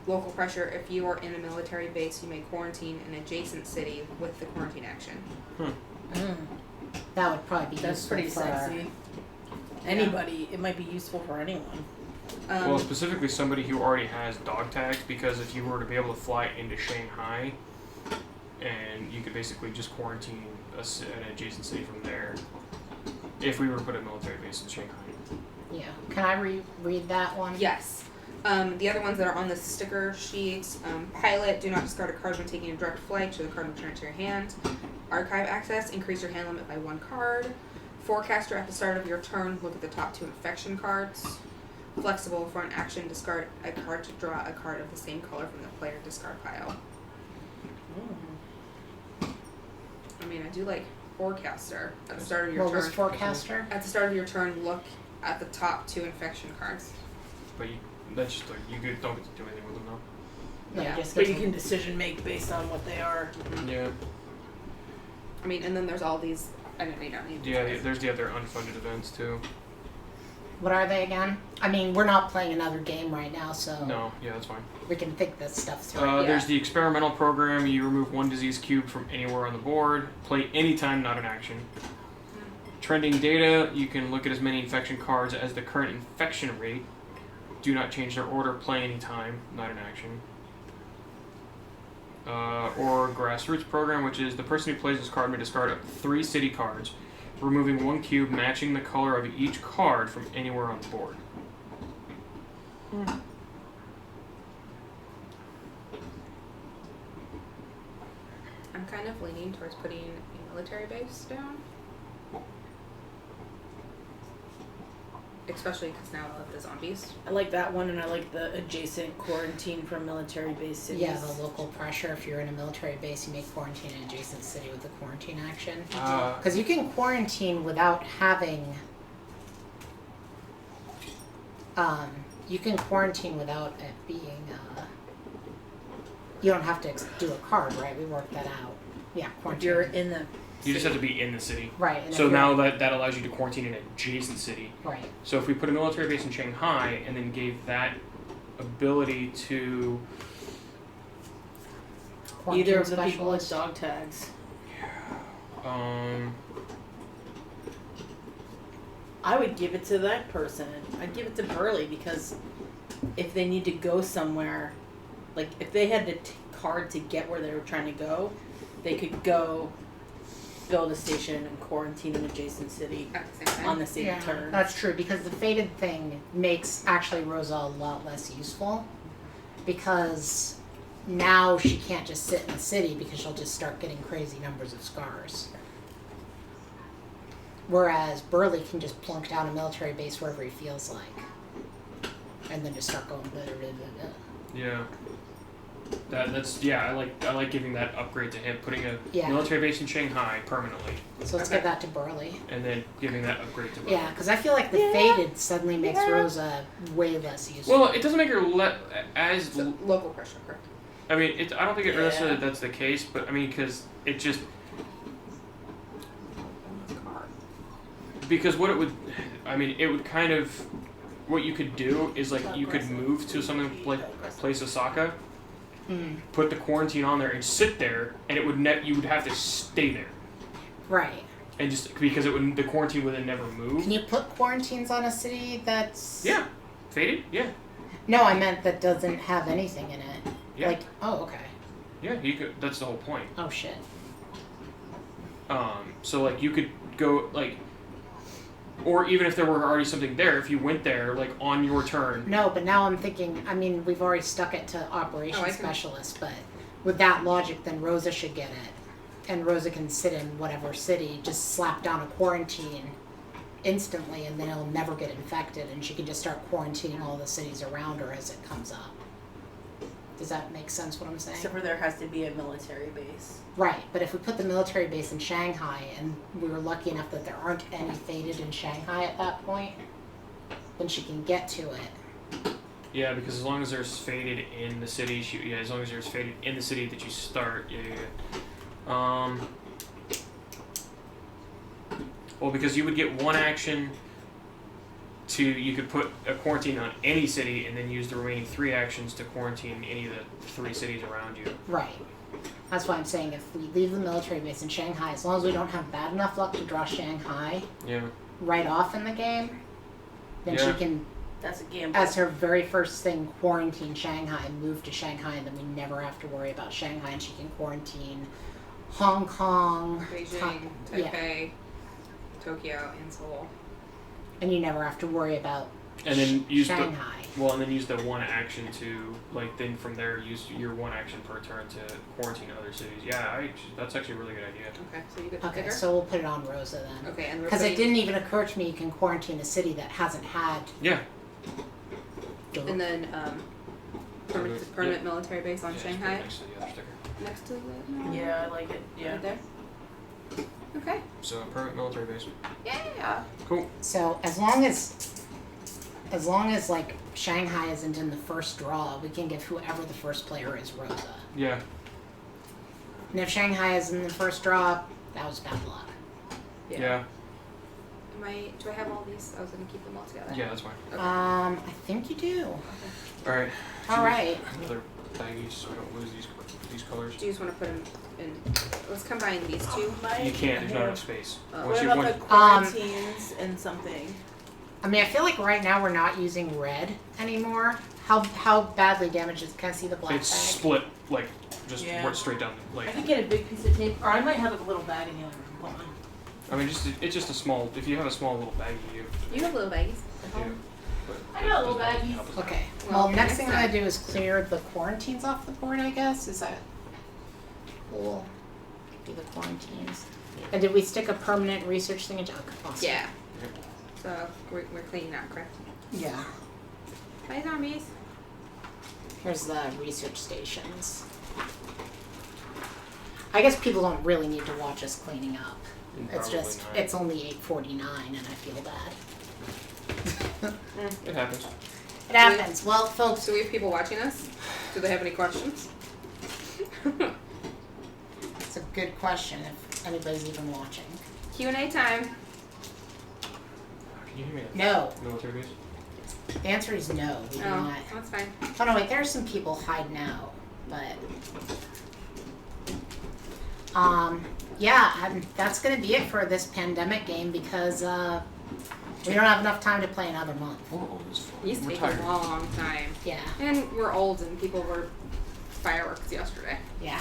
Local pressure, if you are in a military base, you may quarantine an adjacent city with the quarantine action. That would probably be That's useful pretty for sexy. Anybody, it might be useful for anyone. Well, specifically somebody who already has dog tags, because if you were to be able to fly into Shanghai, and you could basically just quarantine an adjacent city from there, if we were to put a military base in Shanghai. Yeah. Can I read that one? Yes. The other ones that are on the sticker sheets, pilot, do not discard a card when taking a direct flight, show the card and return it to your hand. Archive access, increase your hand limit by 1 card. Forecaster, at the start of your turn, look at the top 2 infection cards. Flexible, for an action, discard a card to draw a card of the same color from the player discard pile. I mean, I do like Forecaster. At the start of your What was turn. Forecaster? At the start of your turn, look at the top 2 infection cards. But that's just like, you don't get to do anything with them No, Yeah. just But you get can decision make based on what they are. though. Yeah. I mean, and then there's all these. I don't need Yeah, these. there's the other unfunded events too. What are they again? I mean, we're not playing another game right now, so No, yeah, that's fine. we can think this stuff through. Yeah. There's the experimental program. You remove 1 disease cube from anywhere on the board. Play anytime, not an action. Trending data. You can look at as many infection cards as the current infection rate. Do not change their order. Play anytime, not an action. Or grassroots program, which is the person who plays this card may discard up to 3 city cards, removing 1 cube matching the color of each card from anywhere on the board. I'm kind of leaning towards putting a military base down. Especially because now I love the zombies. I like that one, and I like the adjacent quarantine from military base cities. Yeah, the local pressure. If you're in a military base, you may quarantine an adjacent city with the quarantine action. Uh, Because you can quarantine without having. You can quarantine without it being. You don't have to do a card, right? We worked that out. Yeah, If quarantine. you're in the You just have to be in the city. Right. and So if you're- now that allows you to quarantine an adjacent city. Right. So if we put a military base in Shanghai and then gave that ability to either quarantine of the people with specialist. dog tags. I would give it to that person. I'd give it to Burley because if they need to go somewhere, like if they had the card to get where they were trying to go, they could go build a station and quarantine an adjacent city At the same time. on the same Yeah, turn. that's true because the faded thing makes actually Rosa a lot less useful because now she can't just sit in the city because she'll just start getting crazy numbers of scars. Whereas Burley can just plunk down a military base wherever he feels like, and then just start going blah, blah, blah, blah. yeah. That's I like giving that upgrade to him, putting a Yeah. military base in Shanghai permanently, So let's Okay. give that to Burley. and then giving that upgrade to Burley. Yeah, because I feel like the faded suddenly makes Rosa way less useful. Well, it doesn't make her as. So, local pressure, correct? I mean, I don't think it necessarily Yeah. that's the case, but I mean, because it just because what it would, I mean, it would kind of what you could do is like you could move to something like place Osaka, put the quarantine on there and sit there, and it would you would have to stay there, Right. and just because the quarantine would then never move. Can you put quarantines on a city that's... Yeah, faded. Yeah, No, I meant that doesn't have anything in it. yeah, Like, oh, okay. yeah. You could. That's the whole point. Oh, shit. So like you could go like, or even if there were already something there, if you went there like on your turn. No, but now I'm thinking, I mean, we've already stuck it to operations Oh, I can- specialist, but with that logic, then Rosa should get it. And Rosa can sit in whatever city, just slap down a quarantine instantly, and then it'll never get infected, and she can just start quarantining all the cities around her as it comes up. Does that make sense what I'm saying? Except for there has to be a military base. Right, but if we put the military base in Shanghai, and we were lucky enough that there aren't any faded in Shanghai at that point, then she can get to it. Yeah, because as long as there's faded in the city, as long as there's faded in the city that you start, well, because you would get one action you could put a quarantine on any city and then use the remaining 3 actions to quarantine any of the 3 cities around you. Right. That's why I'm saying if we leave the military base in Shanghai, as long as we don't have bad enough luck to draw Shanghai Yeah. right off in the game, then Yeah. she can, That's a gamble. as her very first thing, quarantine Shanghai and move to Shanghai, and then we never have to worry about Shanghai, and she can quarantine Hong Kong, Beijing, yeah. Taipei, Tokyo, and Seoul. and you never have to worry about And then use the Shanghai. well, and then use the one action to like. Then from there, use your one action per turn to quarantine other cities. Yeah, that's actually a really good idea. Okay, so you get Okay, bigger. so we'll put it on Rosa then. Okay, and we're Because it putting- didn't even occur to me you can quarantine a city that hasn't had. Yeah. And then permanent military base on Yeah, just put it Shanghai next to the other sticker. next to the Yeah, I like it. Yeah. right there. Okay. So permanent military base. Yeah. Cool. So as long as like Shanghai isn't in the first draw, we can give whoever the first player is Rosa. Yeah. And if Shanghai is in the first draw, that was bad luck. Yeah. Do I have all these? I was gonna keep them all together. Yeah, that's fine. Okay. I think you do. All right. All right. Another baggies so we don't lose these colors. Do you just want to put them in? Let's combine these two. You can't. There's not enough space. Oh. Once What you about once, the quarantines and something? I mean, I feel like right now we're not using red anymore. How badly damaged is? Can I see the black it's bag? split like just Yeah. went straight down. Like I could get a big piece of tape, or I might have a little bag in the other room. Hold on. I mean, it's just a small. If you have a small little baggie, You have little baggies. yeah. But I got a little it doesn't baggie. help us out. Okay. Well, Well, next next thing I'm gonna time. do is clear the quarantines off the board. I guess is that cool? Do the quarantines. And did we stick a permanent research thing into? Okay, awesome. Yeah. So we're cleaning out, correct? Yeah. Bye, zombies. Here's the research stations. I guess people don't really need to watch us cleaning up. It's Probably just not. it's only 8:49 and I feel bad. It happens. It happens. Well, folks, So we have people watching us. Do they have any questions? it's a good question if anybody's even watching. Q&A time. Can you hear me? No. Military base. The answer is no. We do Oh, not. that's fine. Oh no, wait, there's some people hiding out, but yeah, that's gonna be it for this pandemic game because we don't have enough time to play another month. These take a long time. Yeah, And we're old and people were fireworks yesterday. yeah.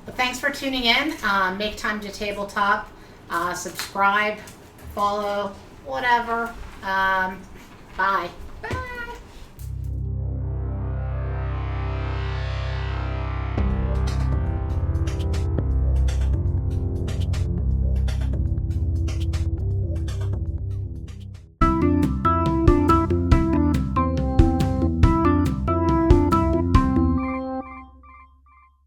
But thanks for tuning in. Make time to tabletop. Subscribe, follow, whatever. Bye.